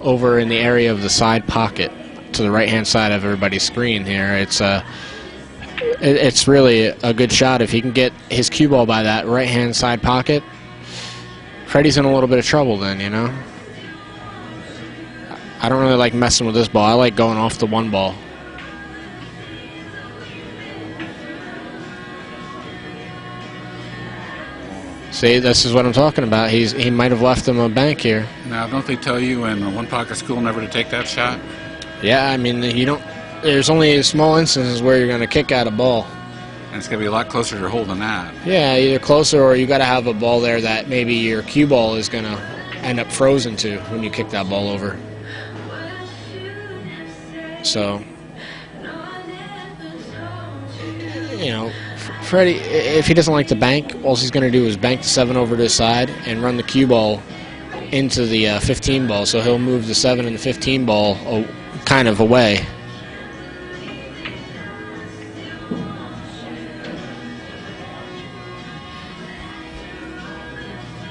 over in the area of the side pocket to the right-hand side of everybody's screen here. It's really a good shot. If he can get his cue ball by that right-hand side pocket, Freddy's in a little bit of trouble then, you know. I don't really like messing with this ball. I like going off the 1 ball. See, this is what I'm talking about. He might have left him a bank here. Now, don't they tell you in one pocket school never to take that shot? Yeah, I mean, you don't. There's only small instances where you're going to kick out a ball. And it's going to be a lot closer to holding that. Yeah, either closer or you got to have a ball there that maybe your cue ball is going to end up frozen to when you kick that ball over. So, you know, Freddy, if he doesn't like to bank, all he's going to do is bank the 7 over to his side and run the cue ball into the 15 ball. So he'll move the 7 and the 15 ball kind of away.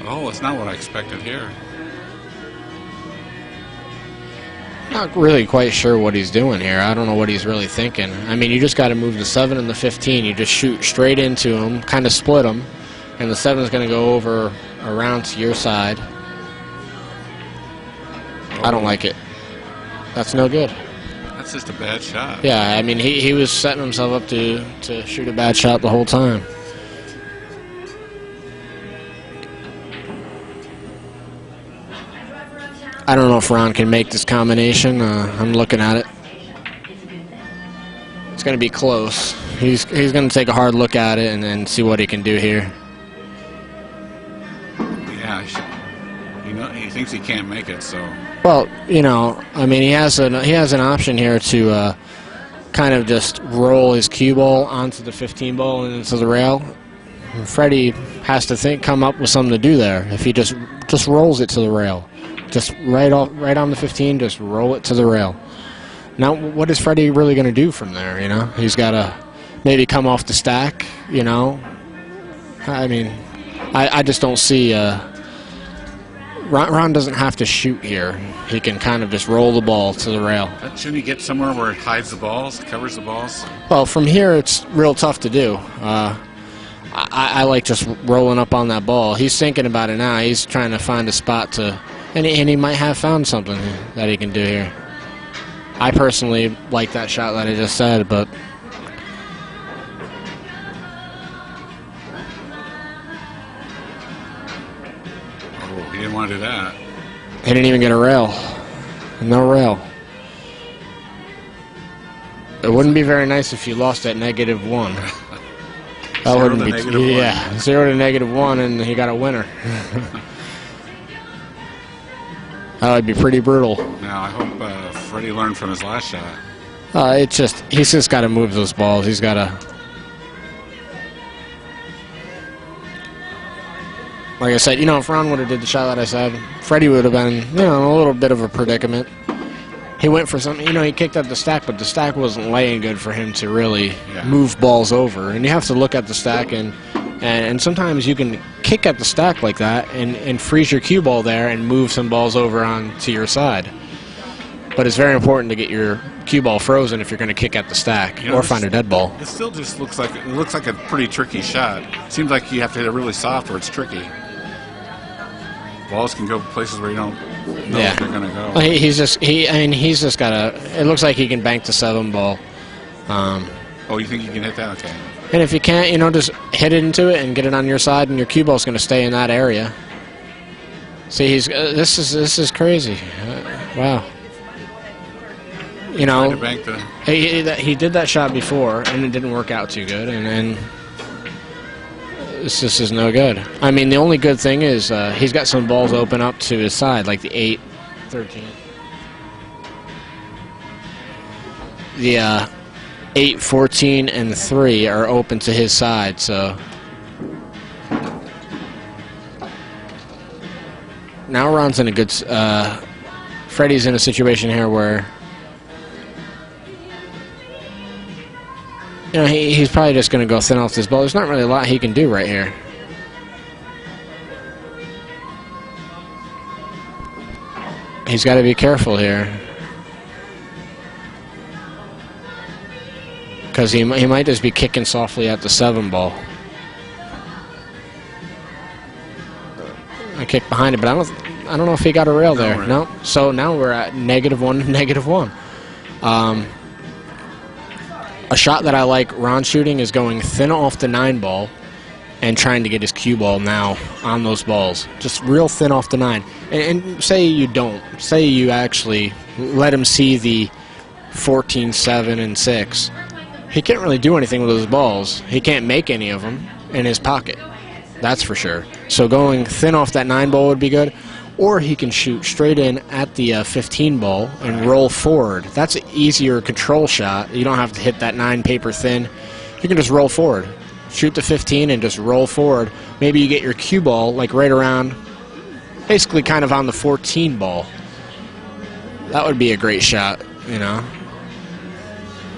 Oh, it's not what I expected here. Not really quite sure what he's doing here. I don't know what he's really thinking. I mean, you just got to move the 7 and the 15. You just shoot straight into him, kind of split them, and the 7 is going to go over around to your side. I don't like it. That's no good. That's just a bad shot. Yeah, I mean, he was setting himself up to shoot a bad shot the whole time. I don't know if Ron can make this combination. I'm looking at it. It's going to be close. He's going to take a hard look at it and then see what he can do here. Yeah, he thinks he can't make it, so. Well, you know, I mean, he has an option here to kind of just roll his cue ball onto the 15 ball and into the rail. And Freddy has to come up with something to do there. If he just rolls it to the rail. Just right on the 15, just roll it to the rail. Now, what is Freddy really going to do from there, you know? He's got to maybe come off the stack, you know? I mean, I just don't see... Ron doesn't have to shoot here. He can kind of just roll the ball to the rail. Shouldn't he get somewhere where it hides the balls, covers the balls? Well, from here, it's real tough to do. I like just rolling up on that ball. He's thinking about it now. He's trying to find a spot to... And he might have found something that he can do here. I personally like that shot that I just said, but... Oh, he didn't want to do that. He didn't even get a rail. No rail. It wouldn't be very nice if you lost at -1. That wouldn't be... Yeah, 0 to -1, and he got a winner. That would be pretty brutal. Now, I hope Freddy learned from his last shot. He's just got to move those balls. He's got to... Like I said, you know, if Ron would have did the shot that I said, Freddy would have been, you know, a little bit of a predicament. He went for something, you know, he kicked up the stack, but the stack wasn't laying good for him to really move balls over. And you have to look at the stack, and sometimes you can kick at the stack like that and freeze your cue ball there and move some balls over on to your side. But it's very important to get your cue ball frozen if you're going to kick at the stack, you know, or find a dead ball. It still just looks like a pretty tricky shot. Seems like you have to hit it really soft or it's tricky. Balls can go places where you don't know if they're going to go. Well, he's just got to. It looks like he can bank the 7 ball. Oh, you think you can hit that? Okay. And if you can't, you know, just hit it into it and get it on your side, and your cue ball's going to stay in that area. See, he's this is crazy. Wow. You know, he did that shot before, and it didn't work out too good, and this just is no good. I mean, the only good thing is he's got some balls open up to his side, like the 8, 13. The 8, 14, and 3 are open to his side, so... Now Ron's in a good... Freddy's in a situation here where... You know, he's probably just going to go thin off this ball. There's not really a lot he can do right here. He's got to be careful here. Because he might just be kicking softly at the 7 ball. I kicked behind it, but I don't know if he got a rail there. No. So now we're at -1, -1. A shot that I like Ron shooting is going thin off the 9 ball and trying to get his cue ball now on those balls. Just real thin off the 9. And say you don't. Say you actually let him see the 14, 7, and 6. he can't really do anything with those balls. He can't make any of them in his pocket. That's for sure. So going thin off that 9 ball would be good. Or he can shoot straight in at the 15 ball and roll forward. That's an easier control shot. You don't have to hit that 9 paper thin. You can just roll forward. Shoot the 15 and just roll forward. Maybe you get your cue ball like right around, basically kind of on the 14 ball. That would be a great shot, you know.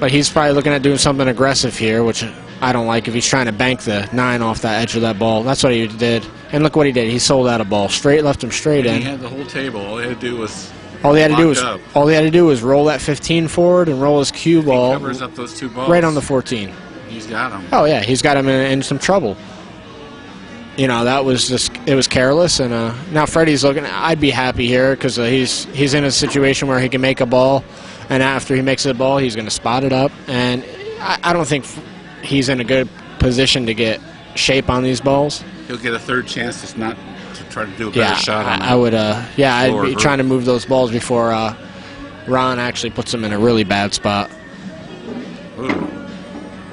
But he's probably looking at doing something aggressive here, which I don't like if he's trying to bank the 9 off that edge of that ball. That's what he did. And look what he did. He sold out a ball. Left him straight in. He had the whole table. All he had to do was all he had to do was roll that 15 forward and roll his cue ball. He covers up those 2 balls. Right on the 14. He's got him. Oh yeah, he's got him in some trouble. You know, that was just, it was careless. And now Freddy's looking. I'd be happy here because he's in a situation where he can make a ball, and after he makes the ball, he's going to spot it up. And I don't think he's in a good position to get shape on these balls. He'll get a third chance to try to do a better shot on that. I would. I'd be trying to move those balls before Ron actually puts them in a really bad spot. Ooh.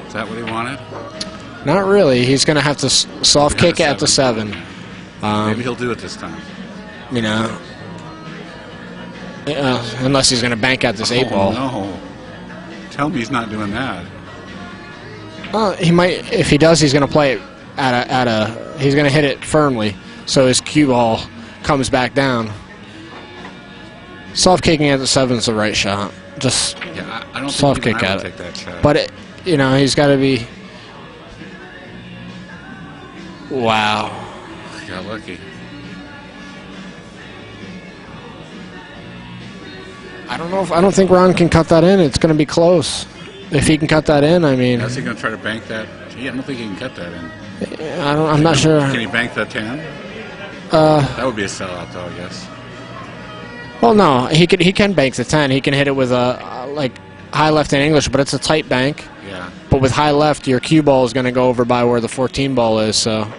Is that what he wanted? Not really. He's going to have to soft kick at the 7. Maybe he'll do it this time. You know, unless he's going to bank out this 8 ball. No. Tell me he's not doing that. Well, he might. If he does, he's going to play it he's going to hit it firmly, so his cue ball comes back down. Soft kicking at the 7 is the right shot. Just I don't soft think kick I at would it. take that shot. But you know, he's got to be. Wow. Got lucky. I don't think Ron can cut that in. It's going to be close. If he can cut that in, I mean. Is he going to try to bank that? Yeah, I don't think he can cut that in. I'm not sure. Can he bank that 10? That would be a sellout, though, I guess. Well, no, he can bank the 10. He can hit it with a like high left in English, but it's a tight bank. Yeah. But with high left, your cue ball is going to go over by where the 14 ball is. So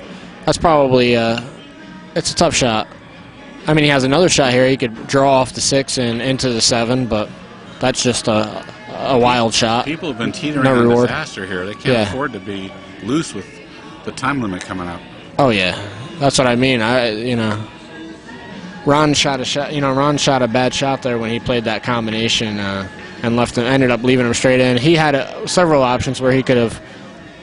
that's probably it's a tough shot. I mean, he has another shot here. He could draw off the 6 and into the 7, but that's just a wild shot. People have been teetering on disaster here. They can't afford to be loose with the time limit coming up. Oh yeah, that's what I mean. Ron shot a shot. You know, Ron shot a bad shot there when he played that combination and ended up leaving him straight in. He had several options where he could have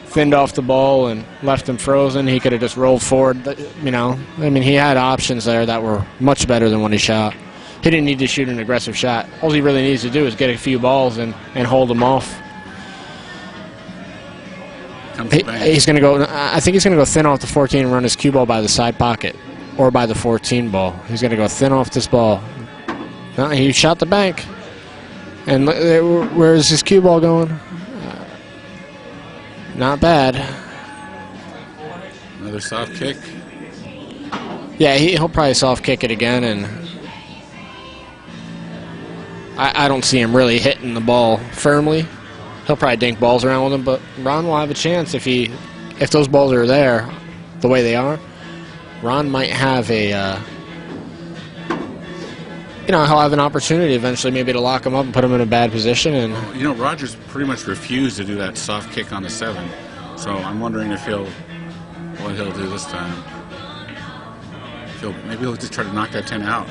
thinned off the ball and left him frozen. He could have just rolled forward. You know, I mean, he had options there that were much better than what he shot. He didn't need to shoot an aggressive shot. All he really needs to do is get a few balls and hold them off. He's going to go. I think he's going to go thin off the 14 and run his cue ball by the side pocket or by the 14 ball. He's going to go thin off this ball. No, he shot the bank. And where's his cue ball going? Not bad. Another soft kick. Yeah, he'll probably soft kick it again, and I don't see him really hitting the ball firmly. He'll probably dink balls around with him, but Ron will have a chance if those balls are there the way they are. Ron might have he'll have an opportunity eventually maybe to lock him up and put him in a bad position. And you know, Rogers pretty much refused to do that soft kick on the 7, so I'm wondering if what he'll do this time. Maybe he'll just try to knock that 10 out.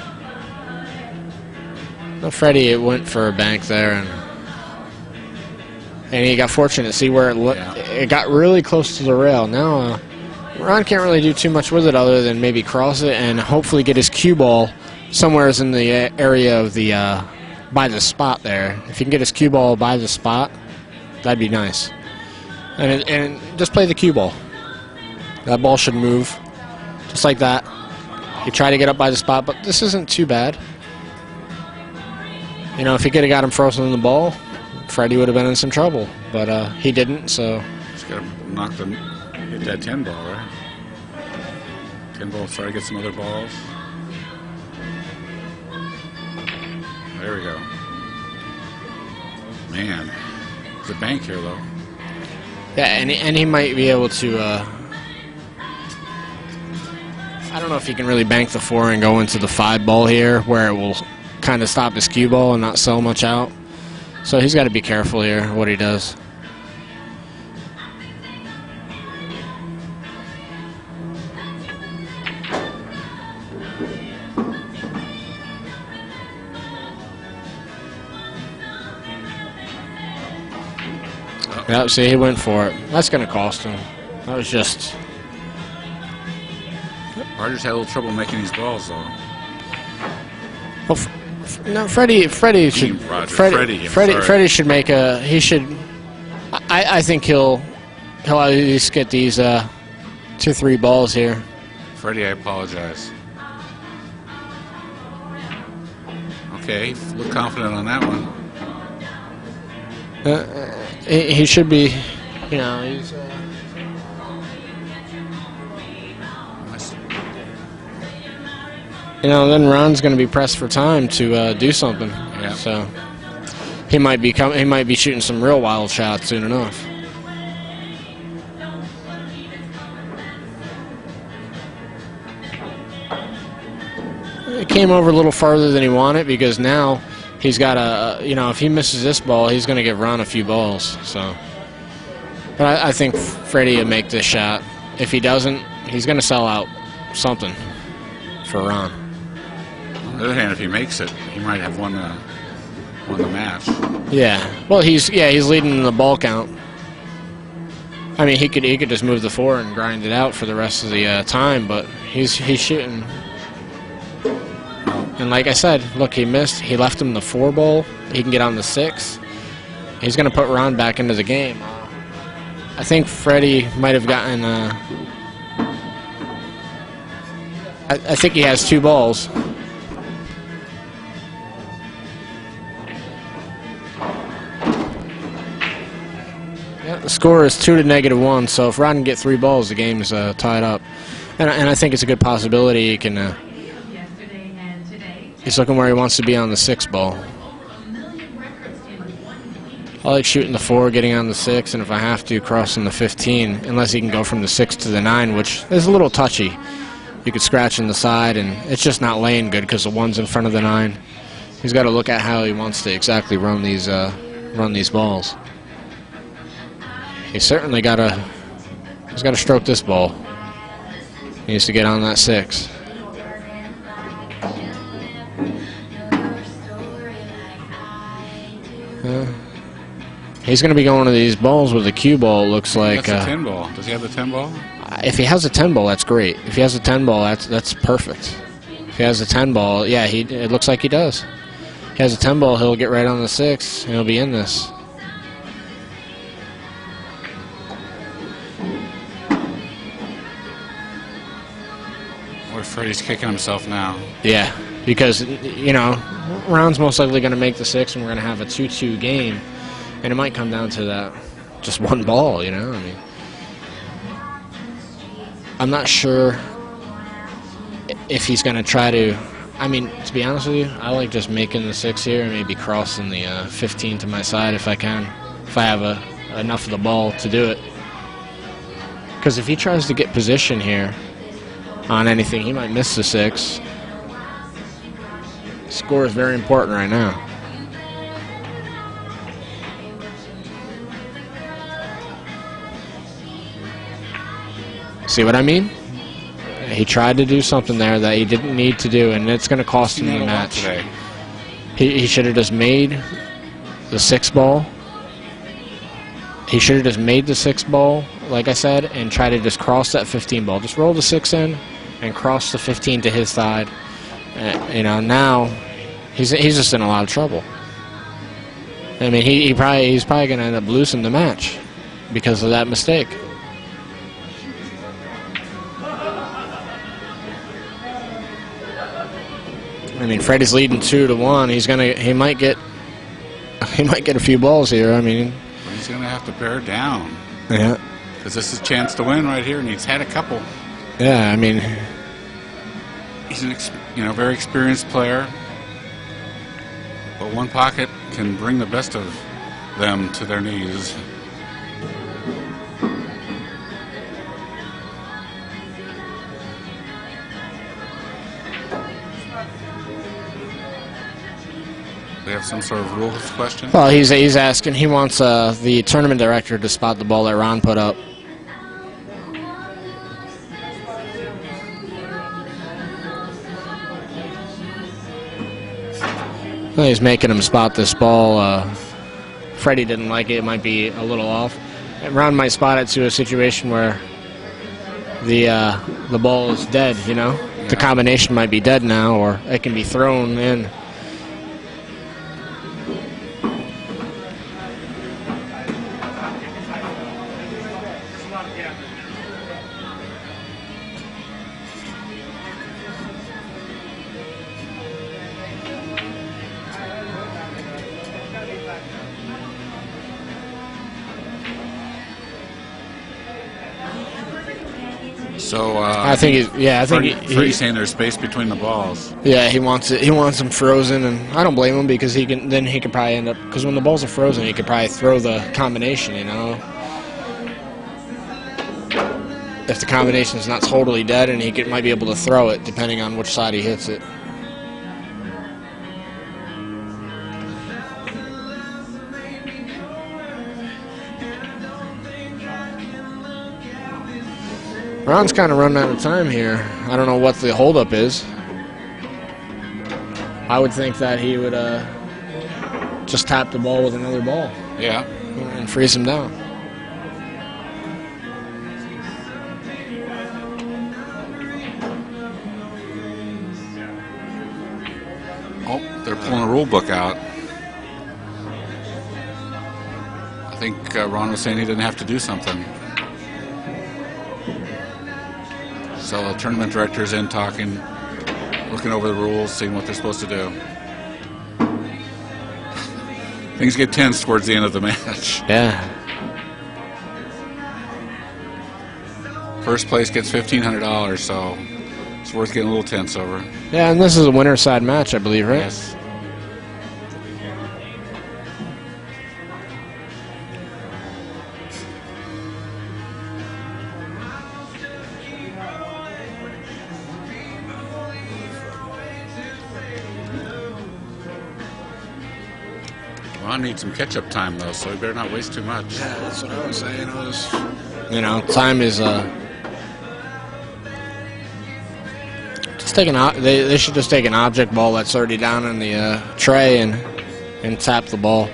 Well, Freddy went for a bank there, and he got fortunate. See where it got really close to the rail. Now Ron can't really do too much with it other than maybe cross it and hopefully get his cue ball somewhere in the area of the by the spot there. If he can get his cue ball by the spot, that'd be nice. And just play the cue ball. That ball should move just like that. You try to get up by the spot, but this isn't too bad. You know, if he could have got him frozen in the ball, Freddy would have been in some trouble, but he didn't. So just gotta hit that 10 ball, right? 10 ball. Try to get some other balls. There we go. Man, there's a bank here though. Yeah, and he might be able to. I don't know if he can really bank the 4 and go into the 5 ball here, where it will kind of stop his cue ball and not sell much out. So he's got to be careful here what he does. Yeah, see, he went for it. That's going to cost him. That was just... Rogers had a little trouble making these balls, though. Well, no, Freddie should... Freddie should make a... He should... I think he'll at least get these 2-3 balls here. Freddie, I apologize. Okay, look confident on that one. He should be, you know, he's... You know, then Ron's going to be pressed for time to do something. Yeah. So he might be shooting some real wild shots soon enough. It came over a little farther than he wanted because now he's got a, you know, if he misses this ball, he's going to give Ron a few balls. So, but I think Freddie will make this shot. If he doesn't, he's going to sell out something for Ron. On the other hand, if he makes it, he might have won the match. Yeah. Well, he's leading in the ball count. I mean, he could just move the 4 and grind it out for the rest of the time, but he's shooting. And like I said, look, he missed. He left him the 4 ball. He can get on the 6. He's going to put Ron back into the game. I think Freddie might have gotten. I think he has 2 balls. Yeah, the score is 2-1. So if Ron can get 3 balls, the game is tied up. And I think it's a good possibility he can. He's looking where he wants to be on the 6 ball. I like shooting the 4, getting on the 6, and if I have to, crossing the 15, unless he can go from the 6 to the 9, which is a little touchy. You could scratch in the side, and it's just not laying good because the 1's in front of the 9. He's got to look at how he wants to exactly run these balls. He's certainly got to. He's got to stroke this ball. He needs to get on that 6. He's going to be going to these balls with a cue ball, it looks like. That's a 10 ball. Does he have the 10 ball? If he has a 10 ball, that's great. If he has a 10 ball, that's perfect. If he has a 10 ball, yeah, it looks like he does. If he has a 10 ball, he'll get right on the 6, and he'll be in this. Boy, Freddie's kicking himself now. Yeah, because, you know, Ron's most likely going to make the 6, and we're going to have a 2-2 game. And it might come down to that, just 1 ball, you know? I mean, I'm not sure if he's going to try to. I mean, to be honest with you, I like just making the 6 here and maybe crossing the 15 to my side if I can, if I have enough of the ball to do it. Because if he tries to get position here on anything, he might miss the 6. The score is very important right now. See what I mean? He tried to do something there that he didn't need to do, and it's going to cost him the match. He should have just made the 6 ball. He should have just made the 6 ball, like I said, and try to just cross that 15 ball. Just roll the 6 in and cross the 15 to his side. You know, now he's just in a lot of trouble. I mean, he's probably going to end up losing the match because of that mistake. I mean, Freddie's leading 2-1. He might get a few balls here. I mean, he's gonna have to bear down. Yeah. Because this is a chance to win right here, and he's had a couple. Yeah, I mean, he's an very experienced player, but one pocket can bring the best of them to their knees. They have some sort of rules question? Well, he's asking. He wants the tournament director to spot the ball that Ron put up. Well, he's making him spot this ball Freddy didn't like it, it might be a little off. And Ron might spot it to a situation where the ball is dead, you know? Yeah. The combination might be dead now, or it can be thrown in. So I think Freddie's saying there's space between the balls. Yeah, he wants it. He wants them frozen, and I don't blame him because he could probably end up, because when the balls are frozen, he could probably throw the combination. You know, if the combination is not totally dead, and he might be able to throw it depending on which side he hits it. Ron's kind of running out of time here. I don't know what the holdup is. I would think that he would just tap the ball with another ball. Yeah. And freeze him down. Oh, they're pulling a rule book out. I think Ron was saying he didn't have to do something. So the tournament director's in talking, looking over the rules, seeing what they're supposed to do. Things get tense towards the end of the match. Yeah. First place gets $1,500, so it's worth getting a little tense over. Yeah, and this is a winner's side match, I believe, right? Yes. Ron needs some catch-up time, though, so he better not waste too much. Yeah, that's what I was saying. You know, time is just take they should just take an object ball that's already down in the tray and tap the ball.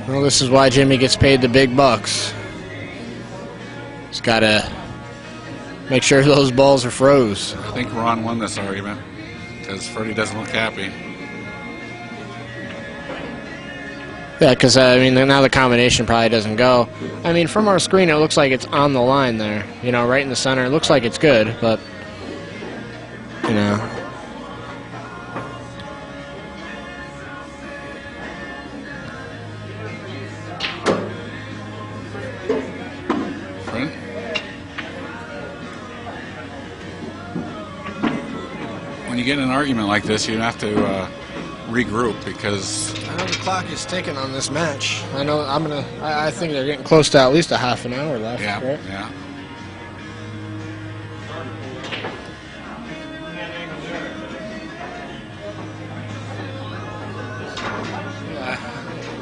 Well, this is why Jimmy gets paid the big bucks. He's got to make sure those balls are froze. I think Ron won this argument because Freddie doesn't look happy. Yeah, because, I mean, now the combination probably doesn't go. I mean, from our screen, it looks like it's on the line there. You know, right in the center. It looks like it's good, but, you know. When you get in an argument like this, you have to regroup because I know the clock is ticking on this match. I know I think they're getting close to at least a half an hour left. Yeah, right? yeah.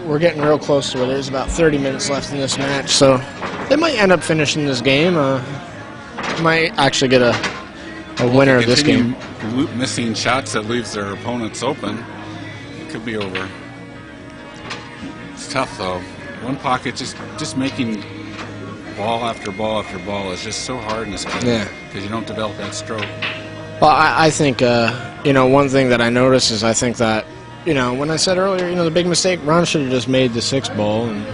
We're getting real close to where there's about 30 minutes left in this match, so they might end up finishing this game. Might actually get a winner of this game. Missing shots that leaves their opponents open. It could be over. It's tough though. One pocket, just making ball after ball after ball is just so hard in this game. Yeah. Because you don't develop that stroke. Well, I think you know, one thing that I noticed is I think that, you know, when I said earlier, you know, the big mistake, Ron should have just made the 6 ball, and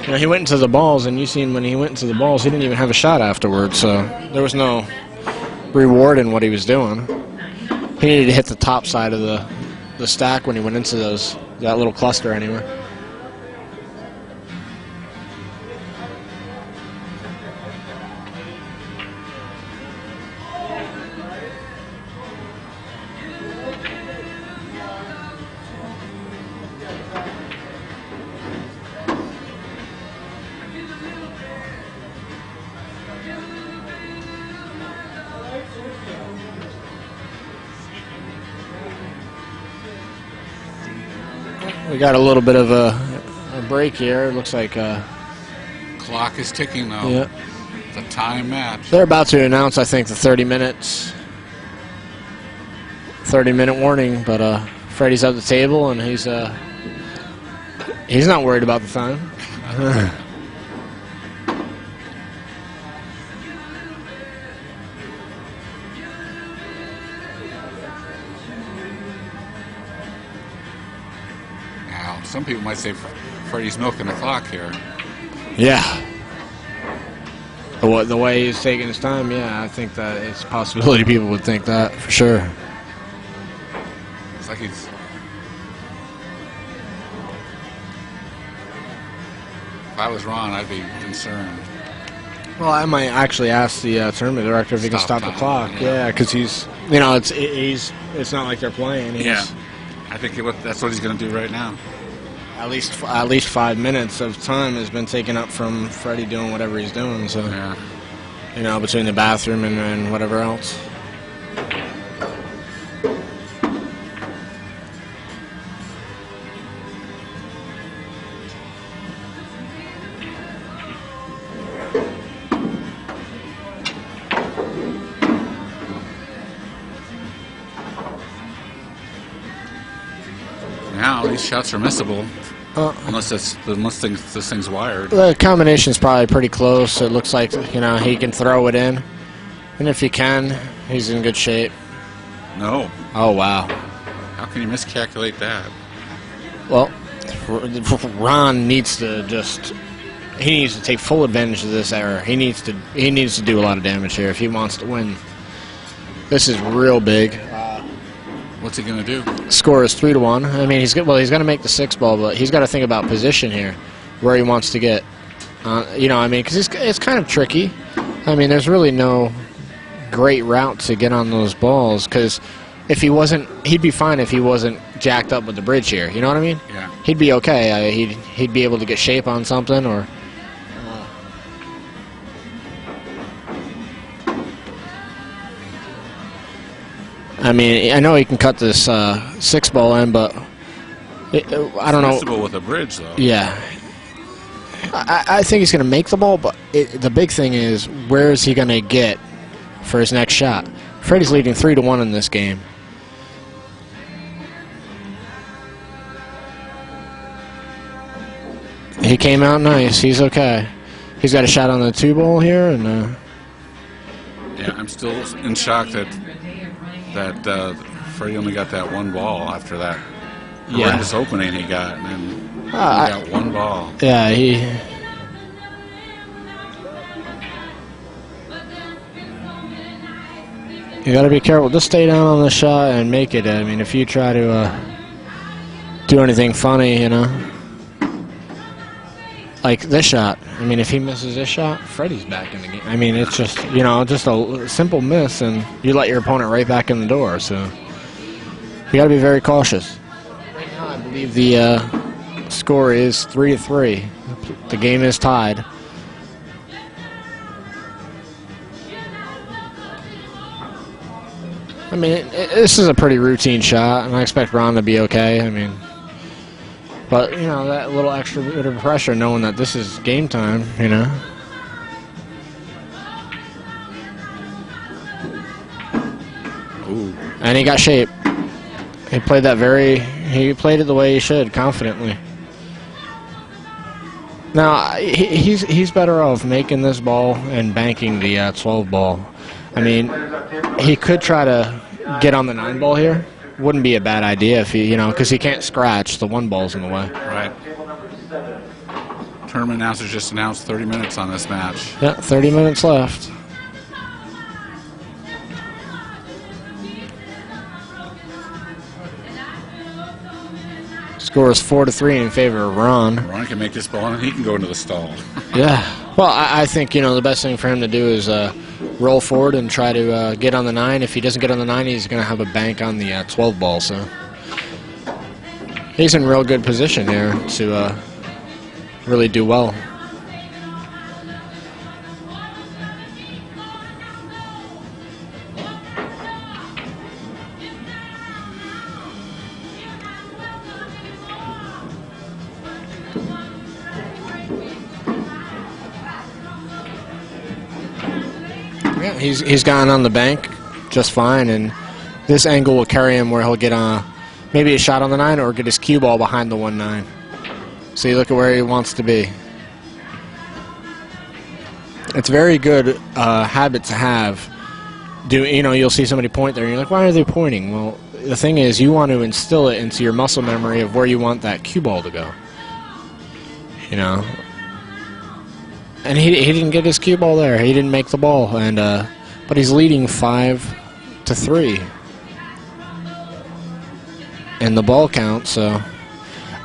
you know, he went into the balls, and you seen when he went into the balls, he didn't even have a shot afterwards, so there was no reward in what he was doing. He needed to hit the top side of the stack when he went into that little cluster anyway. We got a little bit of a break here. It looks like Clock is ticking though. yeah. It's a time match. They're about to announce, I think, the 30 minutes. 30-minute warning, but Freddy's at the table and he's not worried about the time. Now, some people might say Freddy's milking the clock here. Yeah. The way he's taking his time, yeah, I think that it's a possibility people would think that for sure. It's like he's. If I was Ron, I'd be concerned. Well, I might actually ask the tournament director if he can stop the clock. Yeah, because he's, you know, it's not like they're playing. Yeah, I think that's what he's going to do right now. At least 5 minutes of time has been taken up from Freddy doing whatever he's doing. So, Yeah. you know, between the bathroom and whatever else. Now these shots are missable, unless this thing's wired. The combination's probably pretty close. It looks like, you know, he can throw it in. And if he can, he's in good shape. No. Oh, wow. How can you miscalculate that? Well, Ron needs to he needs to take full advantage of this error. He needs to do a lot of damage here if he wants to win. This is real big. What's he going to do? Score is 3-1. I mean, he's going to make the 6 ball, but he's got to think about position here, where he wants to get. You know, I mean, because it's kind of tricky. I mean, there's really no great route to get on those balls, because if he wasn't, he'd be fine if he wasn't jacked up with the bridge here. You know what I mean? Yeah. He'd be okay. He'd be able to get shape on something, or. I mean, I know he can cut this 6 ball in, but I don't know. Possible with a bridge, though. Yeah. I think he's going to make the ball, but the big thing is, where is he going to get for his next shot? Freddy's leading 3-1 in this game. He came out nice. He's okay. He's got a shot on the 2 ball here, and yeah, I'm still in shock that Freddy only got that 1 ball after that horrendous opening he got, and then he got 1 ball. Yeah, you got to be careful. Just stay down on the shot and make it. I mean, if you try to do anything funny, you know, like this shot. I mean, if he misses this shot, Freddy's back in the game. I mean, it's just, you know, just a simple miss, and you let your opponent right back in the door. So you got to be very cautious. Right now, I believe the score is 3-3. The game is tied. I mean, this is a pretty routine shot, and I expect Ron to be okay. I mean, but, you know, that little extra bit of pressure knowing that this is game time, you know. Ooh. And he got shape. He played it the way he should, confidently. Now, he's better off making this ball and banking the 12 ball. I mean, he could try to get on the 9 ball here. Wouldn't be a bad idea if he, you know, because he can't scratch. The 1 ball's in the way. Right. Tournament announcers just announced 30 minutes on this match. Yeah, 30 minutes left. Score is 4-3 in favor of Ron. Ron can make this ball, and he can go into the stall. Yeah. Well, I think, you know, the best thing for him to do is roll forward and try to get on the 9. If he doesn't get on the 9, he's going to have a bank on the 12 ball. So he's in real good position here to really do well. Yeah, he's gotten on the bank just fine, and this angle will carry him where he'll get maybe a shot on the 9 or get his cue ball behind the 1-9. So you look at where he wants to be. It's very good habit to have. You'll see somebody point there, and you're like, why are they pointing? Well, the thing is, you want to instill it into your muscle memory of where you want that cue ball to go. You know. And he didn't get his cue ball there. He didn't make the ball, and but he's leading 5-3 in the ball count. So,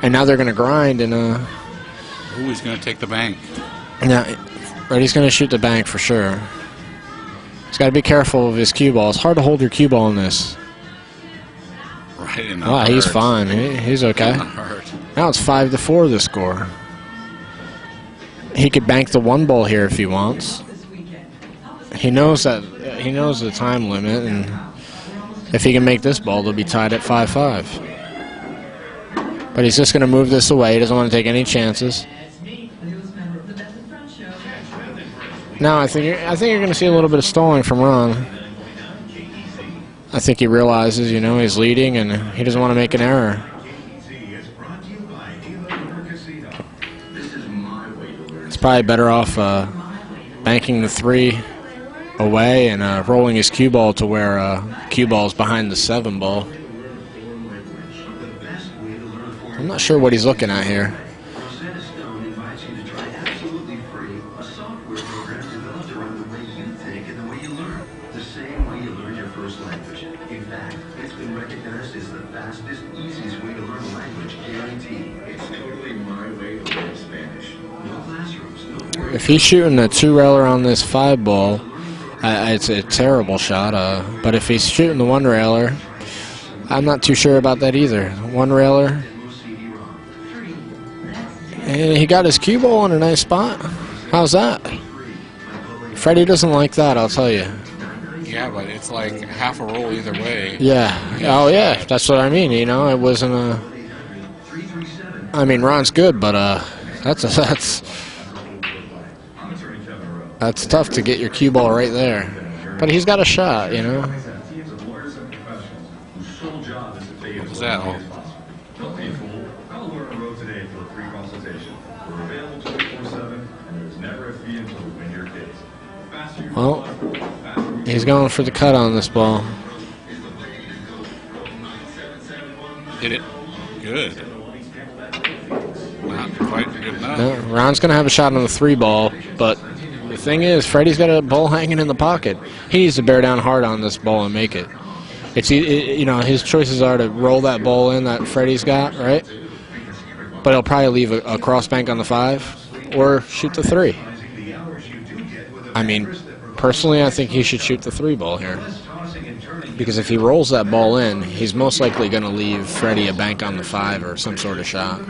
and now they're going to grind and. Ooh, he's going to take the bank. Yeah, Freddy's going to shoot the bank for sure. He's got to be careful of his cue ball. It's hard to hold your cue ball in this. Right in the Wow, heart. he's fine. He's okay. In the heart. Now it's 5-4 the score. He could bank the 1 ball here if he wants. He knows the time limit, and if he can make this ball, they'll be tied at 5-5. But he's just going to move this away. He doesn't want to take any chances. Now I think you're going to see a little bit of stalling from Ron. I think he realizes, he's leading, and he doesn't want to make an error. It's probably better off banking the 3 away and rolling his cue ball to where cue ball's behind the 7 ball. I'm not sure what he's looking at here. If he's shooting a 2-railer on this 5 ball, it's a terrible shot. But if he's shooting the 1-railer, I'm not too sure about that either. 1-railer. And he got his cue ball in a nice spot. How's that? Freddy doesn't like that, I'll tell you. Yeah, but it's like half a roll either way. Yeah. Oh, yeah. That's what I mean. It wasn't a... I mean, Ron's good, but that's tough to get your cue ball right there. But he's got a shot, What was that? Oh. Don't be a fool. Call Laura Road today for a free consultation. We're available 24/7, and there's never a fee until we win your case. Faster you Well, he's going for the cut on this ball. Hit it. Good. Not quite good enough. No, Ron's going to have a shot on the 3 ball, but the thing is, Freddy's got a ball hanging in the pocket. He needs to bear down hard on this ball and make it. His choices are to roll that ball in that Freddy's got, right? But he'll probably leave a cross bank on the 5 or shoot the 3. I mean, personally, I think he should shoot the 3 ball here. Because if he rolls that ball in, he's most likely going to leave Freddy a bank on the 5 or some sort of shot.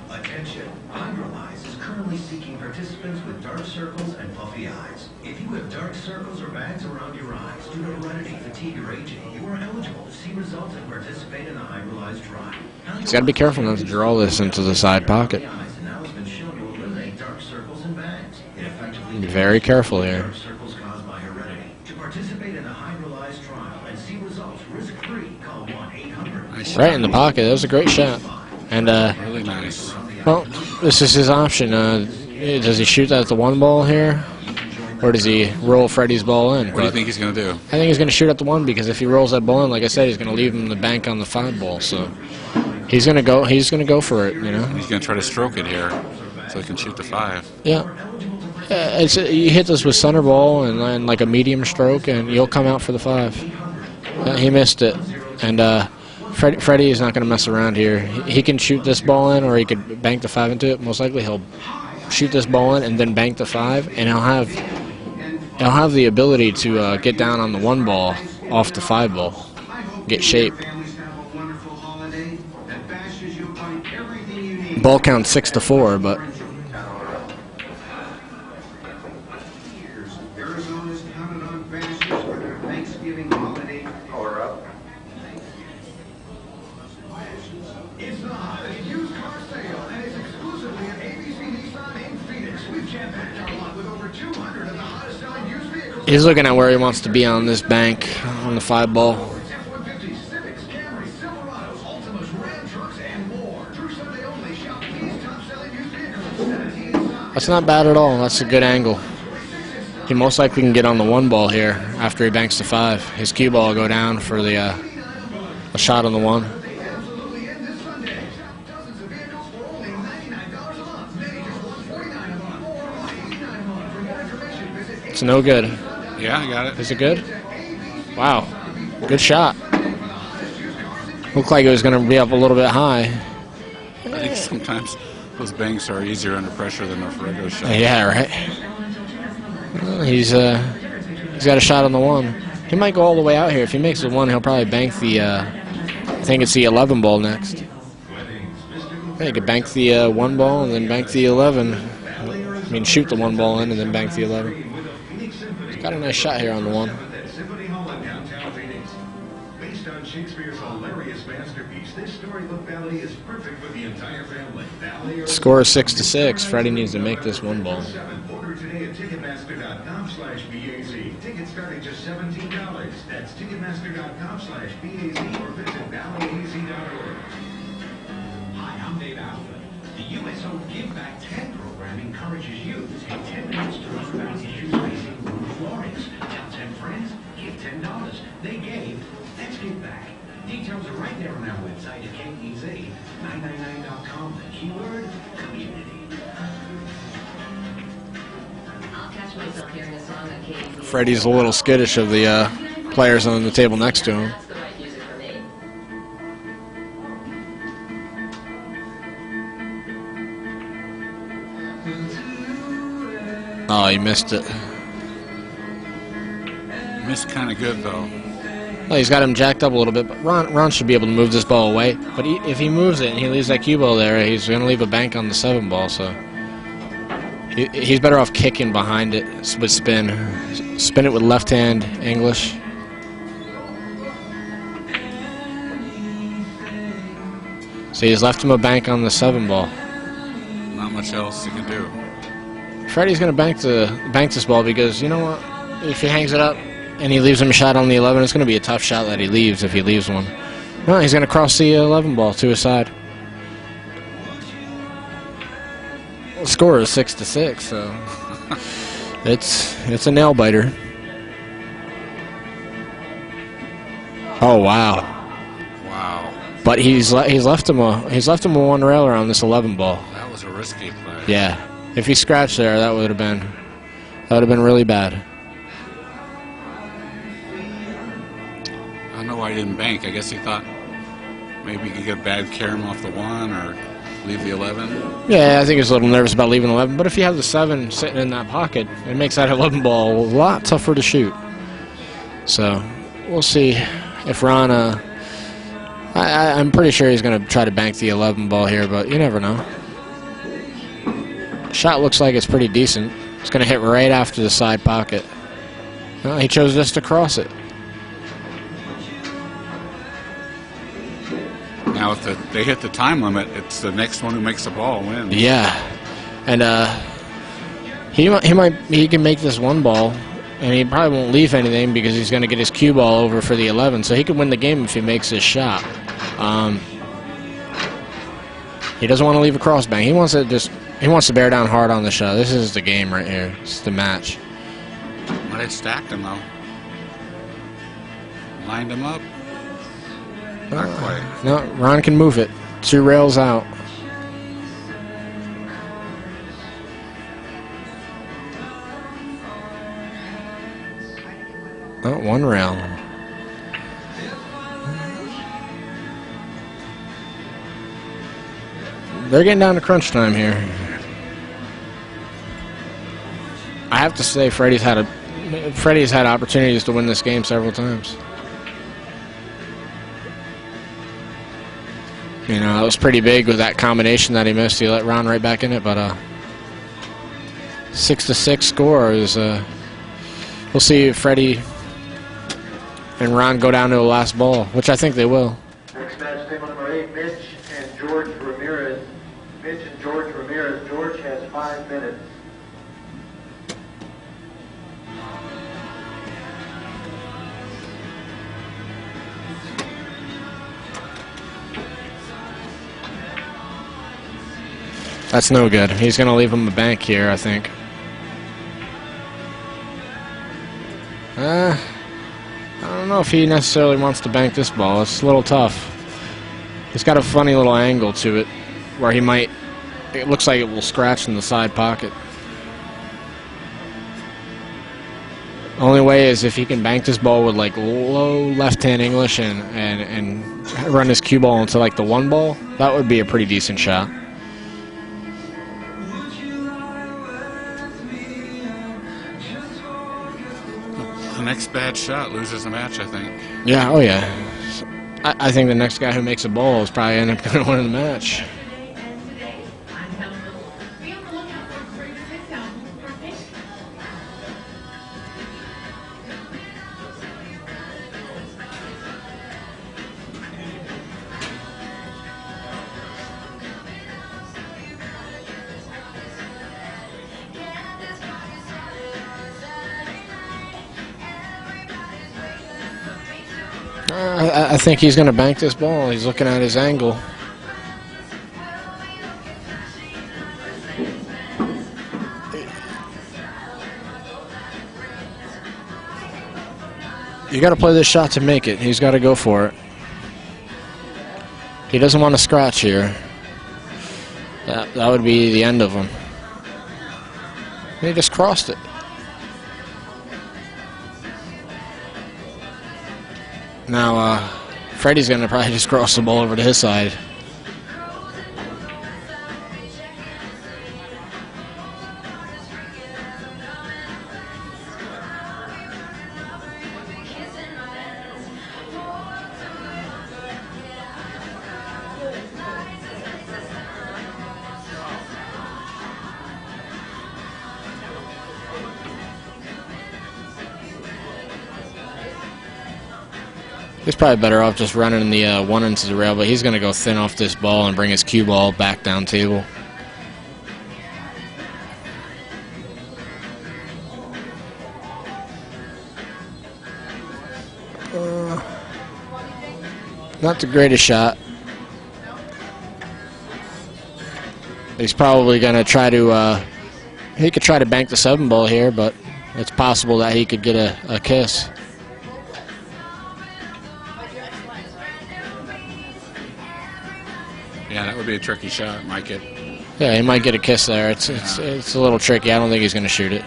Attention, Hyperlize is currently seeking participants with dark circles and puffy eyes. If you have dark circles or bags around your eyes due to heredity, fatigue, or aging, you are eligible to see results and participate in a Hyperlize trial. He's got to be careful not to draw this into the side pocket. Be very careful here. Dark circles caused by heredity. To participate in a Hyperlize trial and see results risk-free, call 1-800. Right in the pocket. That was a great shot. And Really nice. well, this is his option. Does he shoot that at the 1 ball here, or does he roll Freddy's ball in? What do you think he's going to do? I think he's going to shoot at the 1 because if he rolls that ball in, like I said, he's going to leave him the bank on the 5 ball. So he's going to go. He's going to go for it. He's going to try to stroke it here, so he can shoot the 5. Yeah. You hit this with center ball and like a medium stroke, and you'll come out for the 5. He missed it, and Freddy is not going to mess around here. He can shoot this ball in, or he could bank the 5 into it. Most likely, he'll shoot this ball in and then bank the 5, and he'll have the ability to get down on the 1 ball off the 5 ball, get shape. Ball count 6-4, but. Arizona's counted on Bashes for their Thanksgiving holiday color-up. It's the holiday used car sale, and it's exclusively at ABC Nissan in Phoenix. We've jam-packed our lot with over 200 of the hottest selling used vehicles. He's looking at where he wants to be on this bank on the 5 ball. F-150, Civics, Camrys, Silverados, Altimas, Ram trucks, and more. Through Sunday only, shop these top-selling used vehicles. That's not bad at all. That's a good angle. He most likely can get on the 1 ball here after he banks the 5. His cue ball will go down for the a shot on the 1. Absolutely end this Sunday. Dozens of vehicles for only $99 a month. Many just $149 a month or $89 a month. For more information, visit It's no good. Yeah, I got it. Is it good? Wow. Good shot. Looked like it was going to be up a little bit high. I think sometimes those banks are easier under pressure than a regular shot. Yeah, right. Well, he's got a shot on the 1. He might go all the way out here. If he makes the 1, he'll probably bank the, I think it's the 11 ball next. Yeah, he could bank the 1 ball and then bank the 11. I mean, shoot the 1 ball in and then bank the 11. He's got a nice shot here on the 1. Symphony Hall in downtown Phoenix. Based on Shakespeare's hilarious masterpiece, this storybook ballet is perfect for the entire family. Ballet or Score is 6-6. Freddie needs to make this 1 ball. Order today at Ticketmaster.com/BAZ. Tickets start at just $17. That's Ticketmaster.com/BAZ or visit balletaz.org. Hi, I'm Dave Alford. The USO Give Back 10 program encourages you to take 10 minutes to learn about issues facing rural Floridians. Tell 10 friends, give $10. They gave, let's give back. Details are right there on our website at KEZ999.com. The keyword, community. I'll catch myself hearing a song on KEZ. Freddie's a little skittish of the players on the table next to him. That's the right music for me. Oh, he missed it. Missed kind of good, though. Well, he's got him jacked up a little bit, but Ron should be able to move this ball away. But if he moves it and he leaves that cue ball there, he's going to leave a bank on the 7 ball, so he's better off kicking behind it with spin. Spin it with left hand English. So he's left him a bank on the 7 ball. Not much else you can do. Freddie's going to bank this ball because, you know what, if he hangs it up and he leaves him a shot on the 11, it's going to be a tough shot that he leaves if he leaves one. No, he's going to cross the 11 ball to his side. The score is 6-6, so it's a nail biter. Oh wow! Wow. But he's left him a 1 railer on this 11 ball. That was a risky play. Yeah, if he scratched there, that would have been really bad. I don't know why he didn't bank. I guess he thought maybe he could get a bad carom off the 1 or leave the 11. Yeah, I think he's a little nervous about leaving the 11. But if he has the 7 sitting in that pocket, it makes that 11 ball a lot tougher to shoot. So we'll see if Ron. I'm pretty sure he's going to try to bank the 11 ball here, but you never know. Shot looks like it's pretty decent. It's going to hit right after the side pocket. Well, he chose just to cross it. Now, if they hit the time limit, it's the next one who makes the ball wins. Yeah, and he can make this 1 ball, and he probably won't leave anything because he's going to get his cue ball over for the 11, so he could win the game if he makes this shot. He doesn't want to leave a crossbang. He wants to bear down hard on the shot. This is the game right here. It's the match. But it stacked him though. Lined him up. Not quite. No, Ron can move it. 2 rails out. Oh, 1 rail. They're getting down to crunch time here. I have to say, Freddie's had opportunities to win this game several times. You know, it was pretty big with that combination that he missed. He let Ron right back in it, but 6-6 score is. We'll see if Freddie and Ron go down to the last ball, which I think they will. Next match, table number 8, Mitch and George Ramirez. Mitch and George Ramirez. George has 5 minutes. That's no good. He's going to leave him a bank here, I think. I don't know if he necessarily wants to bank this ball. It's a little tough. He's got a funny little angle to it where he might... It looks like it will scratch in the side pocket. Only way is if he can bank this ball with like low left-hand English and run his cue ball into like the 1 ball. That would be a pretty decent shot. The next bad shot loses the match, I think. Yeah, oh yeah. I think the next guy who makes a ball is probably end up going to win the match. I think he's going to bank this ball. He's looking at his angle. You got to play this shot to make it. He's got to go for it. He doesn't want to scratch here. That would be the end of him. He just crossed it. Now, Freddy's going to probably just cross the ball over to his side. He's probably better off just running the 1 into the rail, but he's going to go thin off this ball and bring his cue ball back down table. Not the greatest shot. He's probably going to try to, he could try to bank the 7 ball here, but it's possible that he could get a kiss. Yeah, that would be a tricky shot. Might get. Yeah, he might get a kiss there. It's a little tricky. I don't think he's going to shoot it.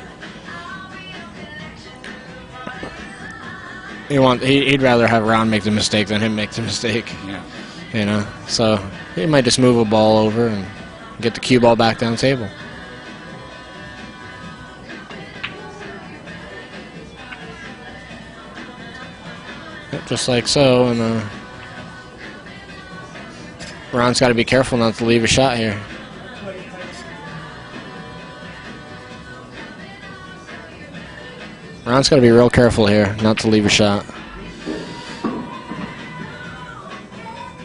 He'd rather have Ron make the mistake than him make the mistake. Yeah. You know, so he might just move a ball over and get the cue ball back down the table. Yep, just like so, and Ron's got to be careful not to leave a shot here. Ron's got to be real careful here not to leave a shot.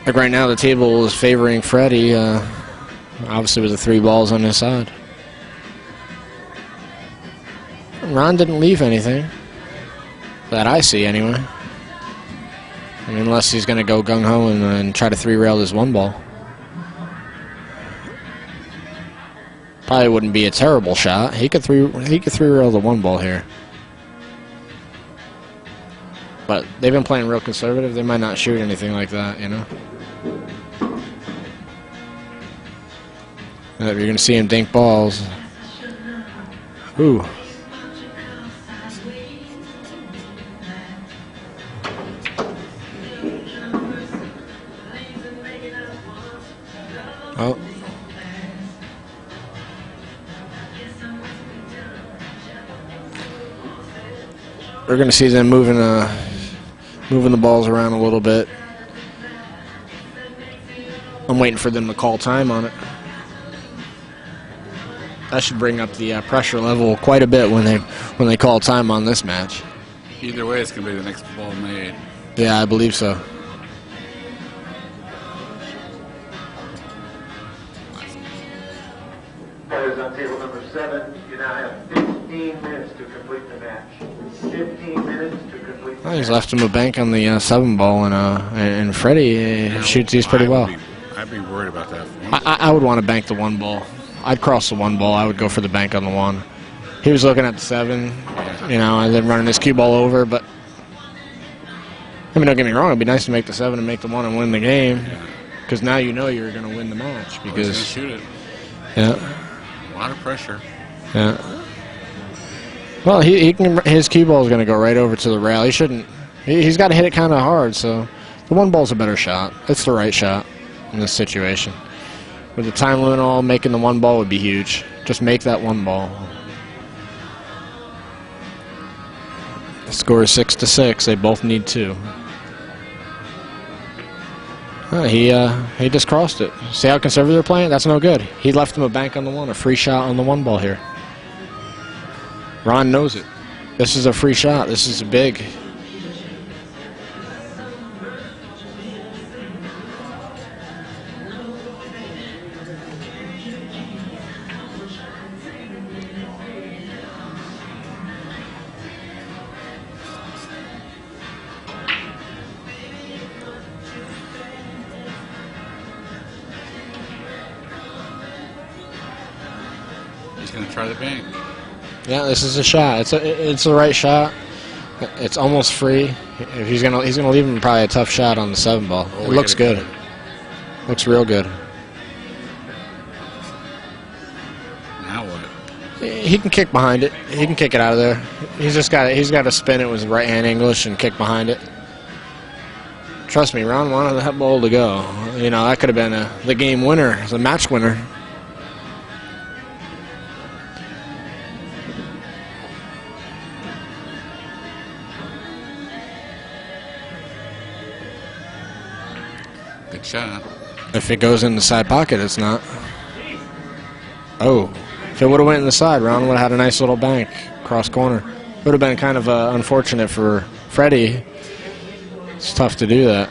Like right now, the table is favoring Freddy, obviously with the 3 balls on his side. Ron didn't leave anything, that I see anyway. I mean, unless he's going to go gung-ho and try to 3-rail this 1 ball. Probably wouldn't be a terrible shot. He could 3-rail the 1 ball here. But they've been playing real conservative. They might not shoot anything like that, you know. You're going to see him dink balls. Ooh. Oh. We're going to see them moving the balls around a little bit. I'm waiting for them to call time on it. That should bring up the pressure level quite a bit when they call time on this match. Either way, it's going to be the next ball made. Yeah, I believe so. Players on table number 7, you now have 15 minutes to complete the match. 15 minutes to complete the match. He's left him a bank on the 7 ball, and Freddy shoots these pretty well. I'd be worried about that. I would want to bank the 1 ball. I'd cross the 1 ball. I would go for the bank on the 1. He was looking at the 7, you know, and then running his cue ball over. But I mean, don't get me wrong. It'd be nice to make the 7 and make the 1 and win the game, because now you know you're going to win the match. Because he's gonna shoot it. Yeah. A lot of pressure. Yeah. Well, he can. His cue ball is going to go right over to the rail. He shouldn't. He's got to hit it kind of hard. So the 1 ball's a better shot. It's the right shot in this situation. With the time limit all, making the 1 ball would be huge. Just make that 1 ball. The score is 6-6. They both need 2. He just crossed it. See how conservative they're playing? That's no good. He left him a bank on the 1, a free shot on the 1 ball here. Ron knows it. This is a free shot. This is big. He's going to try the bank. Yeah, this is a shot. It's the right shot. It's almost free. If he's gonna leave him probably a tough shot on the 7 ball. It looks good. Looks real good. Now what? He can kick behind it. He can kick it out of there. He's got to spin it with his right hand English and kick behind it. Trust me, Ron wanted that ball to go. You know, that could have been the game winner, the match winner. Good shot. If it goes in the side pocket, it's not. Oh. If it would have went in the side, Ron would have had a nice little bank cross corner. Would have been kind of unfortunate for Freddy. It's tough to do that.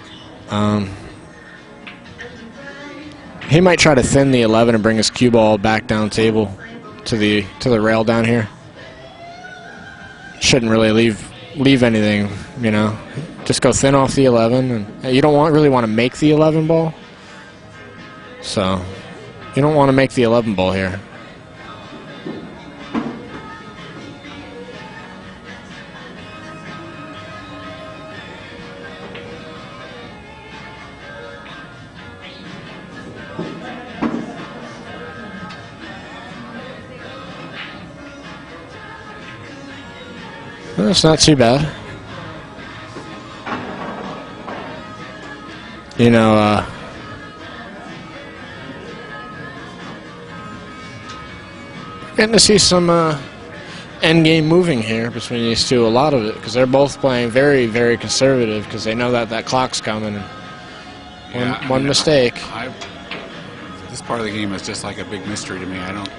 He might try to thin the 11 and bring his cue ball back down table to the rail down here. Shouldn't really leave anything, you know. Just go thin off the 11, and you don't really want to make the 11 ball. So you don't want to make the 11 ball here. Well, it's not too bad. You know, getting to see some end game moving here between these two, a lot of it, because they're both playing very, very conservative because they know that clock's coming. And one mistake. This part of the game is just like a big mystery to me. I don't.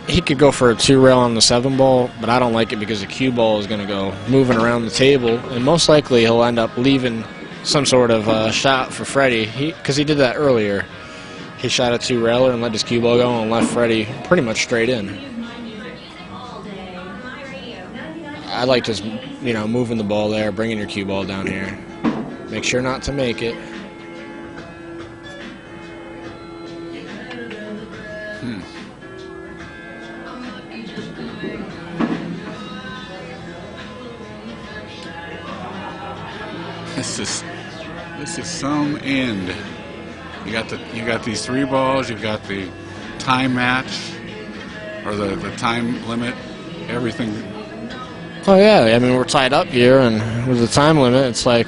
He could go for a 2 rail on the 7 ball, but I don't like it because the cue ball is going to go moving around the table, and most likely he'll end up leaving some sort of shot for Freddy, because he did that earlier. He shot a 2 railer and let his cue ball go and left Freddy pretty much straight in. I like just, you know, moving the ball there, bringing your cue ball down here. Make sure not to make it. This is some end. You got these 3 balls. You've got the time match or the time limit. Everything. Oh yeah, I mean we're tied up here, and with the time limit, it's like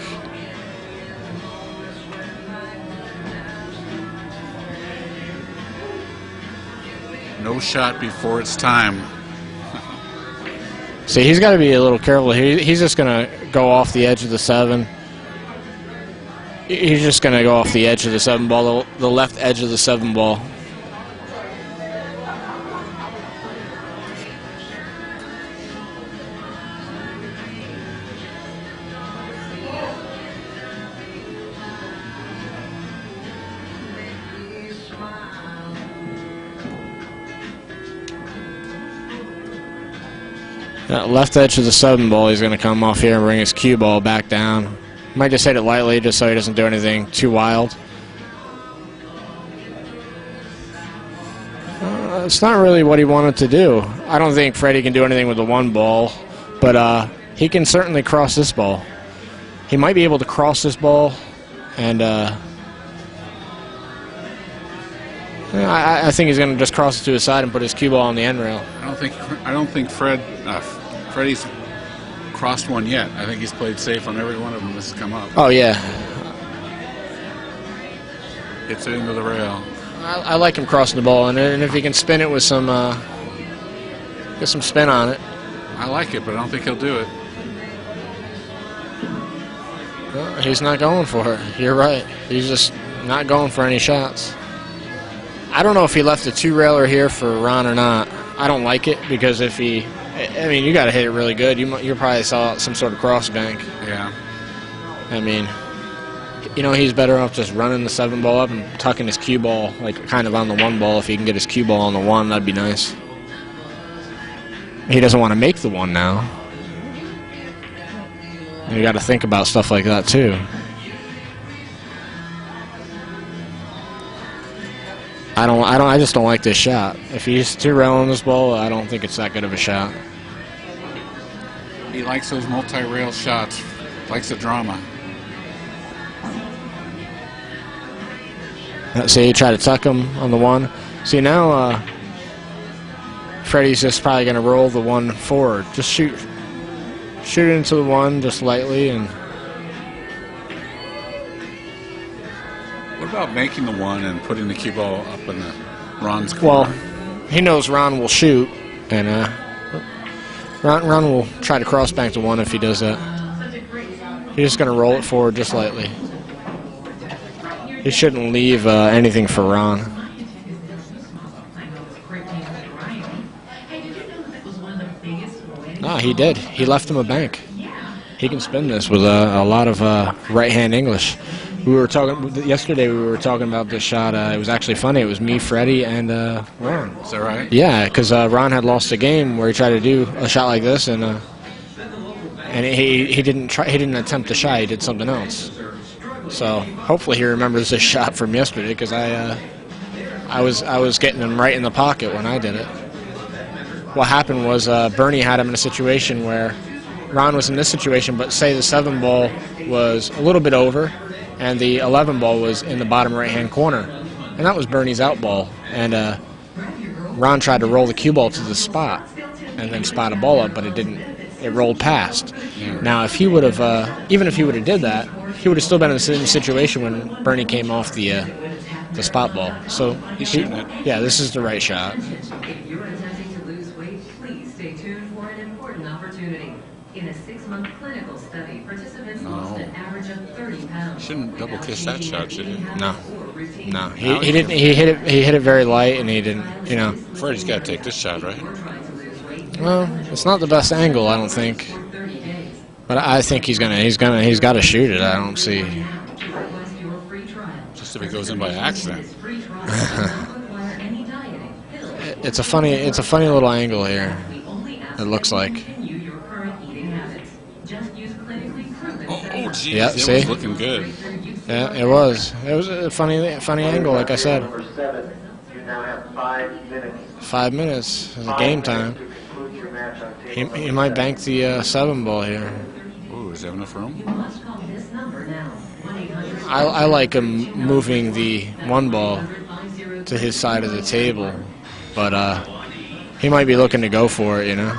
no shot before it's time. See, he's got to be a little careful. He's just gonna go off the edge of the 7. He's just going to go off the edge of the 7 ball, the left edge of the 7 ball. That left edge of the 7 ball, he's going to come off here and bring his cue ball back down. Might just hit it lightly just so he doesn't do anything too wild. it's not really what he wanted to do. I don't think Freddy can do anything with the one ball, but he can certainly cross this ball. He might be able to cross this ball, and I think he's going to just cross it to his side and put his cue ball on the end rail. I don't think Freddy's crossed one yet. I think he's played safe on every one of them that's come up. Oh yeah, Gets it into the rail. I like him crossing the ball, and if he can spin it with some get some spin on it. I like it, but I don't think he'll do it. Well, he's not going for it. You're right. He's just not going for any shots. I don't know if he left a two-railer here for Ron or not. I don't like it because if he, I mean, you got to hit it really good. You probably saw some sort of cross bank. Yeah. I mean, you know, he's better off just running the 7 ball up and tucking his cue ball, like kind of on the 1 ball. If he can get his cue ball on the 1, that'd be nice. He doesn't want to make the 1 now. And you got to think about stuff like that too. I just don't like this shot. If he's two-railing this ball, I don't think it's that good of a shot. He likes those multi-rail shots. Likes the drama. See, you try to tuck him on the 1. See, now Freddy's just probably going to roll the 1 forward. Just shoot it into the 1 just lightly. And what about making the 1 and putting the cue ball up in the Ron's corner? Well, he knows Ron will shoot, and Ron will try to cross bank the 1 if he does that. He's just going to roll it forward just lightly. He shouldn't leave anything for Ron. No, he did. He left him a bank. He can spin this with a lot of right-hand English. We were talking yesterday. We were talking about this shot. It was actually funny. It was me, Freddy, and Ron. Is that right? Yeah, because Ron had lost a game where he tried to do a shot like this, and he didn't try. He didn't attempt the shot. He did something else. So hopefully he remembers this shot from yesterday, because I was getting him right in the pocket when I did it. What happened was Bernie had him in a situation where Ron was in this situation, but say the 7 ball was a little bit over, and the 11 ball was in the bottom right-hand corner, and that was Bernie's out ball. And Ron tried to roll the cue ball to the spot, and then spot a ball up, but it didn't. It rolled past. Now, if he would have, even if he would have did that, he would have still been in the same situation when Bernie came off the spot ball. So he's shooting it. Yeah, this is the right shot. If you're attempting to lose weight, please stay tuned for an important opportunity. In a 6-month clinical study, participants lost an average of 30 pounds. Shouldn't double kiss that shot, should you? No. No. He didn't. He hit it very light, and he didn't. You know. Freddy's got to take this shot, right? Well, it's not the best angle, I don't think. But I think he's got to shoot it. I don't see. Just if it goes in by accident. It's a funny little angle here. It looks like. Oh, geez, yeah, it see? was looking good. Yeah, it was. It was a funny angle, like I said. Number 7, you now have 5 minutes. 5 minutes is a game time. He might bank the 7 ball here. Ooh, is there enough room? I like him moving the 1 ball to his side of the table, but he might be looking to go for it, you know.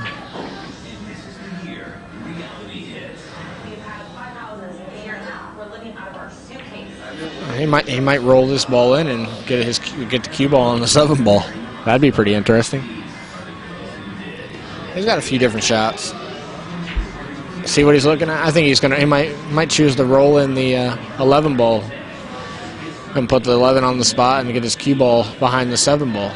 He might roll this ball in and get the cue ball on the 7 ball. That'd be pretty interesting. He's got a few different shots. See what he's looking at? I think he might choose to roll in the 11 ball and put the 11 on the spot and get his cue ball behind the 7 ball.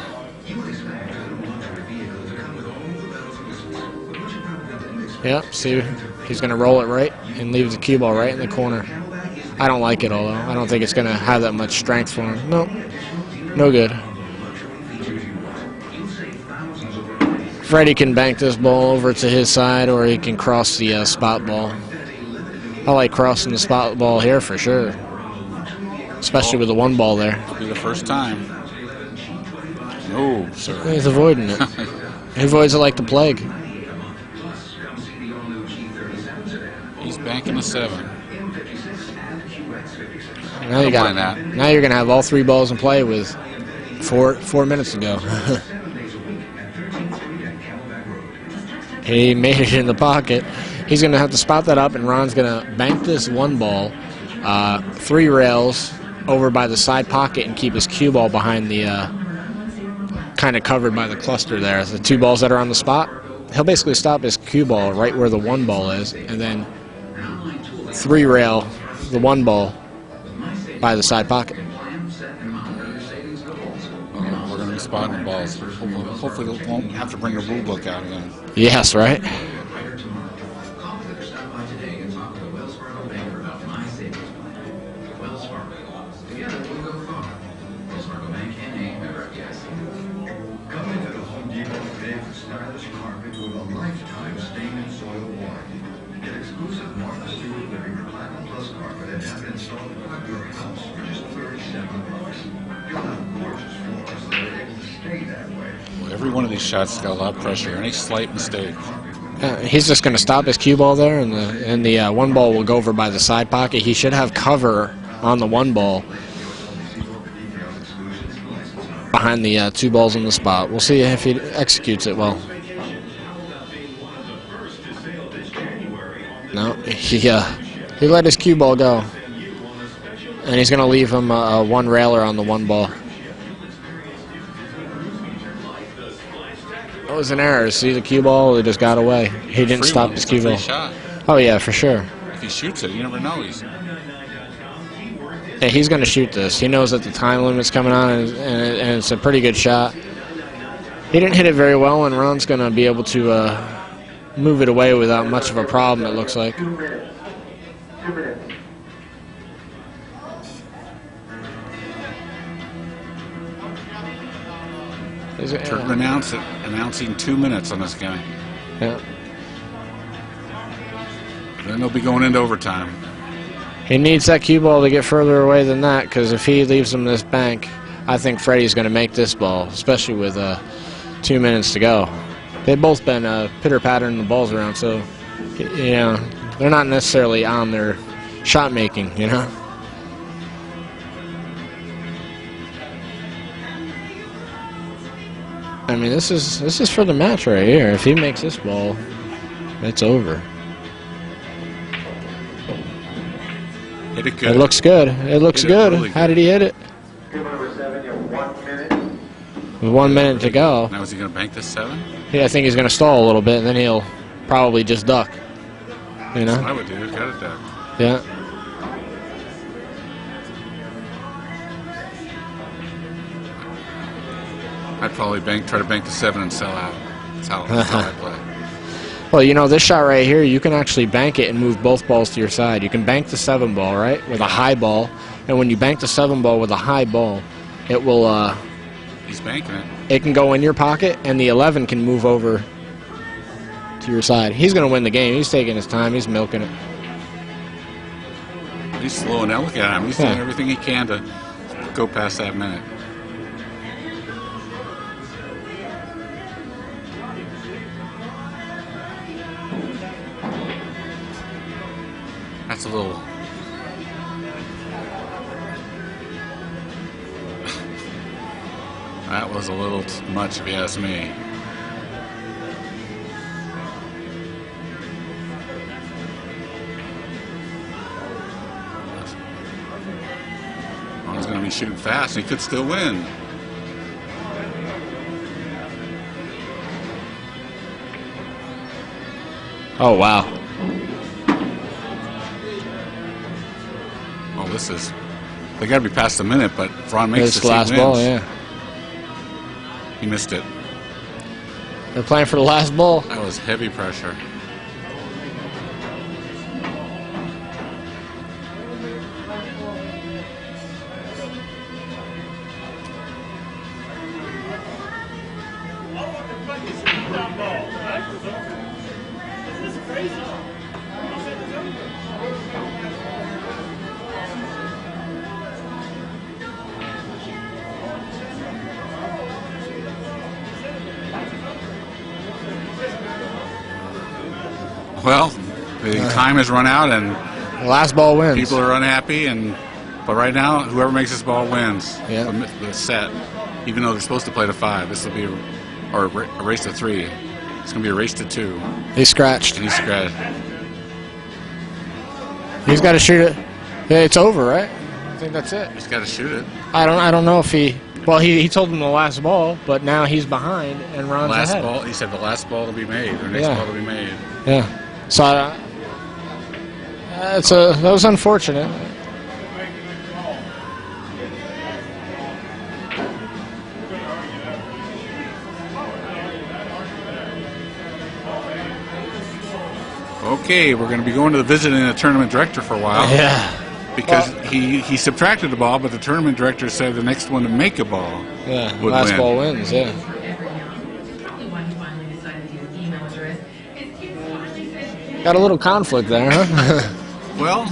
Yep, see, he's going to roll it right and leave the cue ball right in the corner. I don't like it, although. I don't think it's going to have that much strength for him. Nope, no good. Freddy can bank this ball over to his side, or he can cross the spot ball. I like crossing the spot ball here for sure, especially with the 1 ball there. It'll be the first time. Oh, sir. He's avoiding it. He avoids it like the plague. He's banking the 7. Now you got that. Now you're gonna have all 3 balls in play with 4 minutes to go. He made it in the pocket. He's gonna have to spot that up, and Ron's gonna bank this 1 ball, 3 rails over by the side pocket, and keep his cue ball behind the kind of covered by the cluster there. The 2 balls that are on the spot, he'll basically stop his cue ball right where the 1 ball is, and then 3 rail the 1 ball by the side pocket. We're going to be spotting the balls. Hopefully we won't have to bring the rule book out again. Yes, right? Every one of these shots has got a lot of pressure. Any slight mistake. He's just going to stop his cue ball there, and the 1 ball will go over by the side pocket. He should have cover on the 1 ball behind the 2 balls on the spot. We'll see if he executes it well. No, he let his cue ball go, and he's going to leave him a 1 railer on the 1 ball. That was an error. See the cue ball? It just got away. He didn't stop his cue ball. Shot. Oh yeah, for sure. If he shoots it, you never know. Yeah, he's going to shoot this. He knows that the time limit's coming on, and it's a pretty good shot. He didn't hit it very well, and Ron's going to be able to move it away without much of a problem, it looks like. 2 minutes. 2 minutes. Announcing 2 minutes on this guy. Yeah. Then they'll be going into overtime. He needs that cue ball to get further away than that, because if he leaves him this bank, I think Freddy's going to make this ball, especially with 2 minutes to go. They've both been pitter-pattering the balls around, so you know they're not necessarily on their shot making, you know. I mean, this is for the match right here. If he makes this ball, it's over. Hit it good. It looks good. It looks good. Really How did he hit it? Game number 7, you have 1 minute. With 1 minute to go. Now is he going to bank this 7? Yeah, I think he's going to stall a little bit, and then he'll probably just duck. You know? That's what I would do. Got it duck. Yeah. I'd probably try to bank the 7 and sell out. That's how I play. Well, you know, this shot right here, you can actually bank it and move both balls to your side. You can bank the 7 ball, right, with a high ball. And when you bank the 7 ball with a high ball, it will... He's banking it. It can go in your pocket, and the 11 can move over to your side. He's going to win the game. He's taking his time. He's milking it. He's slowing down. Look at him. He's doing everything he can to go past that minute. That's a little... That was a little too much, if you ask me. Ron's going to be shooting fast. He could still win. Oh, wow. Oh, this is... They got to be past the minute, but if Ron makes This this, last he wins. ball, yeah. He missed it. They're playing for the last ball. That was heavy pressure. Well, the time has run out, and The last ball wins. people are unhappy. But right now, whoever makes this ball wins the set. Even though they're supposed to play to 5, this will be a race to 3. It's going to be a race to 2. He scratched. And he scratched. He's got to shoot it. Yeah, it's over, right? I think that's it. He's got to shoot it. I don't know if he. Well, he told him the last ball, but now he's behind and Ron's Last ahead. ball. He said the last ball to be made, or next ball to be made. Yeah. So that was unfortunate. Okay, we're going to be going to the visiting the tournament director for a while. Yeah. Because he subtracted the ball, but the tournament director said the next one to make a ball would last win. ball wins, yeah. Got a little conflict there, huh? Well,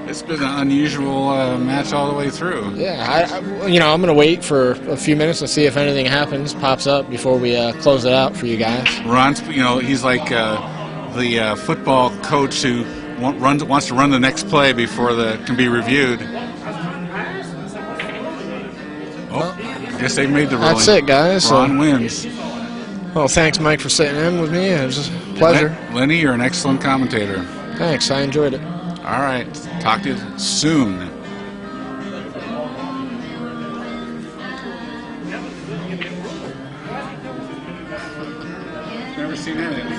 it's been an unusual match all the way through. Yeah, I'm going to wait for a few minutes and see if anything happens, pops up before we close it out for you guys. Ron's, he's like the football coach who wants to run the next play before can be reviewed. Oh, I guess they made the ruling. That's it, guys. Ron wins. Well, thanks, Mike, for sitting in with me. It was a pleasure. Lenny, you're an excellent commentator. Thanks. I enjoyed it. All right. Talk to you soon. Never seen that.